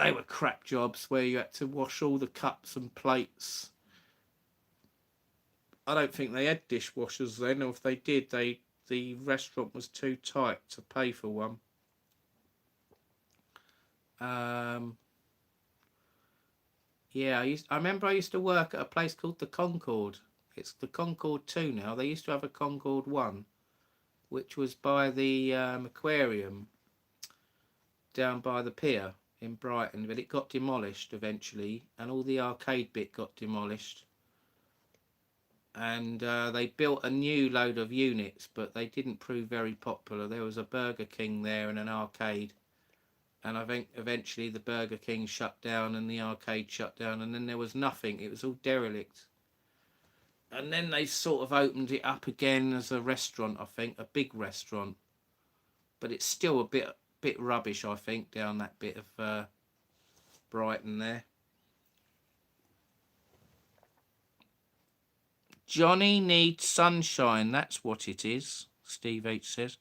They were crap jobs where you had to wash all the cups and plates. I don't think they had dishwashers then, or if they did, the restaurant was too tight to pay for one. Yeah, I remember I used to work at a place called the Concord. It's the Concord 2 now. They used to have a Concord 1, which was by the aquarium down by the pier in Brighton, but it got demolished eventually, and all the arcade bit got demolished. And they built a new load of units, but they didn't prove very popular. There was a Burger King there and an arcade. And I think eventually the Burger King shut down and the arcade shut down, and then there was nothing. It was all derelict. And then they sort of opened it up again as a restaurant, I think, a big restaurant. But it's still a bit rubbish, I think, down that bit of Brighton there. Johnny needs sunshine, that's what it is, Steve H says.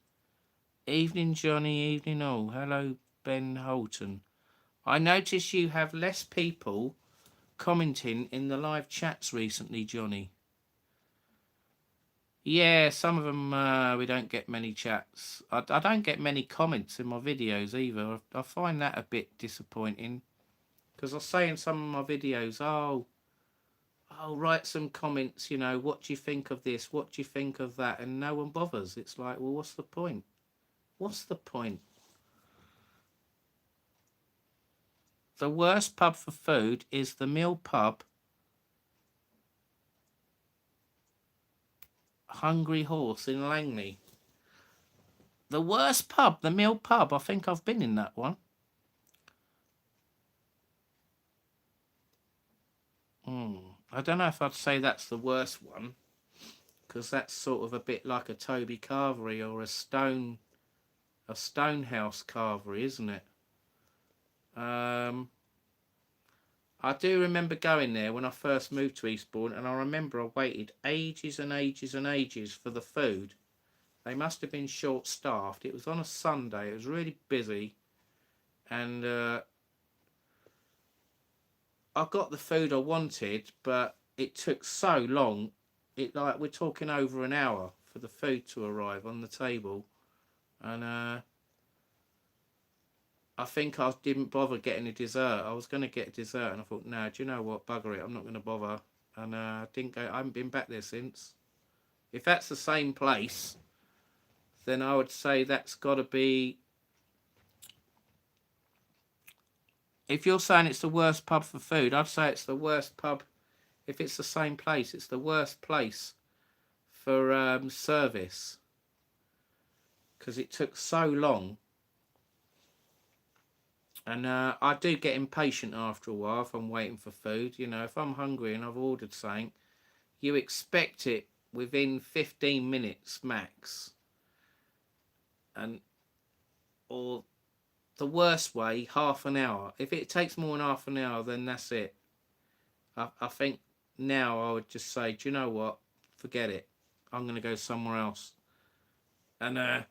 Evening, Johnny, evening all. Hello, Ben Holton. I notice you have less people commenting in the live chats recently, Johnny. Yeah, some of them we don't get many chats. I don't get many comments in my videos either. I find that a bit disappointing. Because I say in some of my videos, oh, write some comments, you know, what do you think of this? What do you think of that? And no one bothers. It's like, well, what's the point? What's the point? The worst pub for food is the Mill Pub, Hungry Horse in Langley. The worst pub, the Mill Pub. I think I've been in that one. I don't know if I'd say that's the worst one, because that's sort of a bit like a Toby Carvery or a Stonehouse Carvery, isn't it? I do remember going there when I first moved to Eastbourne, and I remember I waited ages and ages and ages for the food. They must have been short-staffed. It was on a Sunday. It was really busy, and I got the food I wanted, but it took so long. We're talking over an hour for the food to arrive on the table, and I think I didn't bother getting a dessert. I was going to get a dessert, and I thought, no, do you know what? Bugger it. I'm not going to bother. And I didn't go. I haven't been back there since. If that's the same place, then I would say that's got to be. If you're saying it's the worst pub for food, I'd say it's the worst pub. If it's the same place, it's the worst place for service, because it took so long. And I do get impatient after a while if I'm waiting for food. You know, if I'm hungry and I've ordered something, you expect it within 15 minutes max. Or the worst way, half an hour. If it takes more than half an hour, then that's it. I think now I would just say, do you know what? Forget it. I'm going to go somewhere else. And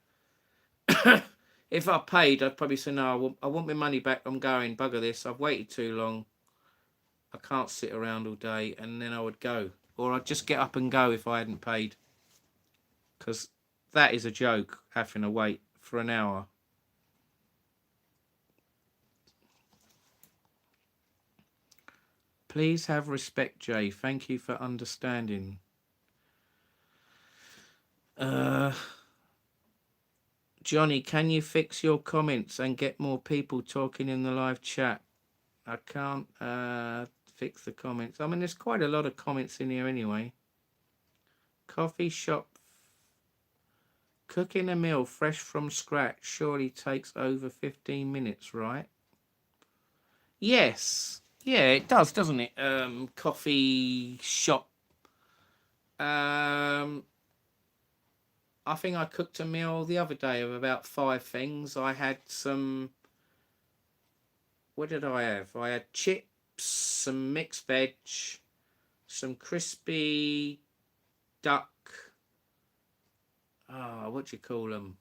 if I paid, I'd probably say, no, I want my money back. I'm going. Bugger this. I've waited too long. I can't sit around all day. And then I would go. Or I'd just get up and go if I hadn't paid. because that is a joke, having to wait for an hour. Please have respect, Jay. Thank you for understanding. Johnny, can you fix your comments and get more people talking in the live chat? I can't fix the comments. I mean, there's quite a lot of comments in here anyway. Coffee shop. Cooking a meal fresh from scratch surely takes over 15 minutes, right? Yes. Yeah, it does, doesn't it? Coffee shop. I think I cooked a meal the other day of about 5 things. I had some... What did I have? I had chips, some mixed veg, some crispy duck. Oh, what do you call them?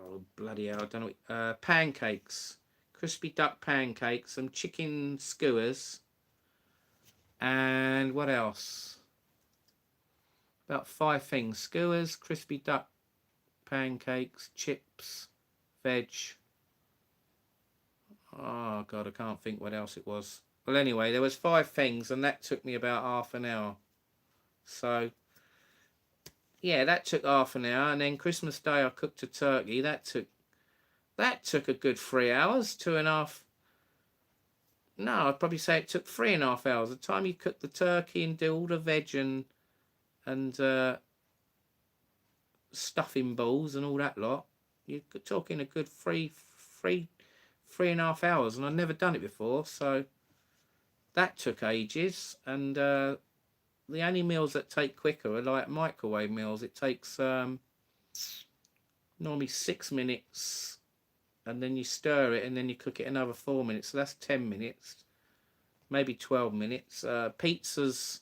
Oh, bloody hell, I don't know. Pancakes. Crispy duck pancakes, some chicken skewers. And what else? About 5 things. Skewers, crispy duck pancakes, chips, veg. Oh, God, I can't think what else it was. Well, anyway, there was 5 things, and that took me about half an hour. So, yeah, that took half an hour. And then Christmas Day, I cooked a turkey. That took a good 3 hours, 2.5. No, I'd probably say it took 3.5 hours. The time you cook the turkey and do all the veg and stuffing balls and all that lot, you're talking a good 3.5 hours, and I've never done it before, so that took ages. And the only meals that take quicker are like microwave meals. It takes normally 6 minutes, and then you stir it, and then you cook it another 4 minutes, so that's 10 minutes, maybe 12 minutes. Pizzas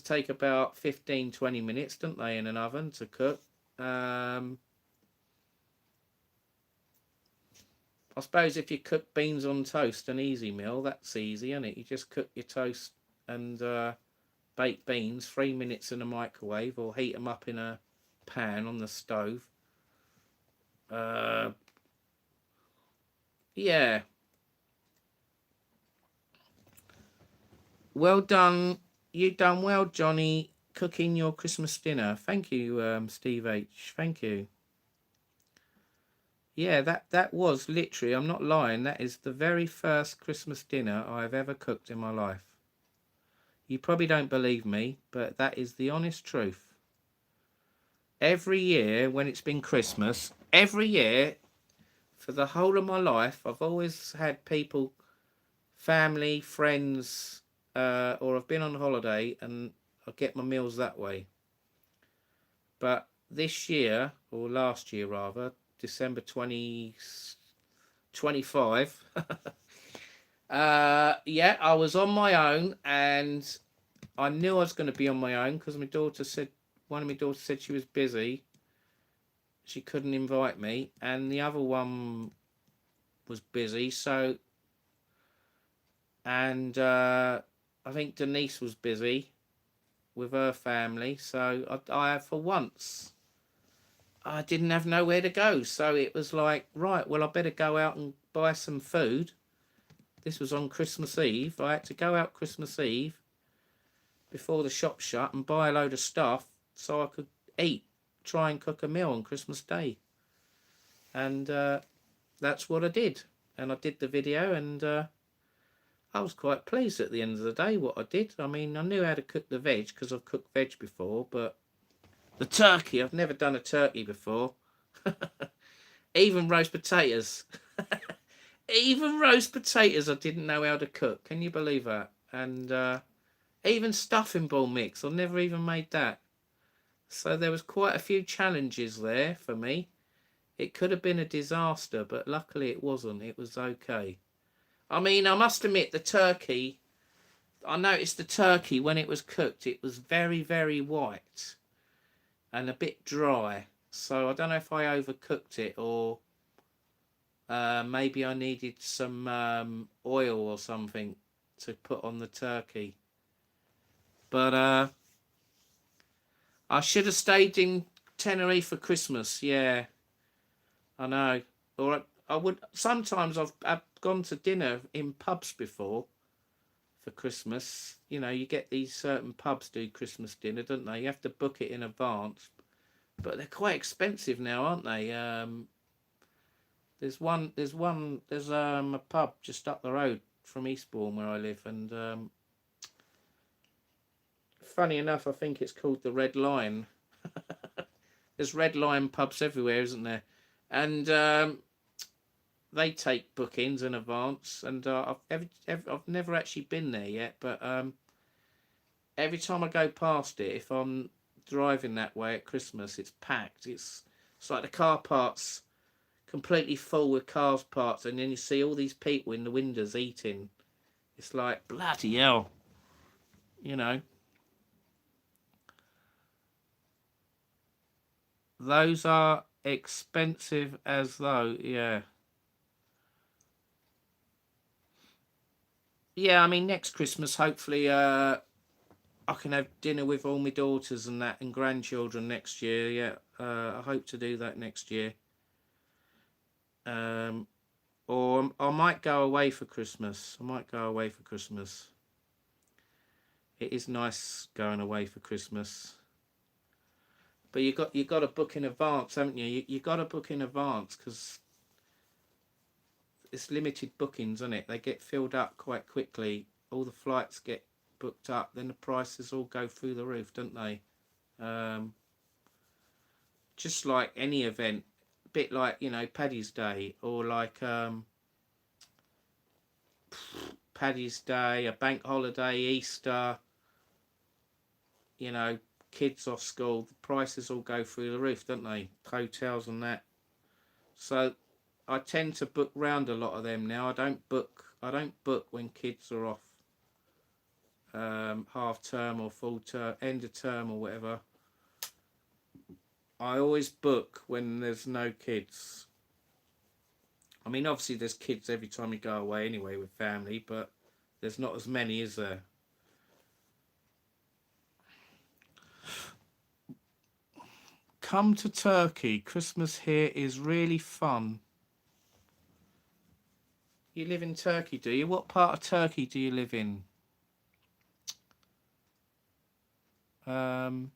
take about 15-20 minutes, don't they, in an oven to cook. I suppose if you cook beans on toast, an easy meal, that's easy, isn't it? You just cook your toast and bake beans 3 minutes in a microwave, or heat them up in a pan on the stove. Yeah. Well done. You done well, Johnny, cooking your Christmas dinner. Thank you, Steve H. Thank you. Yeah, that was literally, I'm not lying, that is the very first Christmas dinner I've ever cooked in my life. You probably don't believe me, but that is the honest truth. Every year when it's been Christmas, every year for the whole of my life, I've always had people, family, friends, or I've been on holiday and I get my meals that way. But this year, or last year rather, December 2025, yeah, I was on my own, and I knew I was going to be on my own because one of my daughters said she was busy. She couldn't invite me, and the other one was busy, so, and I think Denise was busy with her family, so I for once, I didn't have nowhere to go, so it was like, right, well, I better go out and buy some food. This was on Christmas Eve. I had to go out Christmas Eve before the shop shut and buy a load of stuff so I could try and cook a meal on Christmas Day. And that's what I did. And I did the video, and I was quite pleased at the end of the day what I did. I mean, I knew how to cook the veg because I've cooked veg before, but the turkey, I've never done a turkey before. Even roast potatoes. Even roast potatoes I didn't know how to cook. Can you believe that? And even stuffing ball mix, I've never even made that. So there was quite a few challenges there for me. It could have been a disaster, but luckily it wasn't. It was okay. I mean, I must admit, the turkey, I noticed the turkey when it was cooked, it was very, very white and a bit dry. So I don't know if I overcooked it, or maybe I needed some oil or something to put on the turkey. But I should have stayed in Tenerife for Christmas. Yeah, I know. Or I would. Sometimes I've gone to dinner in pubs before for Christmas. You know, you get these certain pubs do Christmas dinner, don't they? You have to book it in advance, but they're quite expensive now, aren't they? There's a pub just up the road from Eastbourne where I live, and funny enough, I think it's called the Red Lion. There's Red Lion pubs everywhere, isn't there? And they take bookings in advance, and I've never actually been there yet, but every time I go past it, if I'm driving that way at Christmas, it's packed. It's like the car parks completely full with cars parked, and then you see all these people in the windows eating. It's like bloody hell, you know. Those are expensive as though, yeah. Yeah, I mean next Christmas hopefully I can have dinner with all my daughters and that and grandchildren next year. Yeah, I hope to do that next year. Um, or I might go away for Christmas. I might go away for Christmas. It is nice going away for Christmas. But you got to book in advance, haven't you? You got to book in advance because it's limited bookings, isn't it? They get filled up quite quickly. All the flights get booked up, then the prices all go through the roof, don't they? Um, just like any event, a bit like, you know, Paddy's Day, or like Paddy's Day, a bank holiday, Easter, you know, kids off school, the prices all go through the roof, don't they? Hotels and that. So I tend to book round a lot of them now. I don't book when kids are off half term or full term, end of term or whatever. I always book when there's no kids. I mean, obviously there's kids every time you go away anyway with family, but there's not as many, is there? Come to Turkey. Christmas here is really fun. You live in Turkey, do you? What part of Turkey do you live in? Well,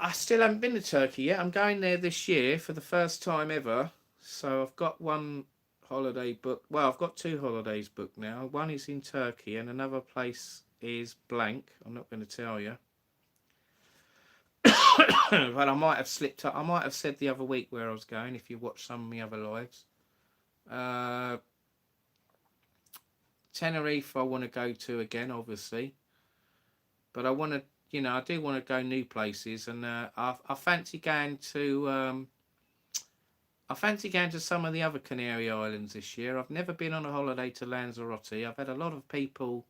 I still haven't been to Turkey yet. I'm going there this year for the first time ever. So I've got one holiday booked. Well, I've got two holidays booked now. One is in Turkey and another place is blank. I'm not going to tell you. But I might have slipped up. I might have said the other week where I was going if you watch some of my other lives. Tenerife I want to go to again, obviously. But I want to, you know, I do want to go new places, and I fancy going to some of the other Canary Islands this year. I've never been on a holiday to Lanzarote. I've had a lot of people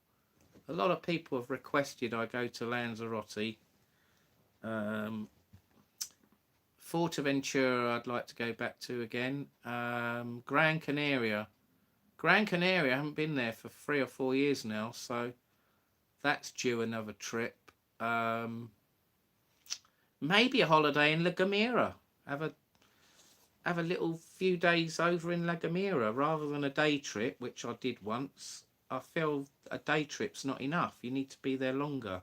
have requested I go to Lanzarote. Fuerteventura I'd like to go back to again. Gran Canaria. I haven't been there for 3 or 4 years now, so that's due another trip. Maybe a holiday in La Gomera. Have a little few days over in La Gomera rather than a day trip, which I did once. I feel a day trip's not enough. You need to be there longer.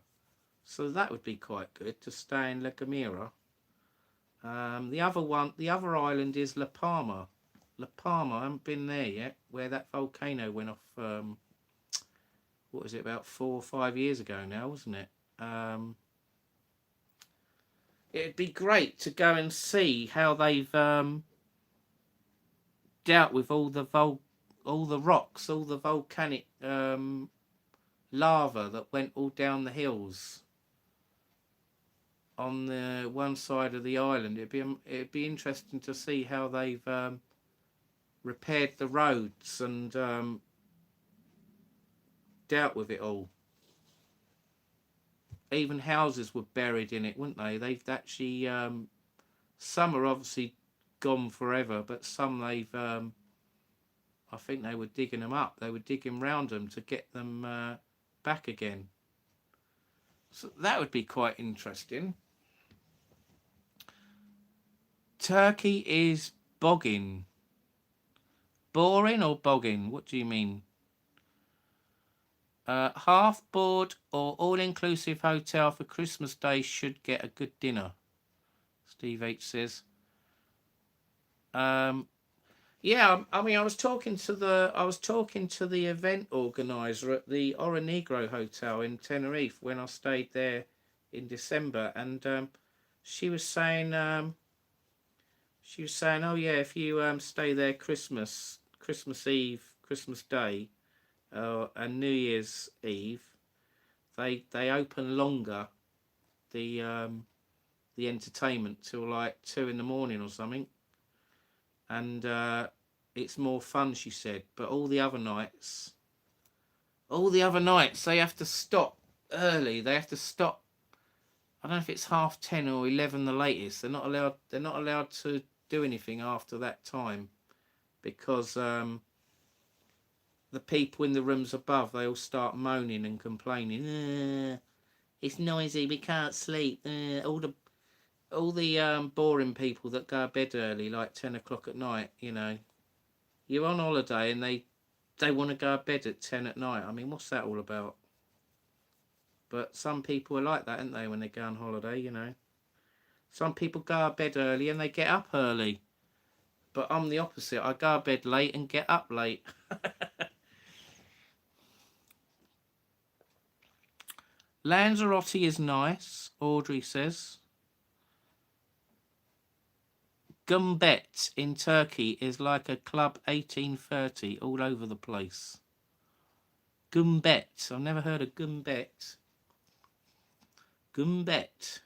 So that would be quite good to stay in La Gomera. The other island is La Palma. La Palma, I haven't been there yet, where that volcano went off, what was it, about 4 or 5 years ago now, wasn't it? It'd be great to go and see how they've dealt with all the rocks, all the volcanic lava that went all down the hills on the one side of the island. It'd be interesting to see how they've repaired the roads and dealt with it all. Even houses were buried in it, weren't they? They've actually some are obviously gone forever, but some they've I think they were digging them up. They were digging round them to get them back again. So that would be quite interesting. Turkey is bogging. Boring or bogging? What do you mean? Half board or all-inclusive hotel for Christmas Day should get a good dinner. Steve H says. Yeah, I mean, I was talking to the event organizer at the Ora Negro Hotel in Tenerife when I stayed there in December, and she was saying, oh yeah, if you stay there Christmas Eve, Christmas Day, and New Year's Eve, they open longer the entertainment till like 2 in the morning or something, and it's more fun, she said. But all the other nights they have to stop early. They have to stop. I don't know if it's 10:30 or 11 the latest. They're not allowed to do anything after that time, because the people in the rooms above, they all start moaning and complaining. It's noisy. We can't sleep. All the boring people that go to bed early, like 10 o'clock at night. You know, you're on holiday and they want to go to bed at 10 at night. I mean, what's that all about? But some people are like that, aren't they, when they go on holiday, you know. Some people go to bed early and they get up early. But I'm the opposite. I go to bed late and get up late. Lanzarote is nice, Audrey says. Gumbet in Turkey is like a Club 1830 all over the place. Gumbet. I've never heard of Gumbet. Gumbet.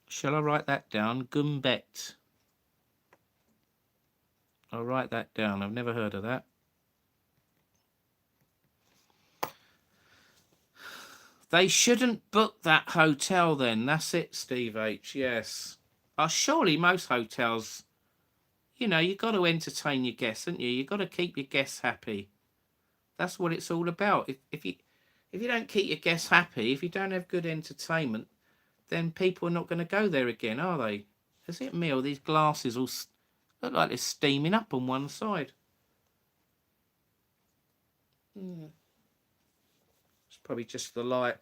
Shall I write that down? Gumbet. I'll write that down. I've never heard of that. They shouldn't book that hotel then. That's it, Steve H. Yes. Surely most hotels, you know, you've got to entertain your guests, haven't you? You've got to keep your guests happy. That's what it's all about. If you don't keep your guests happy, if you don't have good entertainment, then people are not going to go there again, are they? Is it me, or these glasses all look like they're steaming up on one side? It's probably just the light.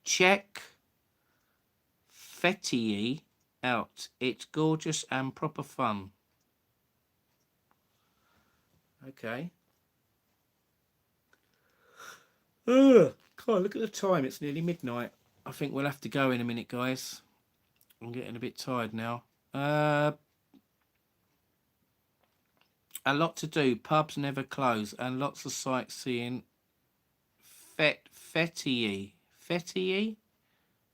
Check Fethiye out. It's gorgeous and proper fun. Okay. God, look at the time. It's nearly midnight. I think we'll have to go in a minute, guys. I'm getting a bit tired now. A lot to do. Pubs never close, and lots of sightseeing. Fethiye. Fethiye?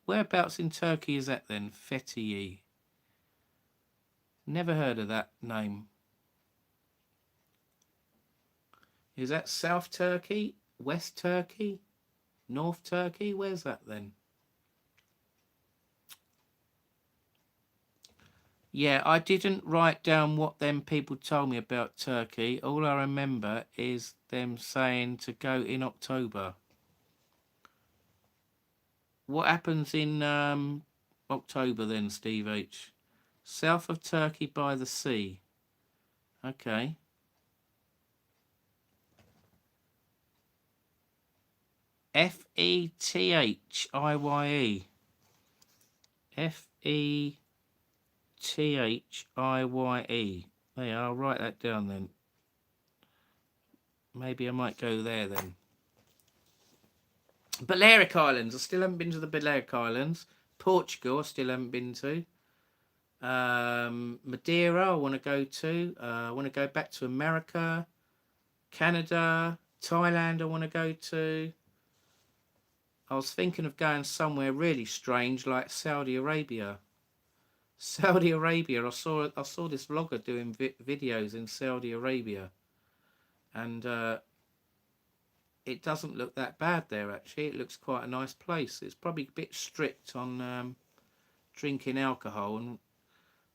Whereabouts in Turkey is that then? Fethiye. Never heard of that name. Is that South Turkey? West Turkey? North Turkey? Where's that then? Yeah, I didn't write down what them people told me about Turkey. All I remember is them saying to go in October. What happens in October then, Steve H? South of Turkey by the sea. Okay. Fethiye. Fethiye. There, I'll write that down then. Maybe I might go there then. Balearic Islands. I still haven't been to the Balearic Islands. Portugal, I still haven't been to. Madeira, I want to go to. I want to go back to America. Canada. Thailand, I want to go to. I was thinking of going somewhere really strange like Saudi Arabia. Saudi Arabia, I saw this vlogger doing videos in Saudi Arabia. And it doesn't look that bad there, actually. It looks quite a nice place. It's probably a bit strict on drinking alcohol and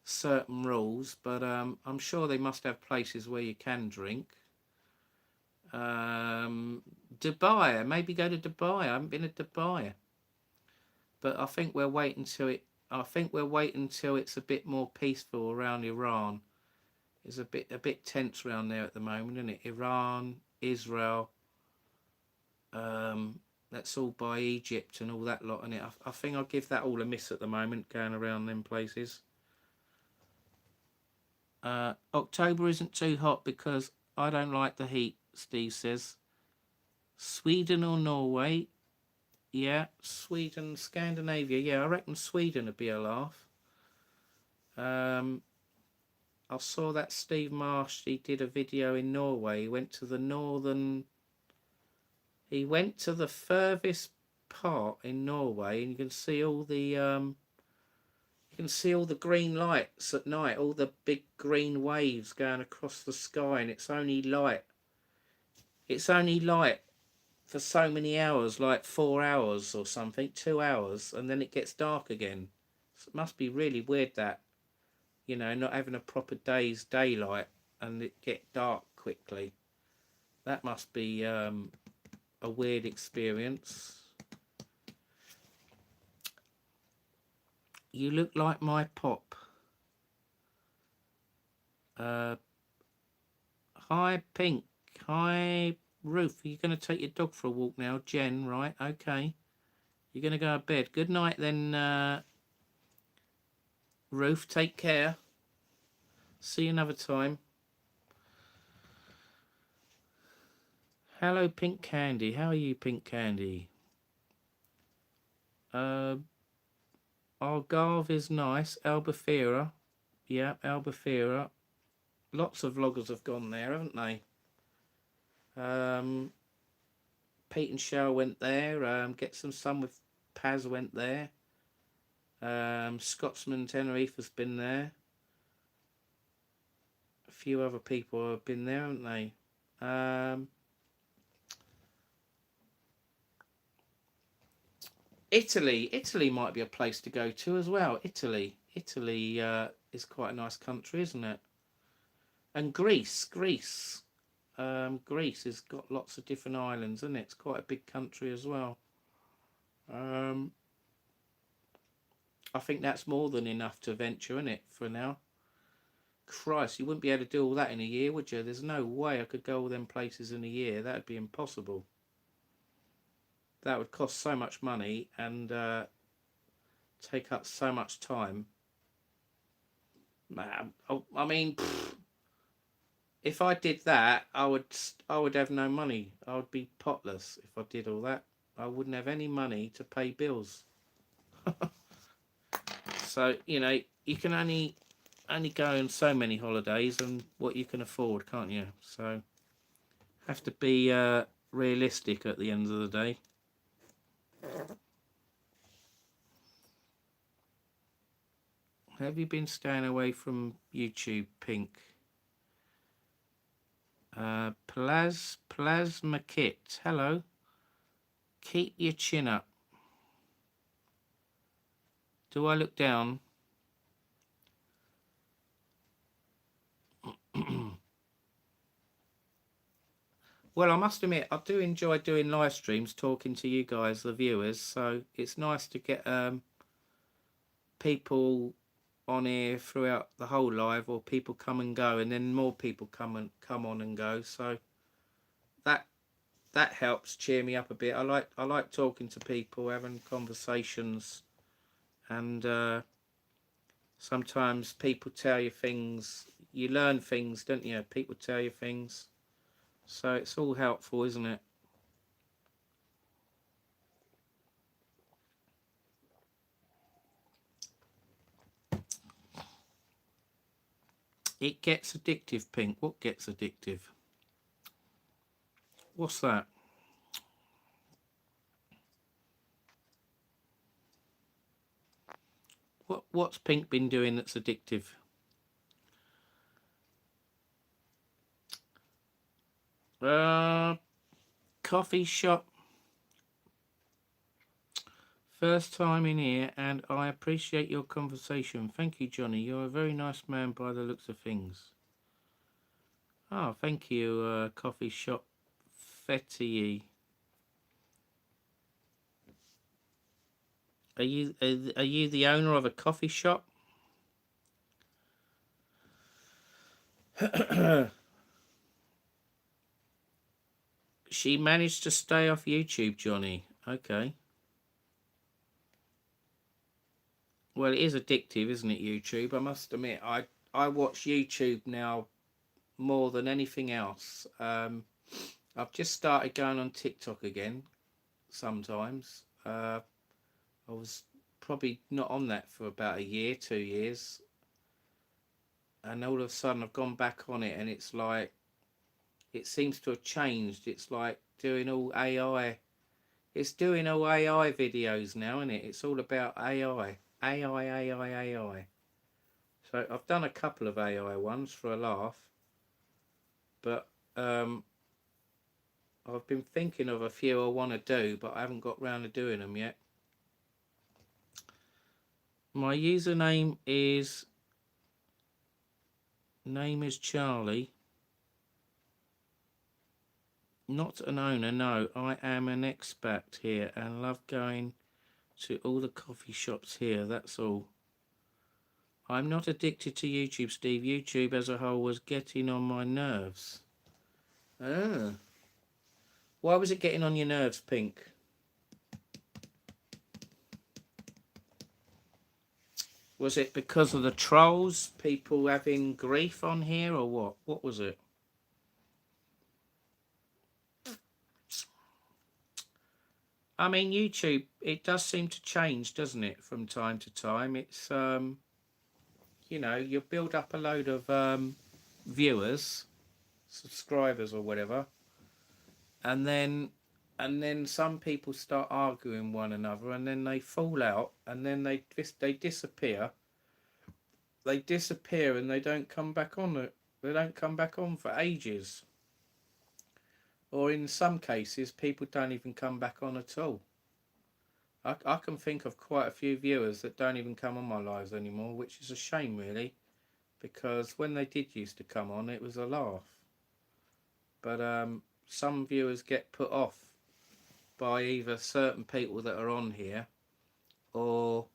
certain rules, but I'm sure they must have places where you can drink. Dubai. Maybe go to Dubai. I haven't been to Dubai, but I think we'll wait until it. I think we'll wait until it's a bit more peaceful around Iran. It's a bit tense around there at the moment, isn't it? Iran, Israel. That's all by Egypt and all that lot in it. I think I'll give that all a miss at the moment, going around them places. October isn't too hot because I don't like the heat, Steve says. Sweden or Norway? Yeah, Sweden, Scandinavia. Yeah, I reckon Sweden would be a laugh. I saw that Steve Marsh, he did a video in Norway. He went to the northern... He went to the furthest part in Norway, and you can see all the... you can see all the green lights at night, all the big green waves going across the sky, and it's only light. It's only light for so many hours, like 4 hours or something, 2 hours, and then it gets dark again. So it must be really weird that, you know, not having a proper day's daylight and it get dark quickly. That must be a weird experience. You look like my pop. Hi Pink. Hi Ruth. Are you going to take your dog for a walk now? Jen, right? Okay. You're going to go to bed. Good night then, Ruth. Take care. See you another time. Hello, Pink Candy. How are you, Pink Candy? Algarve is nice. Albufeira. Yeah, Albufeira. Lots of vloggers have gone there, haven't they? Pete and Cheryl went there. Get Some Sun with Paz went there. Scotsman Tenerife has been there. A few other people have been there, haven't they? Italy might be a place to go to as well. Italy is quite a nice country, isn't it? And Greece has got lots of different islands, isn't it? It's quite a big country as well. I think that's more than enough to venture, isn't it, for now? Christ, you wouldn't be able to do all that in a year, would you? There's no way I could go all them places in a year. That would be impossible. That would cost so much money and take up so much time. I mean, if I did that, I would have no money. I would be potless if I did all that. I wouldn't have any money to pay bills. So, you know, you can only go on so many holidays and what you can afford, can't you? So, have to be realistic at the end of the day. Have you been staying away from YouTube, Pink? Plasma Kit, hello. Keep your chin up. Do I look down? Well, I must admit, I do enjoy doing live streams, talking to you guys, the viewers. So it's nice to get people on here throughout the whole live, or people come and go, and then more people come on and go. So that helps cheer me up a bit. I like talking to people, having conversations, and sometimes people tell you things. You learn things, don't you? People tell you things. So it's all helpful, isn't it? It gets addictive, Pink. What gets addictive? What's that? What's Pink been doing that's addictive? Coffee shop. First time in here, and I appreciate your conversation. Thank you, Johnny. You're a very nice man by the looks of things. Oh, thank you, coffee shop confetti. Are you the owner of a coffee shop? She managed to stay off YouTube, Johnny. Okay. Well, it is addictive, isn't it, YouTube? I must admit, I watch YouTube now more than anything else. I've just started going on TikTok again sometimes. I was probably not on that for about a year, 2 years. And all of a sudden I've gone back on it, and it's like, it seems to have changed. It's like doing all AI. It's doing all AI videos now, isn't it? It's all about AI. AI. So I've done a couple of AI ones for a laugh. But I've been thinking of a few I want to do, but I haven't got round to doing them yet. My username is Charlie. Not an owner, no. I am an expat here and love going to all the coffee shops here, that's all. I'm not addicted to YouTube, Steve. YouTube as a whole was getting on my nerves. Ah. Why was it getting on your nerves, Pink? Was it because of the trolls? People having grief on here, or what? What was it? I mean, YouTube, it does seem to change, doesn't it, from time to time? It's, you know, you build up a load of viewers, subscribers or whatever, and then some people start arguing one another, and then they fall out, and then they disappear. They disappear, and they don't come back on it. They don't come back on for ages. Or in some cases, people don't even come back on at all. I can think of quite a few viewers that don't even come on my lives anymore, which is a shame, really, because when they did used to come on, it was a laugh. But some viewers get put off by either certain people that are on here or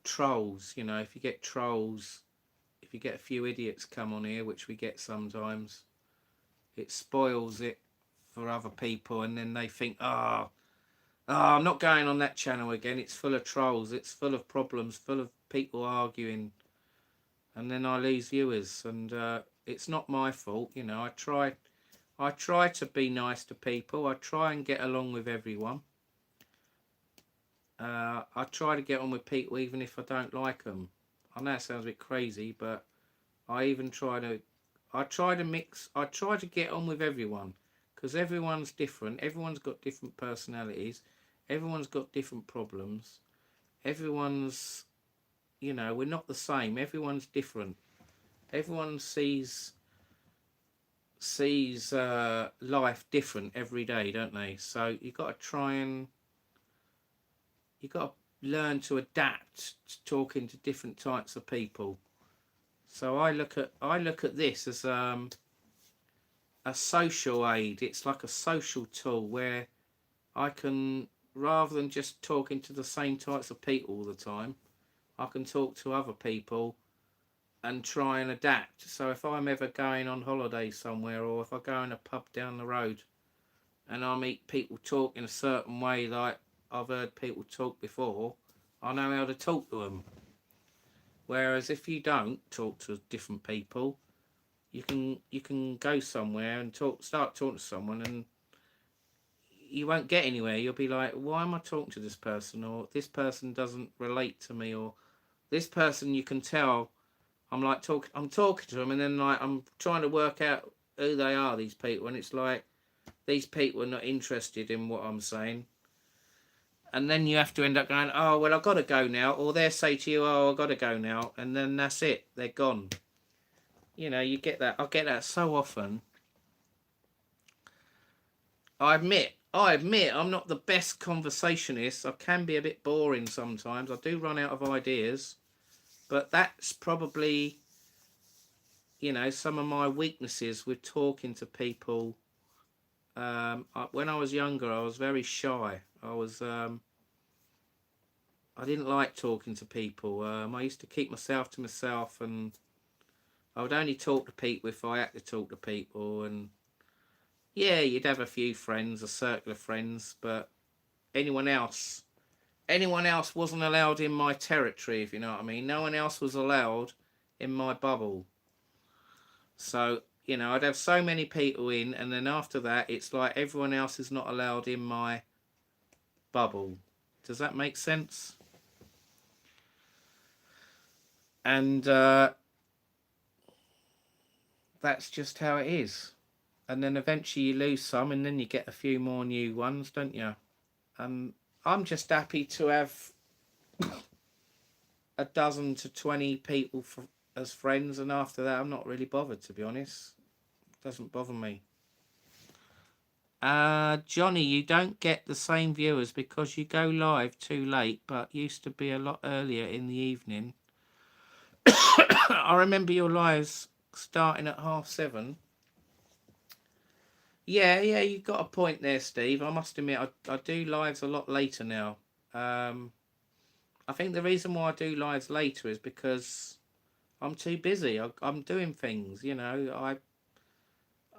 trolls. You know, if you get trolls, if you get a few idiots come on here, which we get sometimes, it spoils it for other people, and then they think, I'm not going on that channel again. It's full of trolls. It's full of problems, full of people arguing. And then I lose viewers. And it's not my fault. You know, I try to be nice to people. I try and get along with everyone. I try to get on with people even if I don't like them. I know it sounds a bit crazy, but I try to get on with everyone. Because everyone's different. Everyone's got different personalities. Everyone's got different problems. Everyone's, you know, we're not the same. Everyone's different. Everyone sees life different every day, don't they? So you got to learn to adapt to talking to different types of people. So I look at this as a social aid. It's like a social tool where I can, rather than just talking to the same types of people all the time, I can talk to other people and try and adapt. So if I'm ever going on holiday somewhere, or if I go in a pub down the road and I meet people talk in a certain way like I've heard people talk before, I know how to talk to them. Whereas if you don't talk to different people, you can go somewhere and start talking to someone, and you won't get anywhere. You'll be like, why am I talking to this person? Or this person doesn't relate to me. Or this person, you can tell, I'm talking to them, and then like I'm trying to work out who they are, these people, and it's like these people are not interested in what I'm saying. And then you have to end up going, oh, well, I've got to go now. Or they'll say to you, oh, I've got to go now. And then that's it. They're gone. You know, you get that. I get that so often. I admit, I'm not the best conversationist. I can be a bit boring sometimes. I do run out of ideas. But that's probably, you know, some of my weaknesses with talking to people When I was younger, I was very shy. I didn't like talking to people. I used to keep myself to myself, and I would only talk to people if I had to talk to people. And yeah, you'd have a few friends, a circle of friends, but anyone else, anyone else wasn't allowed in my territory, if you know what I mean. No one else was allowed in my bubble. So, you know, I'd have so many people in, and then after that, it's like everyone else is not allowed in my bubble. Does that make sense? And that's just how it is. And then eventually you lose some, and then you get a few more new ones, don't you? And I'm just happy to have a dozen to 20 people as friends, and after that, I'm not really bothered, to be honest. It doesn't bother me. Johnny, you don't get the same viewers because you go live too late, but used to be a lot earlier in the evening. I remember your lives starting at 7:30. Yeah, you got a point there, Steve. I must admit, I do lives a lot later now. I think the reason why I do lives later is because I'm too busy. I'm doing things, you know.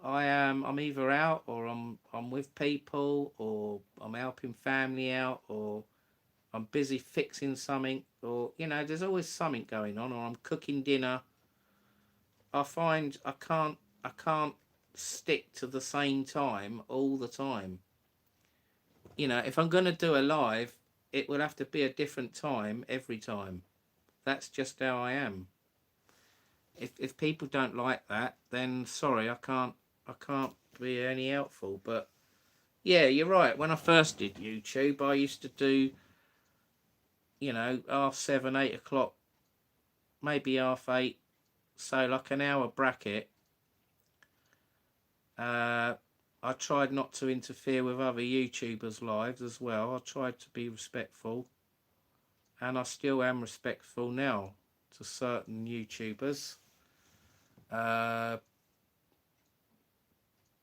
I'm either out, or I'm with people, or I'm helping family out, or I'm busy fixing something, or you know, there's always something going on, or I'm cooking dinner. I find I can't stick to the same time all the time. You know, if I'm going to do a live, it will have to be a different time every time. That's just how I am. If people don't like that, then sorry, I can't be any helpful. But yeah, you're right. When I first did YouTube, I used to do, you know, 7:30, 8:00, maybe 8:30, so like an hour bracket. I tried not to interfere with other YouTubers' lives as well. I tried to be respectful, and I still am respectful now to certain YouTubers.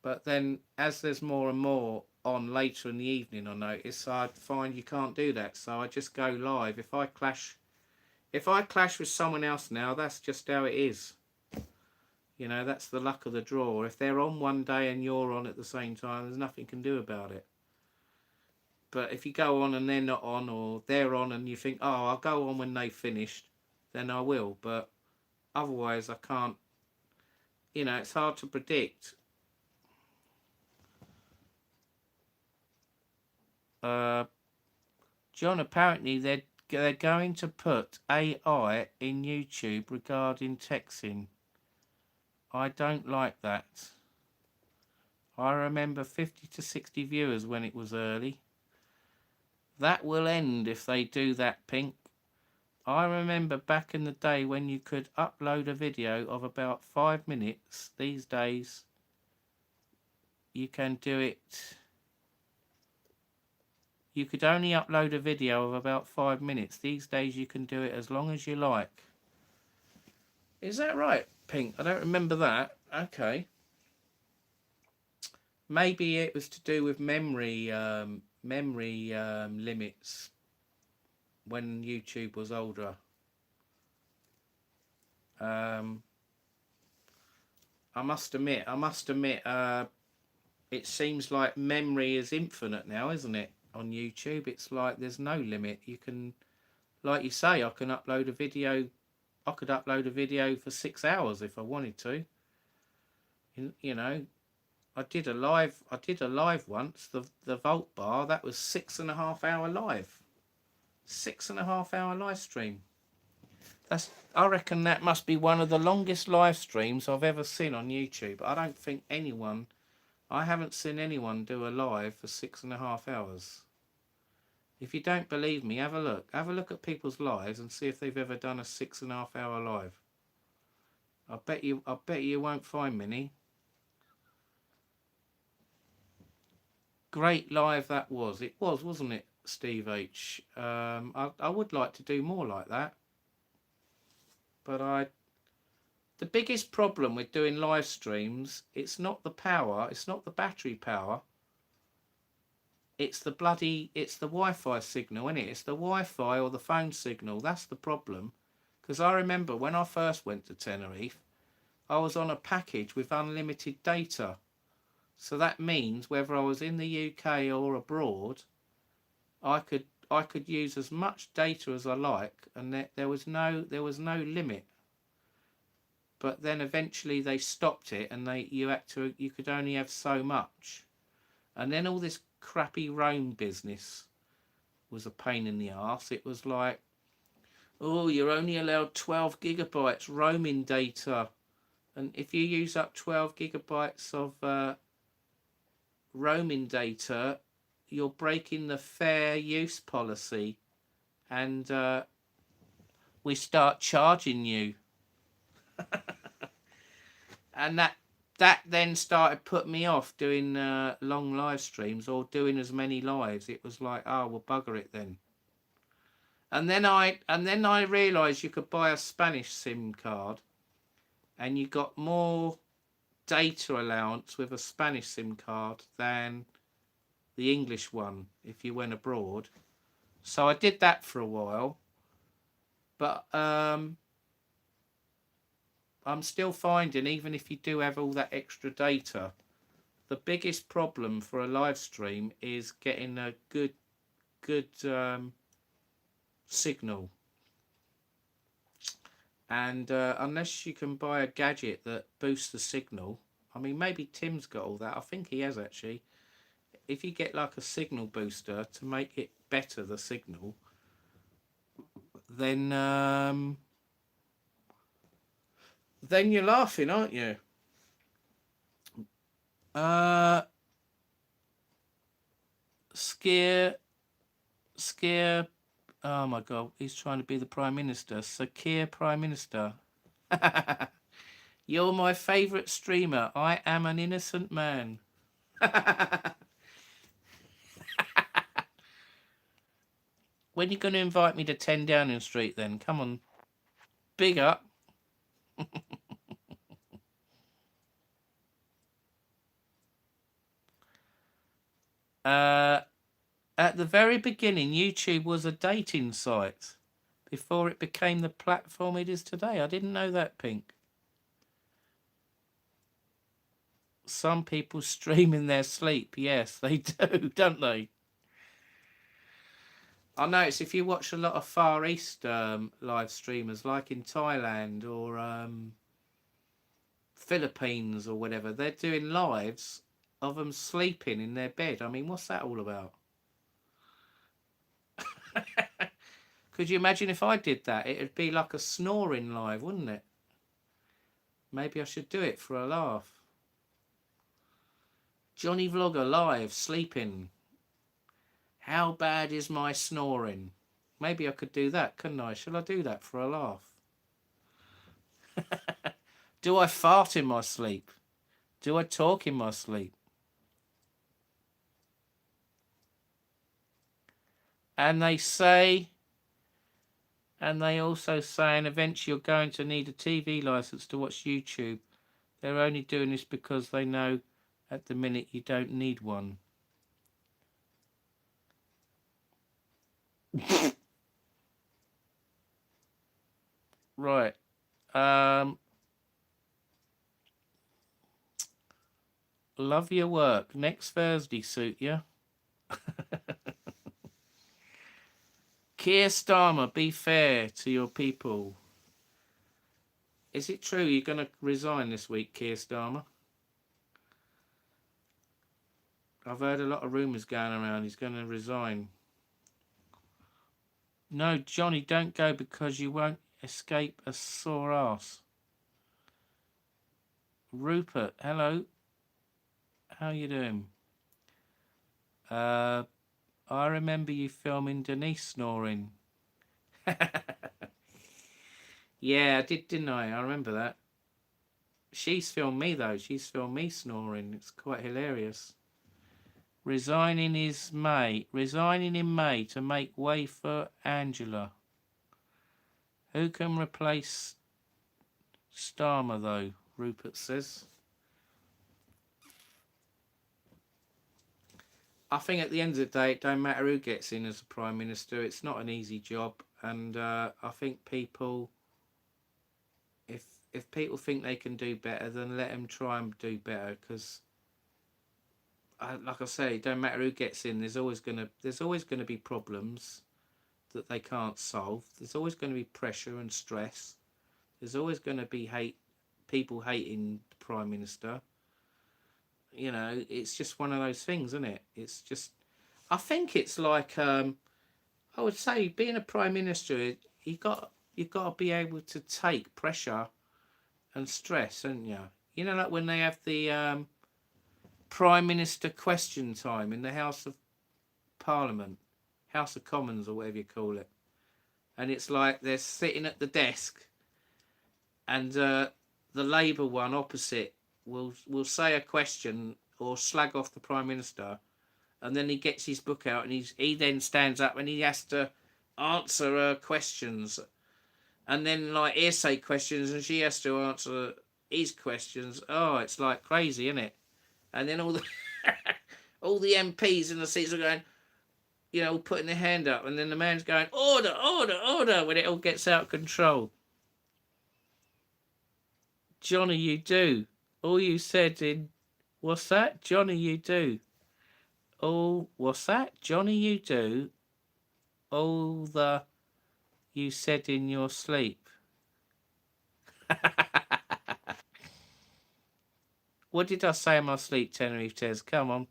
But then, as there's more and more on later in the evening, I notice I find you can't do that. So I just go live. If I clash with someone else now, that's just how it is. You know, that's the luck of the draw. If they're on one day and you're on at the same time, there's nothing you can do about it. But if you go on and they're not on, or they're on and you think, oh, I'll go on when they've finished, then I will. But otherwise, I can't. You know, it's hard to predict. John, apparently they're going to put AI in YouTube regarding texting. I don't like that. I remember 50 to 60 viewers when it was early. That will end if they do that, Pink. I remember back in the day when you could upload a video of about 5 minutes. These days, you can do it. You could only upload a video of about 5 minutes. These days, you can do it as long as you like. Is that right, Pink? I don't remember that. Okay. Maybe it was to do with memory limits when YouTube was older. I must admit, it seems like memory is infinite now, isn't it? On YouTube, it's like there's no limit. You can, like you say, I could upload a video for 6 hours if I wanted to. You know, I did a live once, the Vault Bar. That was 6.5 hour live. 6.5 hour live stream. I reckon that must be one of the longest live streams I've ever seen on YouTube. I haven't seen anyone do a live for 6.5 hours. If you don't believe me, have a look. Have a look at people's lives and see if they've ever done a 6.5 hour live. I bet you won't find many. Great live that was. It was, wasn't it, Steve H? I would like to do more like that, but The biggest problem with doing live streams, it's not the power, it's not the battery power. It's the Wi-Fi signal, isn't it? It's the Wi-Fi or the phone signal. That's the problem. Because I remember when I first went to Tenerife, I was on a package with unlimited data. So that means whether I was in the UK or abroad, I could use as much data as I like, and there was no limit. But then eventually they stopped it, and you could only have so much. And then all this crappy roam business was a pain in the arse. It was like, oh, you're only allowed 12 gigabytes roaming data, and if you use up 12 gigabytes of roaming data, you're breaking the fair use policy, and we start charging you. And that then started putting me off doing long live streams or doing as many lives. It was like, oh, well, bugger it then. And then I realised you could buy a Spanish SIM card, and you got more data allowance with a Spanish SIM card than the English one if you went abroad. So I did that for a while, but I'm still finding, even if you do have all that extra data, the biggest problem for a live stream is getting a good signal. And unless you can buy a gadget that boosts the signal, I mean, maybe Tim's got all that. I think he has, actually. If you get like a signal booster to make it better, the signal, then you're laughing, aren't you? Skier. Oh my God, he's trying to be the Prime Minister. Sakir Prime Minister. You're my favourite streamer. I am an innocent man. When are you going to invite me to 10 Downing Street then? Come on. Big up. At the very beginning, YouTube was a dating site before it became the platform it is today. I didn't know that, Pink. Some people stream in their sleep. Yes, they do, don't they? I notice if you watch a lot of Far East live streamers, like in Thailand or Philippines or whatever, they're doing lives of them sleeping in their bed. I mean, what's that all about? Could you imagine if I did that? It'd be like a snoring live, wouldn't it? Maybe I should do it for a laugh. Johnny Vlogger live, sleeping. How bad is my snoring? Maybe I could do that, couldn't I? Shall I do that for a laugh? Do I fart in my sleep? Do I talk in my sleep? And they also say, and eventually you're going to need a TV license to watch YouTube. They're only doing this because they know at the minute you don't need one. Right. Love your work. Next Thursday suit you? Keir Starmer, be fair to your people. Is it true you're going to resign this week, Keir Starmer? I've heard a lot of rumours going around he's going to resign. No, Johnny, don't go because you won't escape a sore ass. Rupert, hello. How you doing? I remember you filming Denise snoring. Yeah, I did, didn't I? I remember that. She's filmed me, though. She's filmed me snoring. It's quite hilarious. Resigning in May to make way for Angela. Who can replace Starmer, though, Rupert says. I think at the end of the day, it don't matter who gets in as a Prime Minister. It's not an easy job. And I think people, if people think they can do better, then let them try and do better. Because, like I say, it don't matter who gets in. There's always gonna be problems that they can't solve. There's always going to be pressure and stress. There's always going to be people hating the Prime Minister. You know, it's just one of those things, isn't it? It's just, I think it's like, I would say, being a Prime Minister, you've got to be able to take pressure and stress, haven't you? You know, like when they have the Prime Minister question time in the House of Parliament, House of Commons or whatever you call it, and it's like they're sitting at the desk, and the Labour one opposite will say a question or slag off the Prime Minister, and then he gets his book out and he then stands up and he has to answer questions, and then like hearsay questions, and she has to answer his questions. Oh, it's like crazy, isn't it? And then all the all the MPs in the seats are going, you know, putting their hand up, and then the man's going, order, order, order, when it all gets out of control. Johnny, you do. All you said in, what's that? Johnny, you do. Oh, what's that? Johnny, you do. All the you said in your sleep. What did I say in my sleep, Tenerife Tez? Come on.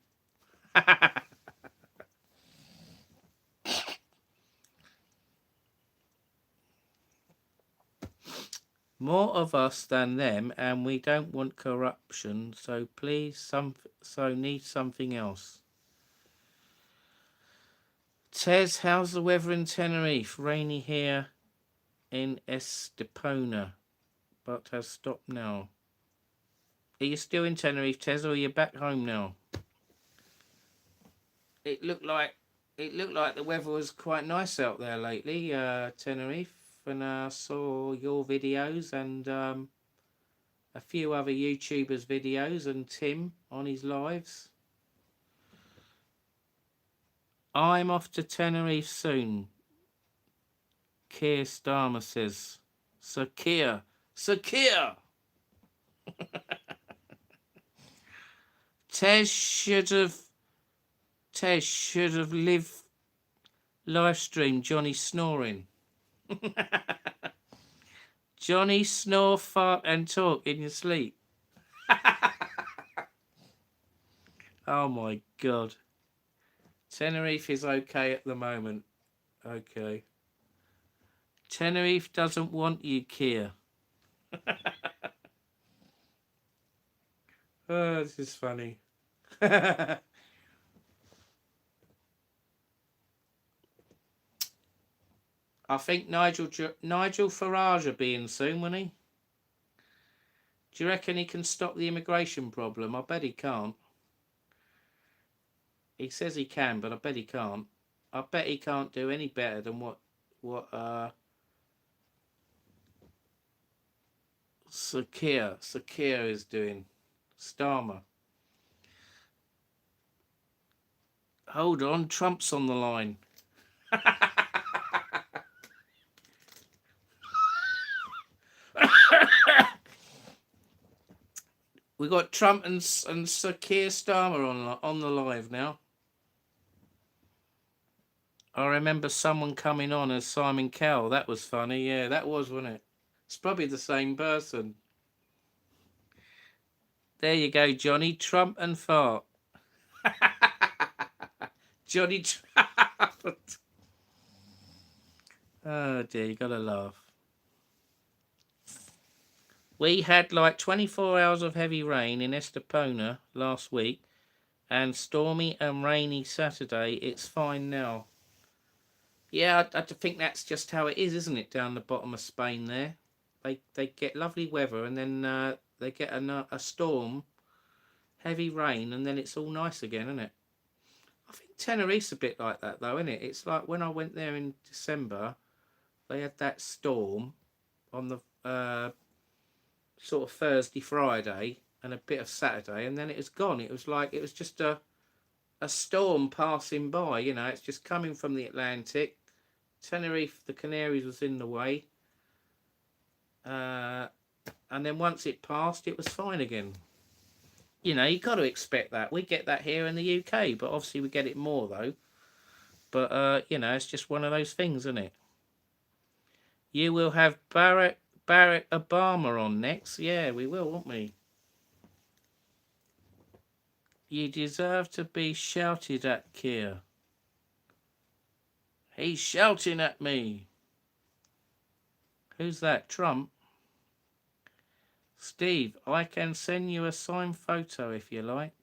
More of us than them, and we don't want corruption, so please, need something else. Tez, how's the weather in Tenerife? Rainy here in Estepona, but has stopped now. Are you still in Tenerife, Tez, or are you back home now? It looked like the weather was quite nice out there lately, Tenerife, and I saw your videos and a few other YouTubers' videos and Tim on his lives. I'm off to Tenerife soon, Keir Starmer says. Sir Keir! Tez should have live streamed Johnny snoring. Johnny, snore, fart and talk in your sleep. Oh my God. Tenerife is okay at the moment. Okay. Tenerife doesn't want you, Keir. Oh, this is funny. I think Nigel Farage will be in soon, won't he? Do you reckon he can stop the immigration problem? I bet he can't. He says he can, but I bet he can't. I bet he can't do any better than what Sir Keir is doing. Starmer. Hold on, Trump's on the line. We got Trump and Sir Keir Starmer on the live now. I remember someone coming on as Simon Cowell. That was funny. Yeah, that was, wasn't it? It's probably the same person. There you go, Johnny. Trump and fart. Johnny Trump. Oh dear, you gotta laugh. We had like 24 hours of heavy rain in Estepona last week, and stormy and rainy Saturday. It's fine now. Yeah, I think that's just how it is, isn't it? Down the bottom of Spain there. They get lovely weather, and then they get a storm, heavy rain, and then it's all nice again, isn't it? I think Tenerife's a bit like that, though, isn't it? It's like when I went there in December, they had that storm on the sort of Thursday, Friday, and a bit of Saturday, and then it was gone. It was like it was just a storm passing by. You know, it's just coming from the Atlantic. Tenerife, the Canaries, was in the way, and then once it passed, it was fine again. You know, you got to expect that. We get that here in the UK, but obviously we get it more though. But you know, it's just one of those things, isn't it? You will have Barack Obama on next. Yeah, we will, won't we? You deserve to be shouted at, Keir. He's shouting at me. Who's that? Trump? Steve, I can send you a signed photo if you like.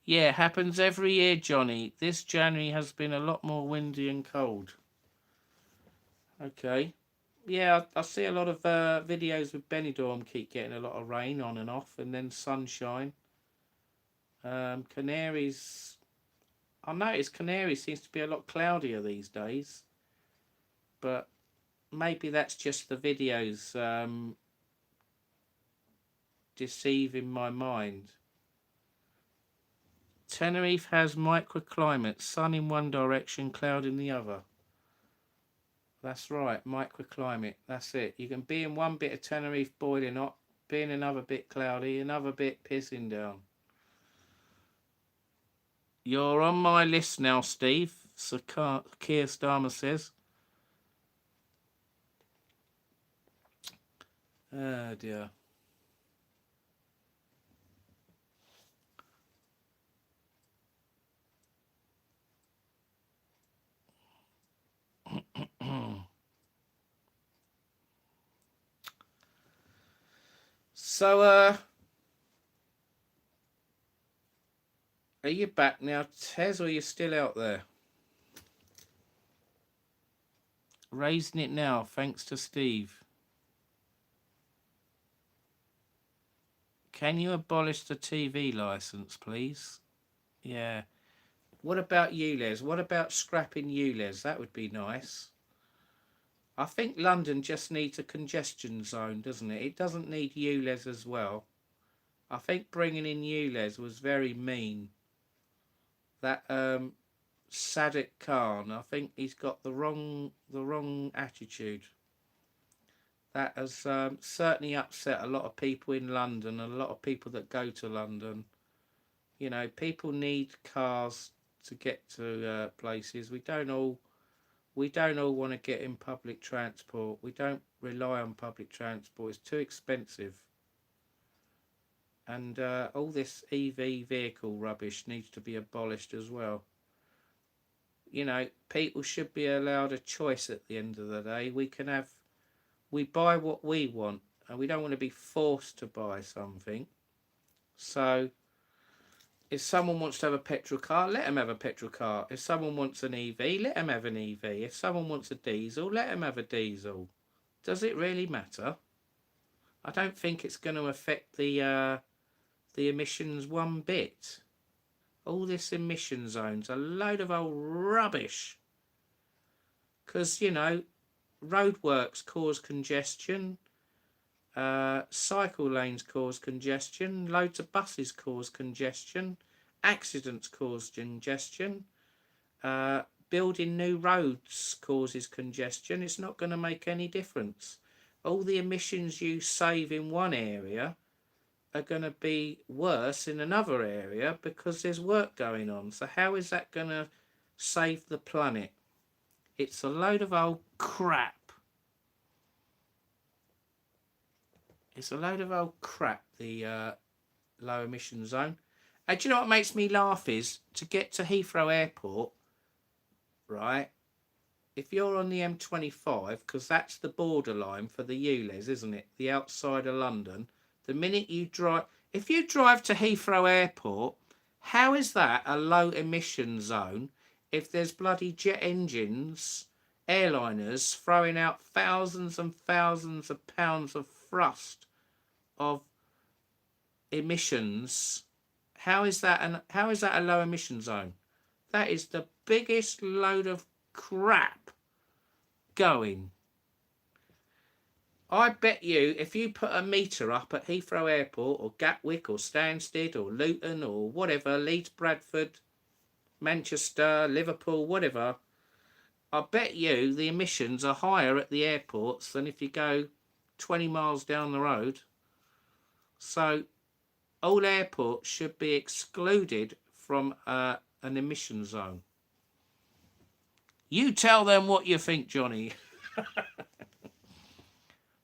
Yeah, happens every year, Johnny. This January has been a lot more windy and cold. Okay. Yeah, I see a lot of videos with Benidorm keep getting a lot of rain on and off, and then sunshine. Canaries, I noticed Canaries seems to be a lot cloudier these days, but maybe that's just the videos deceiving my mind. Tenerife has microclimate, sun in one direction, cloud in the other. That's right, microclimate, that's it. You can be in one bit of Tenerife boiling hot, be in another bit cloudy, another bit pissing down. You're on my list now, Steve, Sir Keir Starmer says. Oh dear. So, are you back now, Tez, or are you still out there? Raising it now, thanks to Steve. Can you abolish the TV licence, please? Yeah. What about ULEZ? What about scrapping ULEZ? That would be nice. I think London just needs a congestion zone, doesn't it? It doesn't need ULEZ as well. I think bringing in ULEZ was very mean. That Sadiq Khan, I think he's got the wrong attitude. That has certainly upset a lot of people in London, and a lot of people that go to London. You know, people need cars to get to places. We don't all want to get in public transport. We don't rely on public transport. It's too expensive. And all this EV vehicle rubbish needs to be abolished as well. You know, people should be allowed a choice at the end of the day. We buy what we want, and we don't want to be forced to buy something. So, if someone wants to have a petrol car, let them have a petrol car. If someone wants an EV, let them have an EV. If someone wants a diesel, let them have a diesel. Does it really matter? I don't think it's going to affect the emissions one bit. All this emission zones, a load of old rubbish. Because, you know, roadworks cause congestion, cycle lanes cause congestion, loads of buses cause congestion, accidents cause congestion, building new roads causes congestion. It's not going to make any difference. All the emissions you save in one area are going to be worse in another area because there's work going on. So how is that going to save the planet? It's a load of old crap. It's a load of old crap, the low emission zone. And do you know what makes me laugh is to get to Heathrow Airport, right? If you're on the M25, because that's the borderline for the ULEZ, isn't it? The outside of London. The minute you drive, if you drive to Heathrow Airport, how is that a low emission zone if there's bloody jet engines, airliners throwing out thousands and thousands of pounds of thrust of emissions? How is that a low emission zone? That is the biggest load of crap going. I bet you if you put a meter up at Heathrow Airport or Gatwick or Stansted or Luton or whatever, Leeds, Bradford, Manchester, Liverpool, whatever, I bet you the emissions are higher at the airports than if you go 20 miles down the road. So all airports should be excluded from an emission zone. You tell them what you think, Johnny.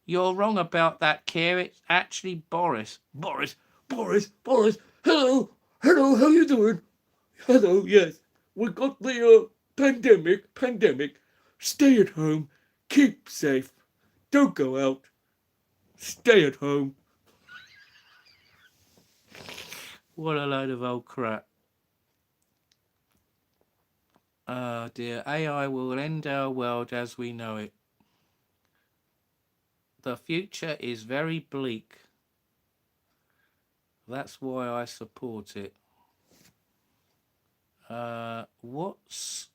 You're wrong about that, Keir. It's actually Boris. Boris. Hello, how you doing? Hello, yes. We got the pandemic. Stay at home. Keep safe. Don't go out. Stay at home. What a load of old crap. Oh dear, AI will end our world as we know it. The future is very bleak. That's why I support it. What's...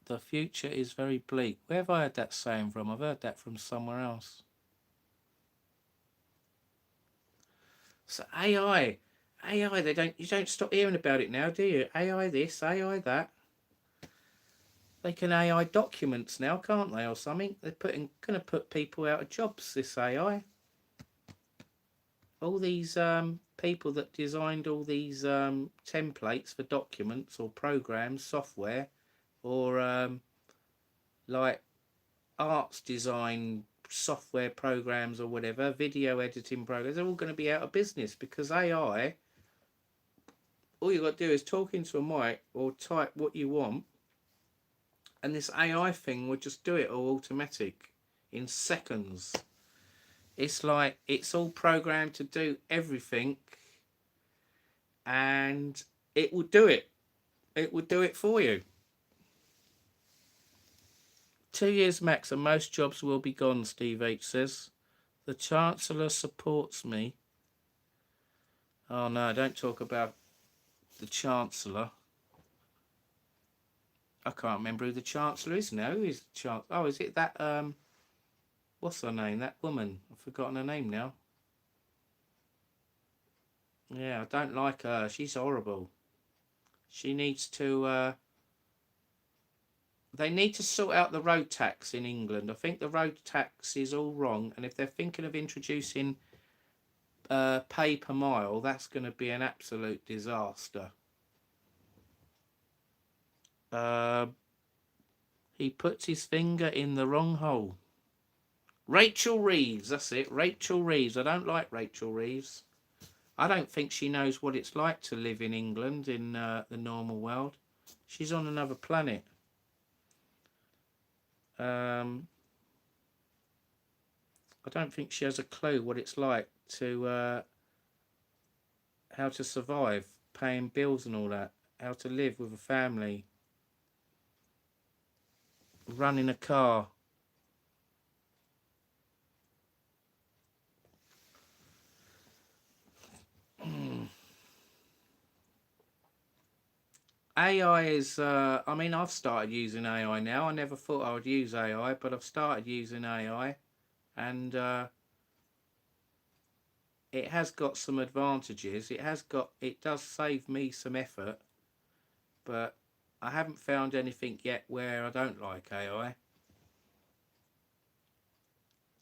The future is very bleak. Where have I heard that saying from? I've heard that from somewhere else. So AI, you don't stop hearing about it now, do you? AI this, AI that. They can AI documents now, can't they, or something? They're going to put people out of jobs, this AI. All these people that designed all these templates for documents or programs, software, or like arts design software programs or whatever, video editing programs, they're all going to be out of business because AI, all you got to do is talk into a mic or type what you want, and this AI thing will just do it all automatic in seconds. It's like it's all programmed to do everything, and it will do it. It will do it for you. 2 years max and most jobs will be gone, Steve H says. The Chancellor supports me. Oh no, don't talk about the Chancellor. I can't remember who the Chancellor is now. Who is the Chancellor? Oh, is it that, what's her name? That woman. I've forgotten her name now. Yeah, I don't like her. She's horrible. She needs to, they need to sort out the road tax in England. I think the road tax is all wrong, and if they're thinking of introducing pay per mile, that's going to be an absolute disaster. He puts his finger in the wrong hole. Rachel Reeves, that's it, Rachel Reeves. I don't like Rachel Reeves. I don't think she knows what it's like to live in England in the normal world. She's on another planet. I don't think she has a clue what it's like to how to survive, paying bills and all that, how to live with a family, running a car. AI is, I mean, I've started using AI now. I never thought I would use AI, but I've started using AI, and it has got some advantages. It does save me some effort, but I haven't found anything yet where I don't like AI.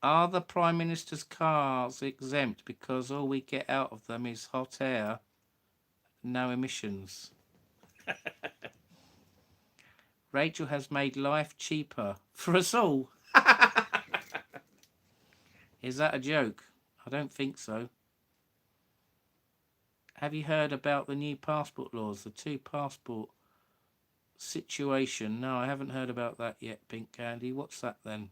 Are the Prime Minister's cars exempt because all we get out of them is hot air, no emissions? Rachel has made life cheaper for us all. Is that a joke? I don't think so. Have you heard about the new passport laws, the two passport situation? No, I haven't heard about that yet, Pink Candy. What's that then?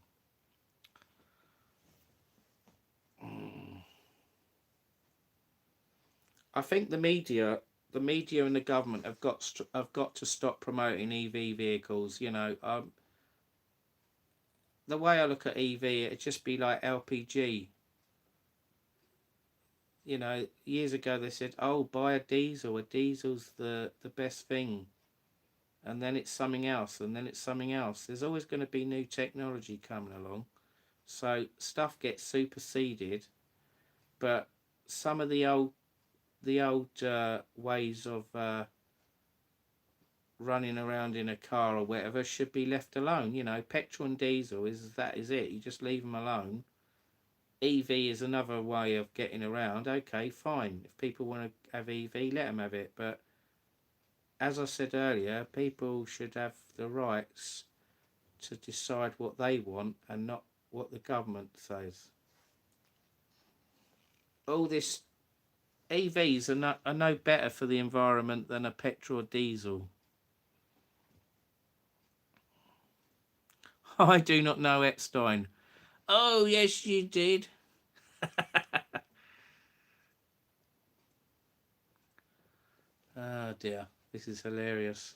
I think the media and the government have got to stop promoting EV vehicles. You know, the way I look at EV, it'd just be like LPG. You know, years ago they said, "Oh, buy a diesel. A diesel's the best thing." and then it's something else, and then it's something else. There's always going to be new technology coming along, so stuff gets superseded. But some of the old ways of running around in a car or whatever should be left alone. You know, petrol and diesel is it. You just leave them alone. EV is another way of getting around. Okay, fine. If people want to have EV, let them have it. But as I said earlier, people should have the rights to decide what they want and not what the government says. All this EVs are no better for the environment than a petrol or diesel. I do not know Epstein. Oh, yes, you did. Oh, dear. This is hilarious.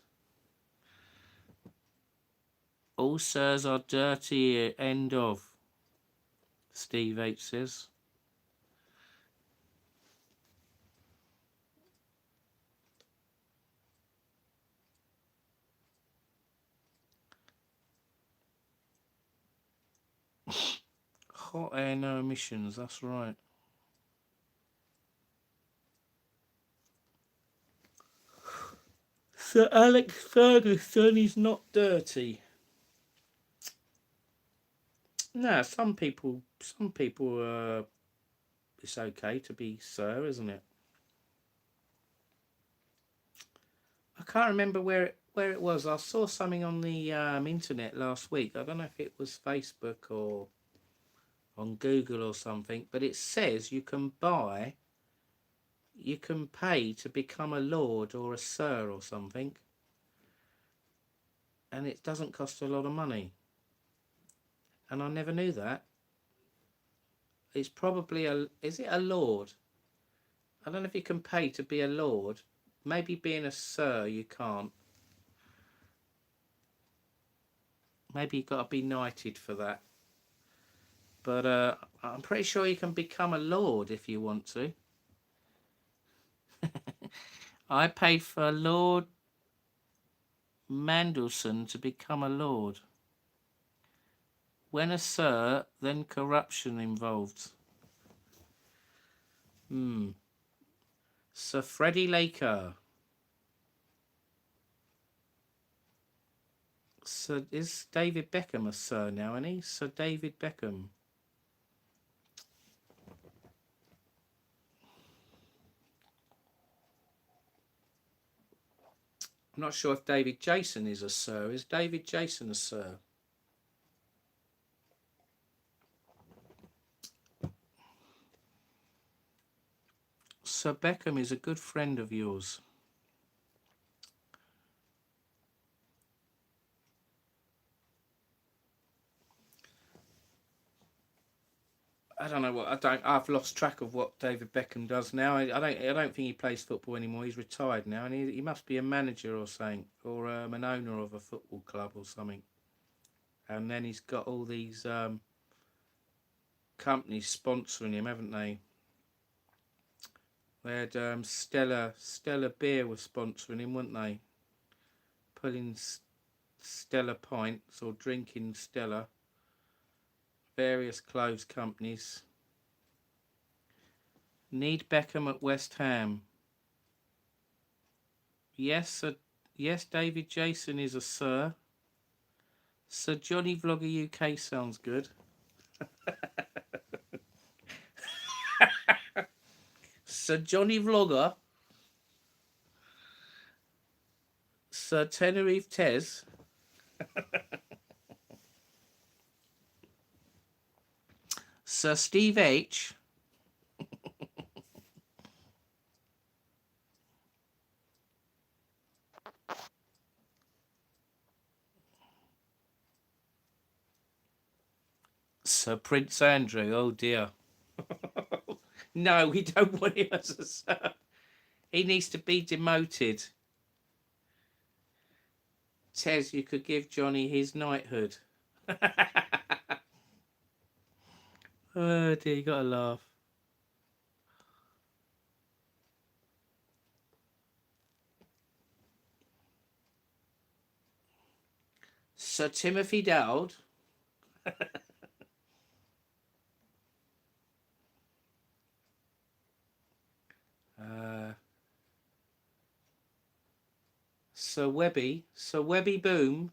All sirs are dirty, end of. Steve H says. Hot air, no emissions, that's right. Sir Alex Ferguson is not dirty. No, some people, it's okay to be sir, isn't it? I can't remember where it was. I saw something on the internet last week. I don't know if it was Facebook or on Google or something, but it says you can pay to become a lord or a sir or something, and it doesn't cost a lot of money. And I never knew that. It's probably is it a lord? I don't know if you can pay to be a lord. Maybe being a sir you can't. Maybe you've got to be knighted for that. But I'm pretty sure you can become a lord if you want to. I paid for Lord Mandelson to become a lord. When a sir, then corruption involved. Sir Freddie Laker. Sir, is David Beckham a sir now, isn't he? Sir David Beckham. I'm not sure if David Jason is a sir. Is David Jason a sir? Sir Beckham is a good friend of yours. I don't know what I've lost track of what David Beckham does now. I don't think he plays football anymore. He's retired now, and he must be a manager or something, or an owner of a football club or something. And then he's got all these companies sponsoring him, haven't they? They had Stella Beer was sponsoring him, weren't they? Putting Stella pints or drinking Stella. Various clothes companies. Need Beckham at West Ham. Yes, yes, David Jason is a sir. Sir Johnny Vlogger UK sounds good. Sir Johnny Vlogger. Sir Tenerife Tez. Sir Steve H. Sir Prince Andrew. Oh dear. No, we don't want him as a sir. He needs to be demoted. Tez, you could give Johnny his knighthood. Oh dear, you gotta laugh. Sir Timothy Dowd. Sir Webby Boom.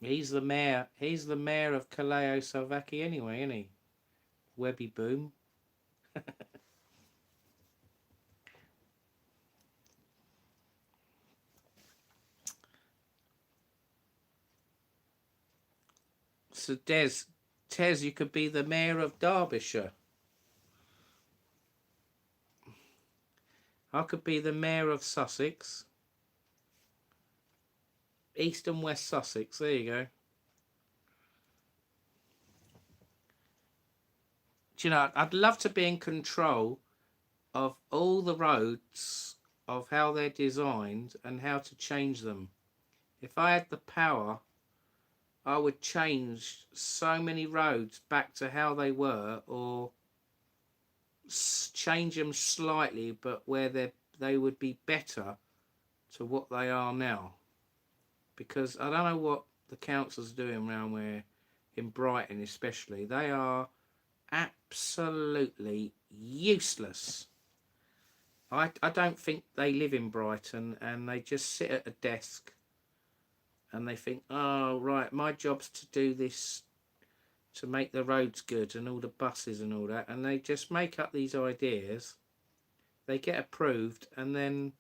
He's the mayor. He's the mayor of Kaleo Salvaki anyway, isn't he? Webby Boom. So Tez, you could be the mayor of Derbyshire. I could be the mayor of Sussex. East and West Sussex. There you go. Do you know, I'd love to be in control of all the roads, of how they're designed and how to change them. If I had the power, I would change so many roads back to how they were, or change them slightly, but where they would be better to what they are now. Because I don't know what the council's doing around where, in Brighton especially, they are absolutely useless. I don't think they live in Brighton, and they just sit at a desk and they think, oh right, my job's to do this, to make the roads good and all the buses and all that, and they just make up these ideas, they get approved, and then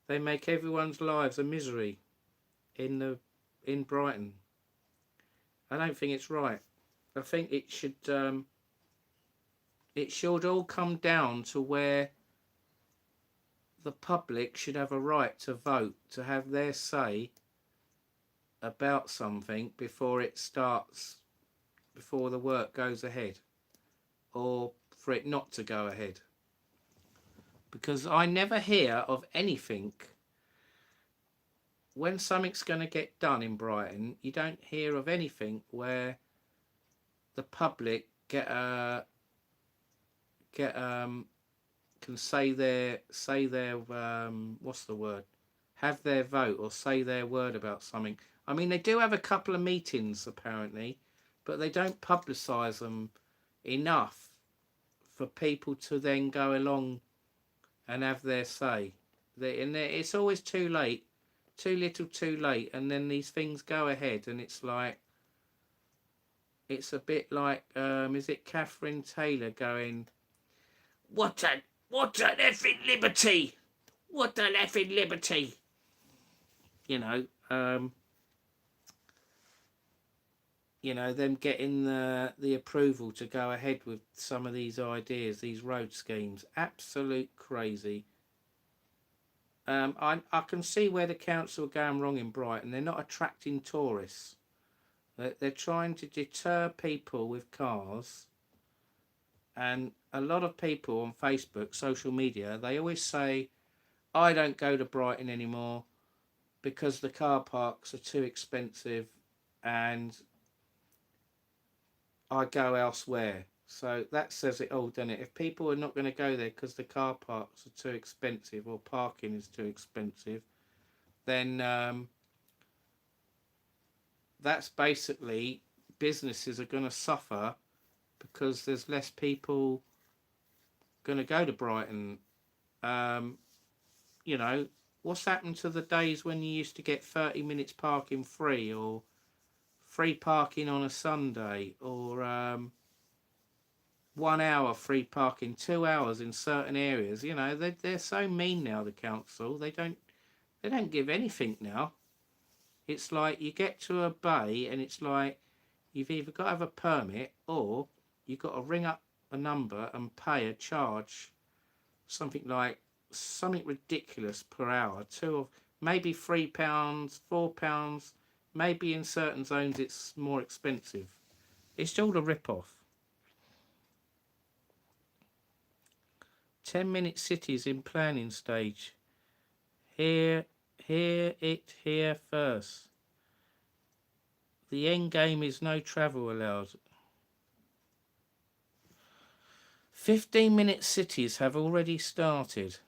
they make everyone's lives a misery in Brighton. I don't think it's right. I think it should all come down to where the public should have a right to vote, to have their say about something before it starts, before the work goes ahead, or for it not to go ahead. Because I never hear of anything, when something's going to get done in Brighton, you don't hear of anything where the public can say their what's the word, have their vote or say their word about something. I mean, they do have a couple of meetings apparently, but they don't publicise them enough for people to then go along and have their say. It's always too late, too little too late, and then these things go ahead, and it's like, it's a bit like, is it Catherine Taylor going, what an effing liberty, what an effing liberty, you know, them getting the approval to go ahead with some of these ideas, these road schemes. Absolute crazy. I can see where the council are going wrong in Brighton. They're not attracting tourists. They're trying to deter people with cars. And a lot of people on Facebook, social media, they always say, I don't go to Brighton anymore because the car parks are too expensive and I go elsewhere. So that says it all, doesn't it? If people are not going to go there because the car parks are too expensive or parking is too expensive, then that's basically, businesses are going to suffer because there's less people going to go to Brighton. What's happened to the days when you used to get 30 minutes parking free, or free parking on a Sunday, or 1 hour free parking, 2 hours in certain areas? They're so mean now, the council. They don't give anything now. It's like you get to a bay and it's like you've either got to have a permit, or you've got to ring up a number and pay a charge, something ridiculous per hour, maybe £3, £4. Maybe in certain zones it's more expensive. It's all a rip-off. 10-minute cities in planning stage. Hear it here first. The end game is no travel allowed. 15-minute cities have already started.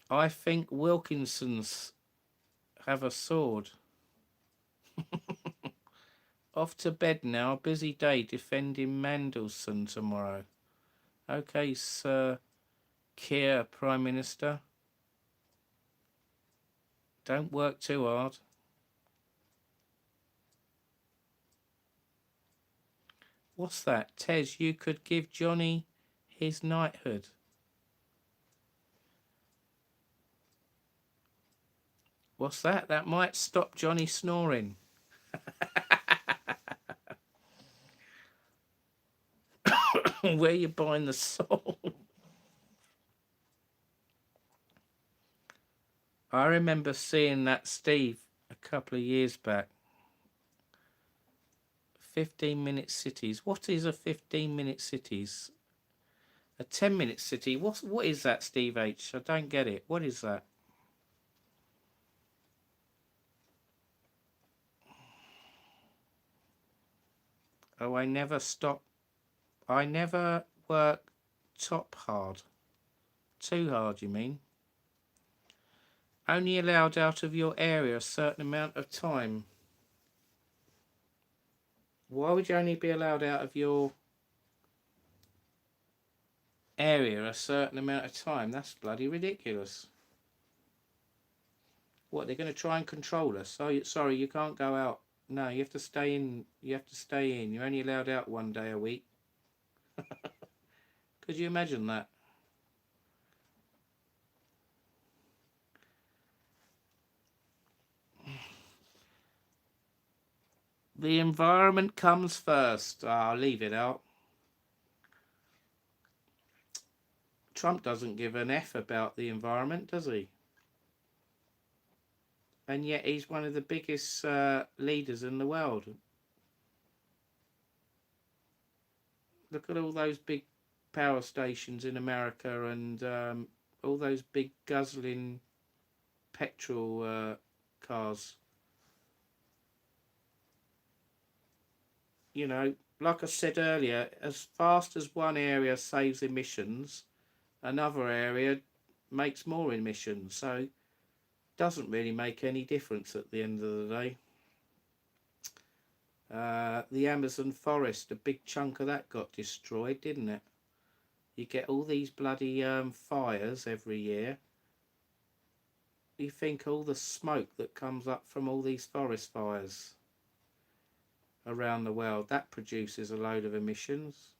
I think Wilkinson's have a sword. Off to bed now. Busy day defending Mandelson tomorrow. Okay, Sir Keir, Prime Minister. Don't work too hard. What's that? Tez, you could give Johnny his knighthood. What's that? That might stop Johnny snoring. Where you buying the soul? I remember seeing that, Steve, a couple of years back. 15-minute cities. What is a 15-minute cities? A 10-minute city? What is that, Steve H? I don't get it. What is that? Oh, I never stop. I never work top hard. Too hard, you mean? Only allowed out of your area a certain amount of time. Why would you only be allowed out of your area a certain amount of time? That's bloody ridiculous. What, they're going to try and control us? Oh, sorry, you can't go out. No, you have to stay in. You have to stay in. You're only allowed out one day a week. Could you imagine that? The environment comes first. I'll leave it out. Trump doesn't give an F about the environment, does he? And yet he's one of the biggest leaders in the world. Look at all those big power stations in America and all those big guzzling petrol cars. You know, like I said earlier, as fast as one area saves emissions, another area makes more emissions. So it doesn't really make any difference at the end of the day. The Amazon forest, a big chunk of that got destroyed, didn't it? You get all these bloody fires every year. You think all the smoke that comes up from all these forest fires around the world, that produces a load of emissions.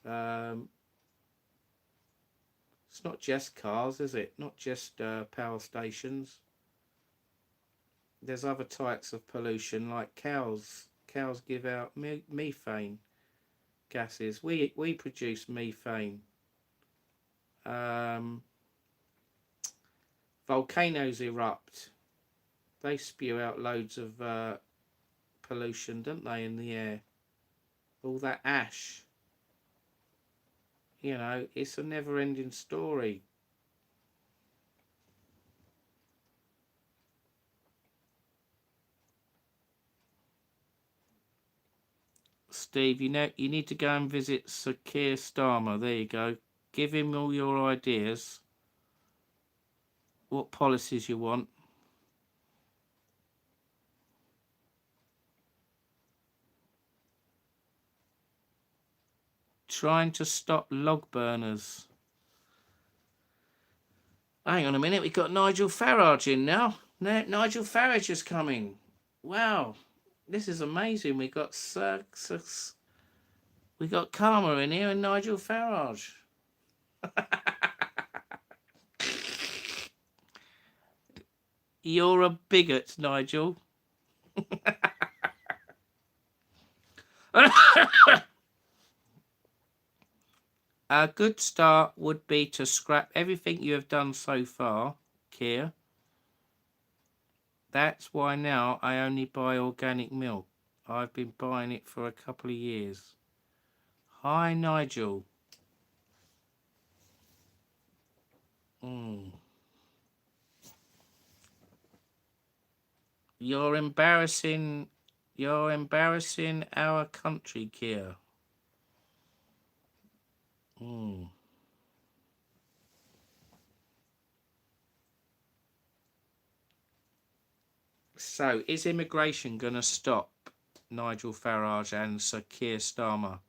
It's not just cars, is it? Not just power stations. There's other types of pollution, like cows. Cows give out methane gases. We produce methane. Volcanoes erupt. They spew out loads of pollution, don't they, in the air? All that ash. You know, it's a never-ending story. Steve, you know, you need to go and visit Sir Keir Starmer. There you go. Give him all your ideas. What policies you want. Trying to stop log burners. Hang on a minute, we've got Nigel Farage in now. Nigel Farage is coming. Wow, this is amazing. We got we got Karma in here and Nigel Farage. You're a bigot, Nigel. A good start would be to scrap everything you have done so far, Keir. That's why now I only buy organic milk. I've been buying it for a couple of years. Hi, Nigel. You're embarrassing our country, Keir. Hmm. So, is immigration going to stop Nigel Farage and Sir Keir Starmer?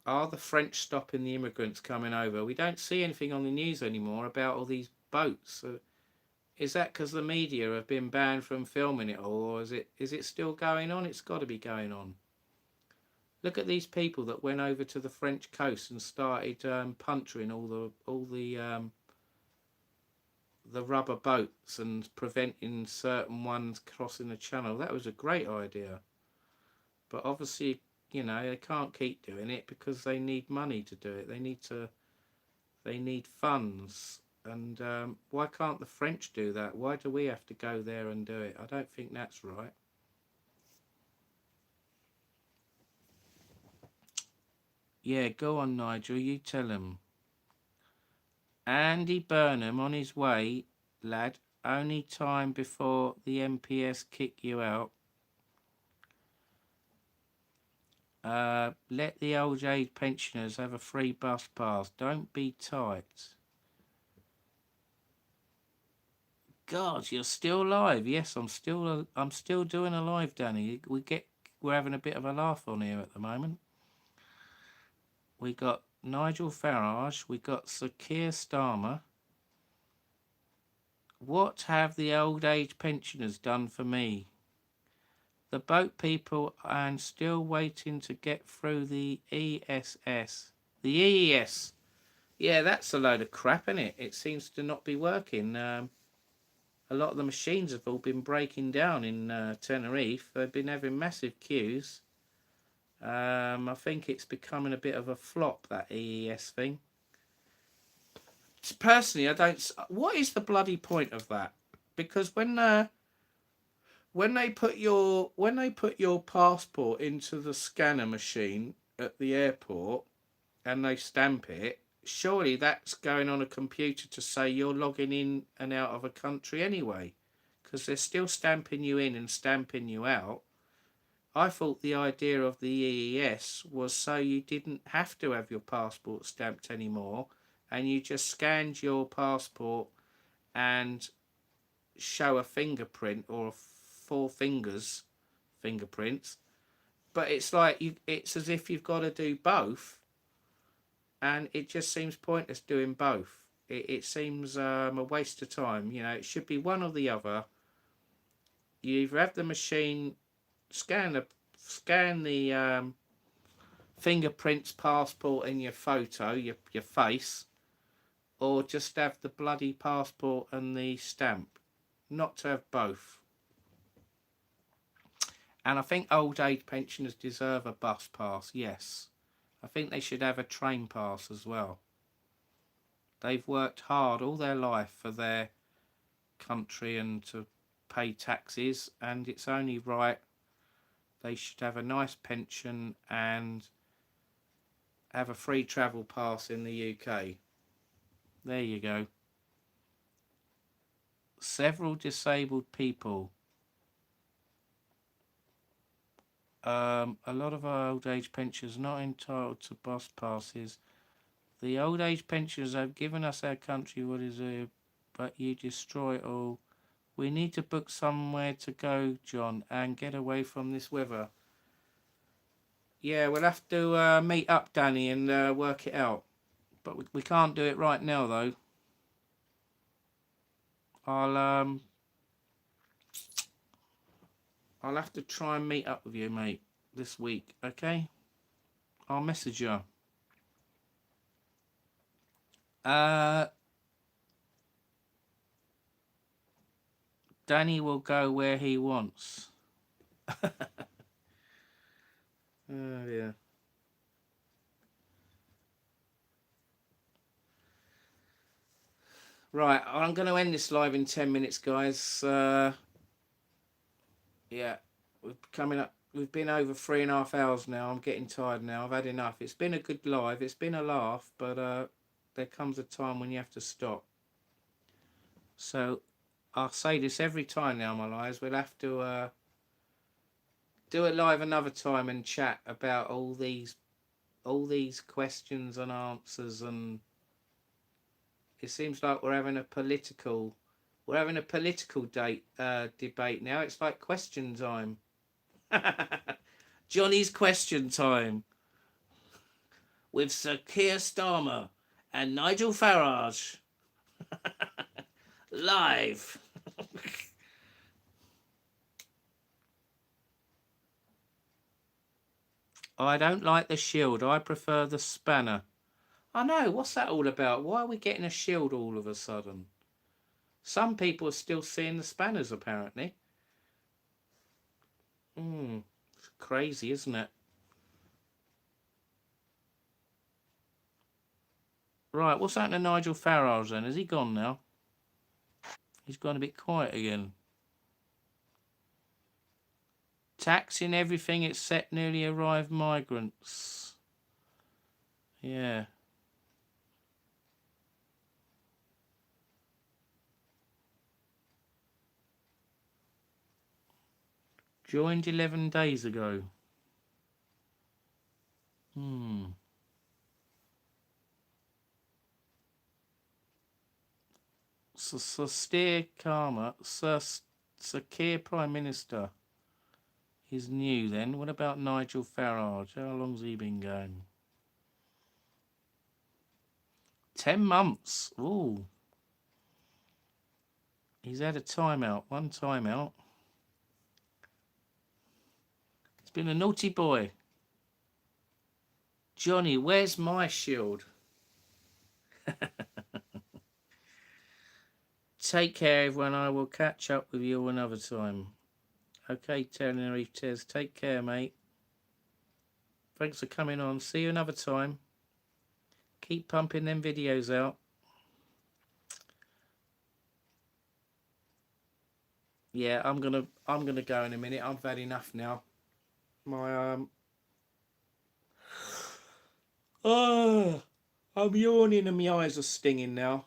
Are the French stopping the immigrants coming over? We don't see anything on the news anymore about all these boats. Is that because the media have been banned from filming it, or is it still going on? It's got to be going on. Look at these people that went over to the French coast and started puncturing all the rubber boats and preventing certain ones crossing the channel. That was a great idea, but obviously, they can't keep doing it because they need money to do it. They need funds. And why can't the French do that? Why do we have to go there and do it? I don't think that's right. Yeah, go on, Nigel. You tell him. Andy Burnham on his way, lad. Only time before the MPS kick you out. Let the old age pensioners have a free bus pass. Don't be tight. God, you're still live. Yes, I'm still doing a live, Danny. We're having a bit of a laugh on here at the moment. We got Nigel Farage. We got Sir Keir Starmer. What have the old age pensioners done for me? The boat people are still waiting to get through the ESS. The EES. Yeah, that's a load of crap, isn't it? It seems to not be working. A lot of the machines have all been breaking down in Tenerife. They've been having massive queues. I think it's becoming a bit of a flop, that EES thing. Personally, I don't. What is the bloody point of that? Because when they put your passport into the scanner machine at the airport and they stamp it, surely that's going on a computer to say you're logging in and out of a country anyway, because they're still stamping you in and stamping you out. I thought the idea of the EES was so you didn't have to have your passport stamped anymore, and you just scanned your passport and show a fingerprint or four fingers fingerprints. But it's like it's as if you've got to do both, and it just seems pointless doing both. It seems a waste of time. It should be one or the other. You either have the machine scan the fingerprints, passport, and your photo, your face, or just have the bloody passport and the stamp. Not to have both. And I think old age pensioners deserve a bus pass, yes. I think they should have a train pass as well. They've worked hard all their life for their country and to pay taxes, and it's only right they should have a nice pension and have a free travel pass in the UK. There you go. Several disabled people. A lot of our old age pensioners not entitled to bus passes. The old age pensioners have given us our country what is a, but you destroy it all. We need to book somewhere to go, John, and get away from this weather. Yeah, we'll have to meet up, Danny, and work it out. But we can't do it right now, though. I'll have to try and meet up with you, mate, this week, okay? I'll message you. Danny will go where he wants. Oh, yeah. Right, I'm going to end this live in 10 minutes, guys. Yeah, we've been over 3.5 hours now. I'm getting tired now. I've had enough. It's been a good live. It's been a laugh, but there comes a time when you have to stop. So I'll say this every time now, my lives. We'll have to do it live another time and chat about all these questions and answers, and it seems like we're having a political debate now. It's like question time. Johnny's question time with Sir Keir Starmer and Nigel Farage live. I don't like the shield. I prefer the spanner. I know. What's that all about? Why are we getting a shield all of a sudden? Some people are still seeing the spanners, apparently. It's crazy, isn't it? Right, what's happened to Nigel Farage then? Has he gone now? He's gone a bit quiet again. Taxing everything except newly arrived migrants. Yeah. Joined 11 days ago. Sir Keir Karma, Sir Keir Prime Minister is new then. What about Nigel Farage? How long's he been going? 10 months. Ooh. He's had a timeout. One timeout. He's been a naughty boy. Johnny, where's my shield? Take care, everyone. I will catch up with you another time. Okay, Tenerife Tez. Take care, mate. Thanks for coming on. See you another time. Keep pumping them videos out. Yeah, I'm gonna go in a minute. I've had enough now. My I'm yawning and my eyes are stinging now.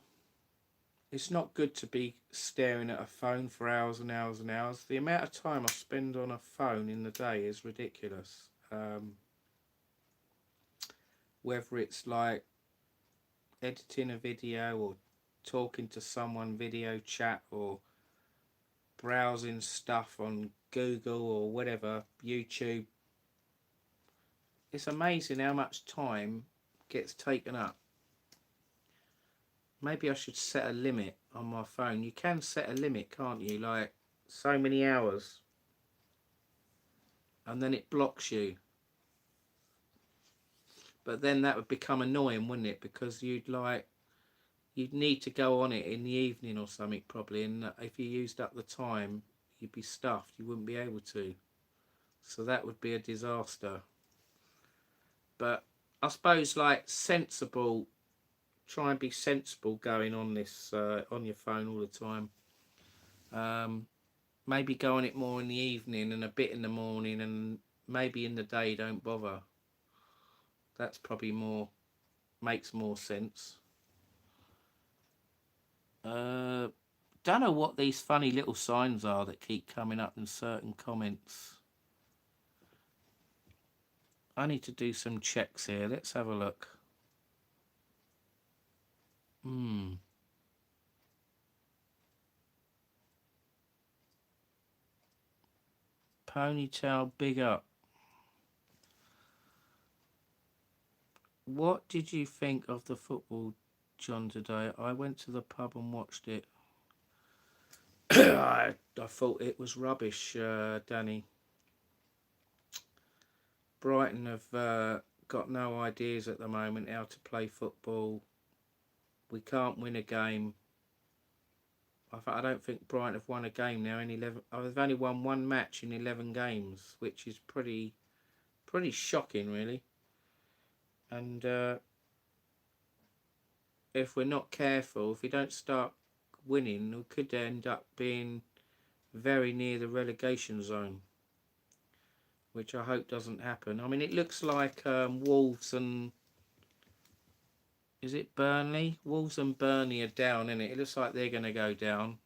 It's not good to be staring at a phone for hours and hours and hours. The amount of time I spend on a phone in the day is ridiculous. Whether it's like editing a video or talking to someone, video chat, or browsing stuff on Google or whatever, YouTube. It's amazing how much time gets taken up. Maybe I should set a limit on my phone. You can set a limit, can't you? Like so many hours. And then it blocks you. But then that would become annoying, wouldn't it? Because you'd need to go on it in the evening or something probably. And if you used up the time, you'd be stuffed. You wouldn't be able to. So that would be a disaster. But I suppose like sensible, try and be sensible going on this on your phone all the time. Maybe go on it more in the evening and a bit in the morning, and maybe in the day don't bother. That's probably makes more sense. Don't know what these funny little signs are that keep coming up in certain comments. I need to do some checks here. Let's have a look. Ponytail, big up. What did you think of the football, John, today? I went to the pub and watched it. I thought it was rubbish, Danny. Brighton have got no ideas at the moment how to play football. We can't win a game. I don't think Brighton have won a game now in 11. They've only won one match in 11 games, which is pretty shocking, really. And if we're not careful, if we don't start winning, we could end up being very near the relegation zone, which I hope doesn't happen. I mean, it looks like Wolves and... Is it Burnley? Wolves and Burnley are down, isn't it? It looks like they're going to go down.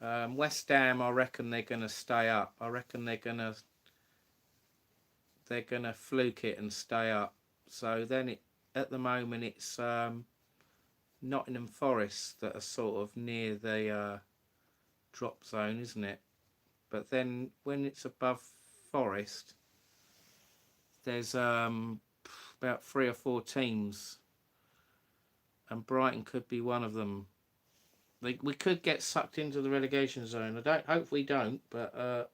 West Ham, I reckon they're going to stay up. I reckon they're going to they're going to fluke it and stay up. So then at the moment it's Nottingham Forest that are sort of near the drop zone, isn't it? But then when it's above Forest, there's about 3 or 4 teams, and Brighton could be one of them. We could get sucked into the relegation zone. Hope we don't, but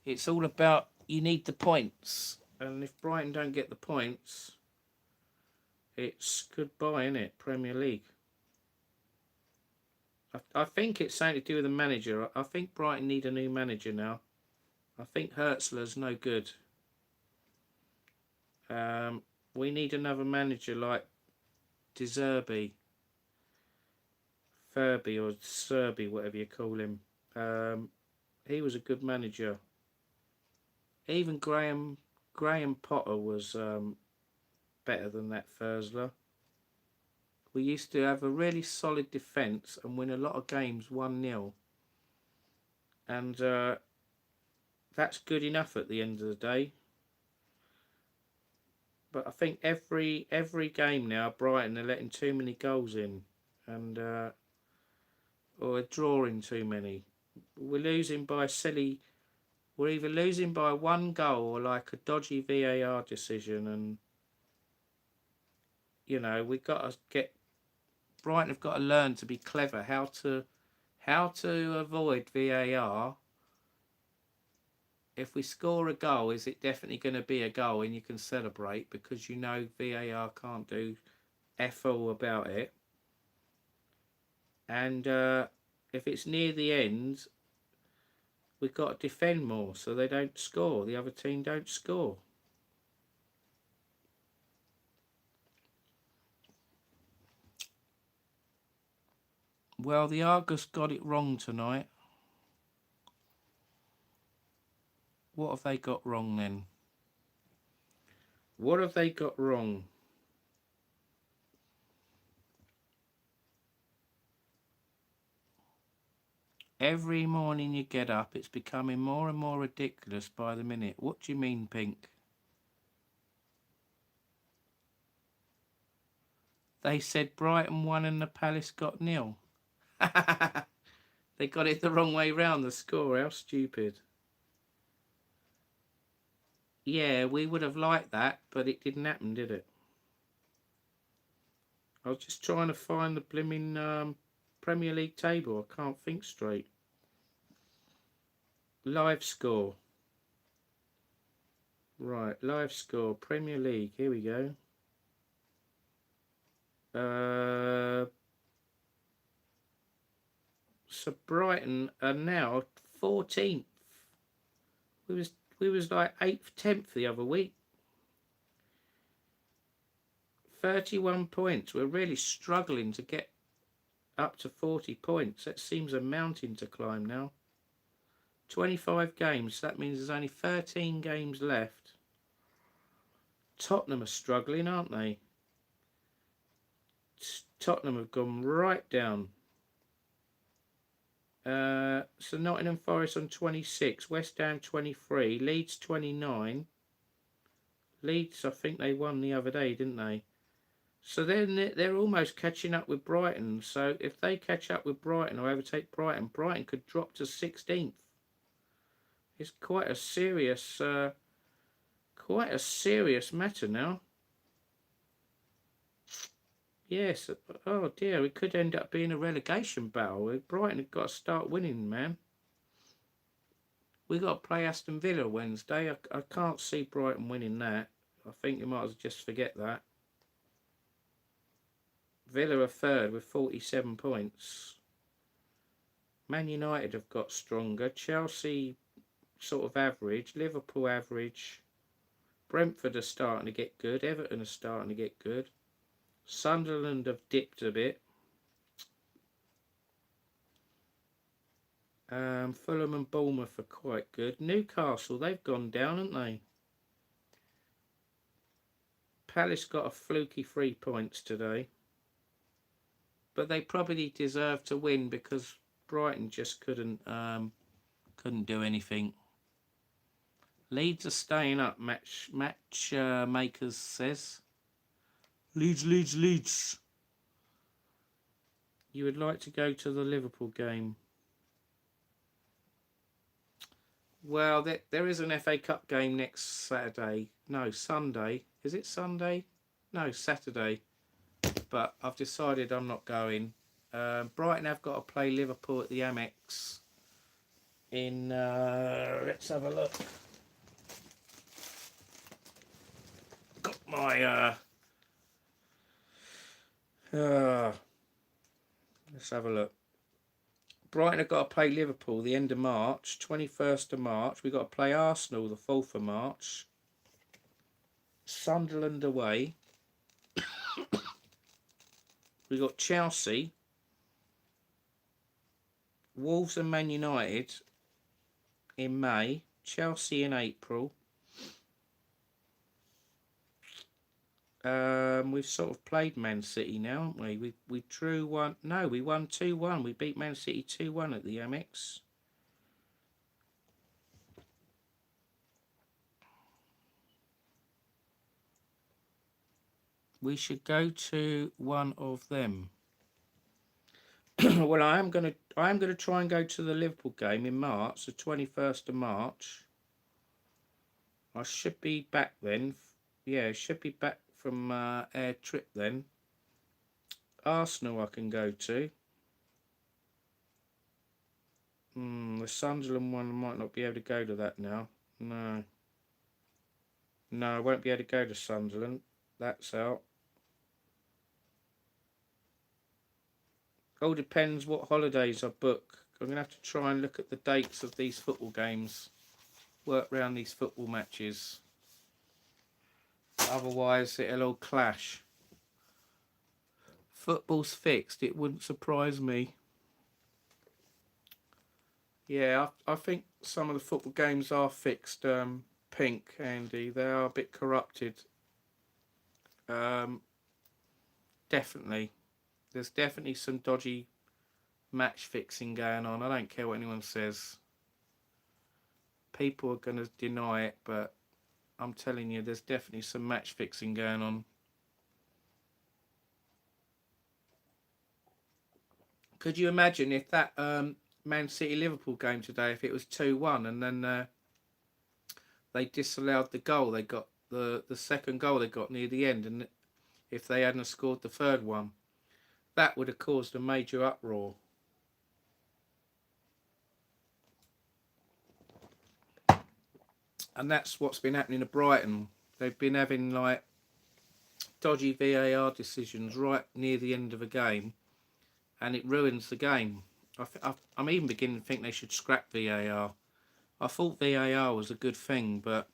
it's all about, you need the points, and if Brighton don't get the points, it's goodbye, innit? Premier League. I think it's something to do with the manager. I think Brighton need a new manager now. I think Hertzler's no good. We need another manager like De Furby or Serby, whatever you call him. He was a good manager. Even Graham Potter was better than that Thursler. We used to have a really solid defence and win a lot of games 1-0. And that's good enough at the end of the day. But I think every game now, Brighton are letting too many goals in, and or drawing too many. We're losing by silly. We're either losing by 1 goal or like a dodgy VAR decision, and you know, we've got to get. Brighton have got to learn to be clever, how to avoid VAR. If we score a goal, is it definitely going to be a goal and you can celebrate, because you know VAR can't do F all about it. And if it's near the end, we've got to defend more so they don't score. The other team don't score. Well, the Argus got it wrong tonight. What have they got wrong then? What have they got wrong? Every morning you get up, it's becoming more and more ridiculous by the minute. What do you mean, Pink? They said Brighton won and the Palace got 0. They got it the wrong way round, the score. How stupid. Yeah, we would have liked that, but it didn't happen, did it? I was just trying to find the blimmin' Premier League table. I can't think straight. Live score. Right, live score. Premier League. Here we go. So Brighton are now 14th. We was like 8th, 10th the other week. 31 points. We're really struggling to get up to 40 points. That seems a mountain to climb now. 25 games. That means there's only 13 games left. Tottenham are struggling, aren't they? Tottenham have gone right down. So Nottingham Forest on 26, West Ham 23, Leeds 29. Leeds, I think they won the other day, didn't they? So then they're almost catching up with Brighton. So if they catch up with Brighton or overtake Brighton, Brighton could drop to 16th. It's quite a serious matter now. Yes. Oh dear, it could end up being a relegation battle. Brighton have got to start winning, man. We got to play Aston Villa Wednesday. I can't see Brighton winning that. I think you might as well just forget that. Villa are third with 47 points. Man United have got stronger. Chelsea sort of average. Liverpool average. Brentford are starting to get good. Everton are starting to get good. Sunderland have dipped a bit. Fulham and Bournemouth are quite good. Newcastle, they've gone down, haven't they? Palace got a fluky 3 points today. But they probably deserve to win because Brighton just couldn't do anything. Leeds are staying up. Match makers says. Leeds. You would like to go to the Liverpool game? Well, there is an FA Cup game next Saturday. No, Sunday. Is it Sunday? No, Saturday. But I've decided I'm not going. Brighton have got to play Liverpool at the Amex in... let's have a look. Got my... let's have a look. Brighton have got to play Liverpool the end of March, 21st of March. We've got to play Arsenal the 4th of March. Sunderland away. We've got Chelsea. Wolves and Man United in May. Chelsea in April. We've sort of played Man City now, haven't we? We drew one. No, we won 2-1. We beat Man City 2-1 at the Amex. We should go to one of them. Well, I am gonna try and go to the Liverpool game in March, the 21st of March. I should be back then. Yeah, should be back from air trip then. Arsenal I can go to. The Sunderland one I might not be able to go to that now. No, I won't be able to go to Sunderland. That's out. All depends what holidays I book. I'm going to have to try and look at the dates of these football games. Work around these football matches. Otherwise it'll all clash. Football's fixed. It wouldn't surprise me. Yeah, I think some of the football games are fixed. Pink, Andy. They are a bit corrupted. Definitely. There's definitely some dodgy match fixing going on. I don't care what anyone says. People are going to deny it, but I'm telling you, there's definitely some match fixing going on. Could you imagine if that Man City Liverpool game today, if it was 2-1 and then they disallowed the goal, they got the second goal they got near the end, and if they hadn't scored the third one, that would have caused a major uproar. And that's what's been happening to Brighton. They've been having like dodgy VAR decisions right near the end of a game, and it ruins the game. I'm even beginning to think they should scrap VAR. I thought VAR was a good thing, but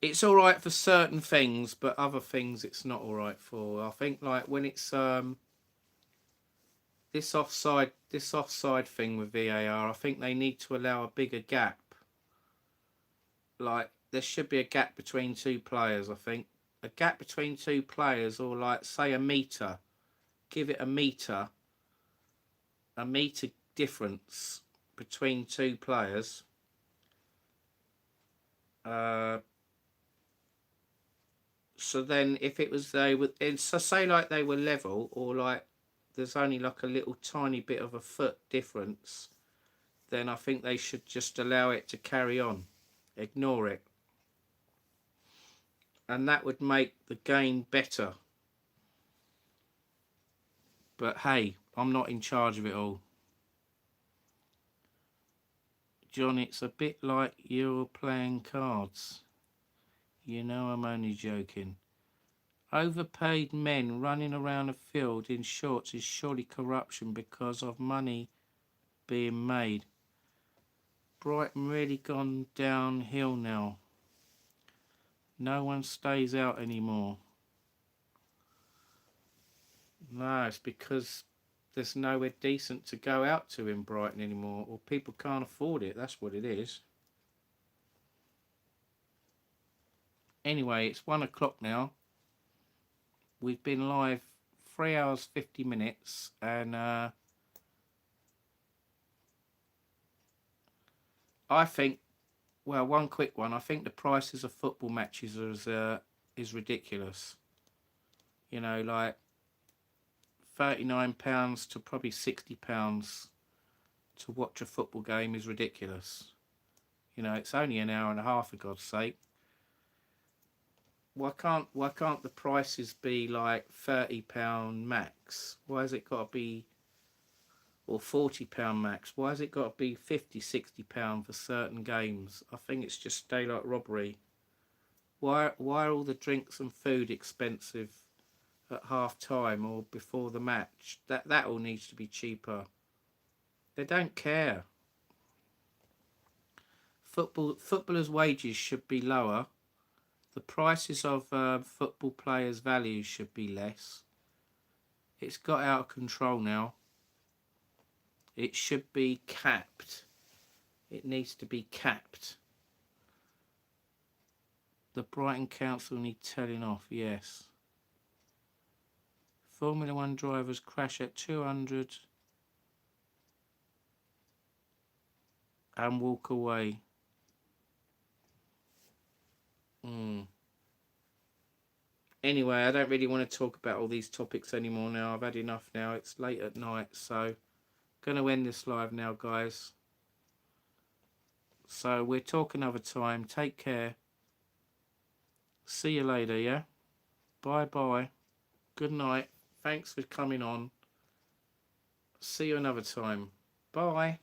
it's all right for certain things, but other things it's not all right for. I think like when it's this offside thing with VAR, I think they need to allow a bigger gap. Like there should be a gap between two players. I think a gap between two players, or like say a meter. Give it a meter difference between two players. So then if it was so say like they were level, or like there's only like a little tiny bit of a foot difference, then I think they should just allow it to carry on. Ignore it. And that would make the game better. But hey, I'm not in charge of it all. John, it's a bit like you're playing cards. You know I'm only joking. Overpaid men running around a field in shorts is surely corruption because of money being made. Brighton really gone downhill now. No one stays out anymore. No, it's because there's nowhere decent to go out to in Brighton anymore, or people can't afford it. That's what it is. Anyway, it's 1 o'clock now. We've been live 3 hours 50 minutes, and I think well, one quick one. I think the prices of football matches is ridiculous. You know, like £39 to probably £60 to watch a football game is ridiculous. You know, it's only an hour and a half, for God's sake. Why can't the prices be like £30 max? Why has it got to be, or £40 max? Why has it got to be £50, £60 for certain games? I think it's just daylight robbery. Why are all the drinks and food expensive at half time or before the match? That all needs to be cheaper. They don't care. Footballers' wages should be lower. The prices of football players' values should be less. It's got out of control now. It should be capped. It needs to be capped. The Brighton Council need telling off, yes. Formula 1 drivers crash at 200 and walk away. Anyway, I don't really want to talk about all these topics anymore now. I've had enough now. It's late at night, so going to end this live now, guys. So we'll talk another time. Take care. See you later, yeah? Bye-bye. Good night. Thanks for coming on. See you another time. Bye.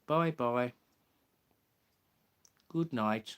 Bye-bye. Good night.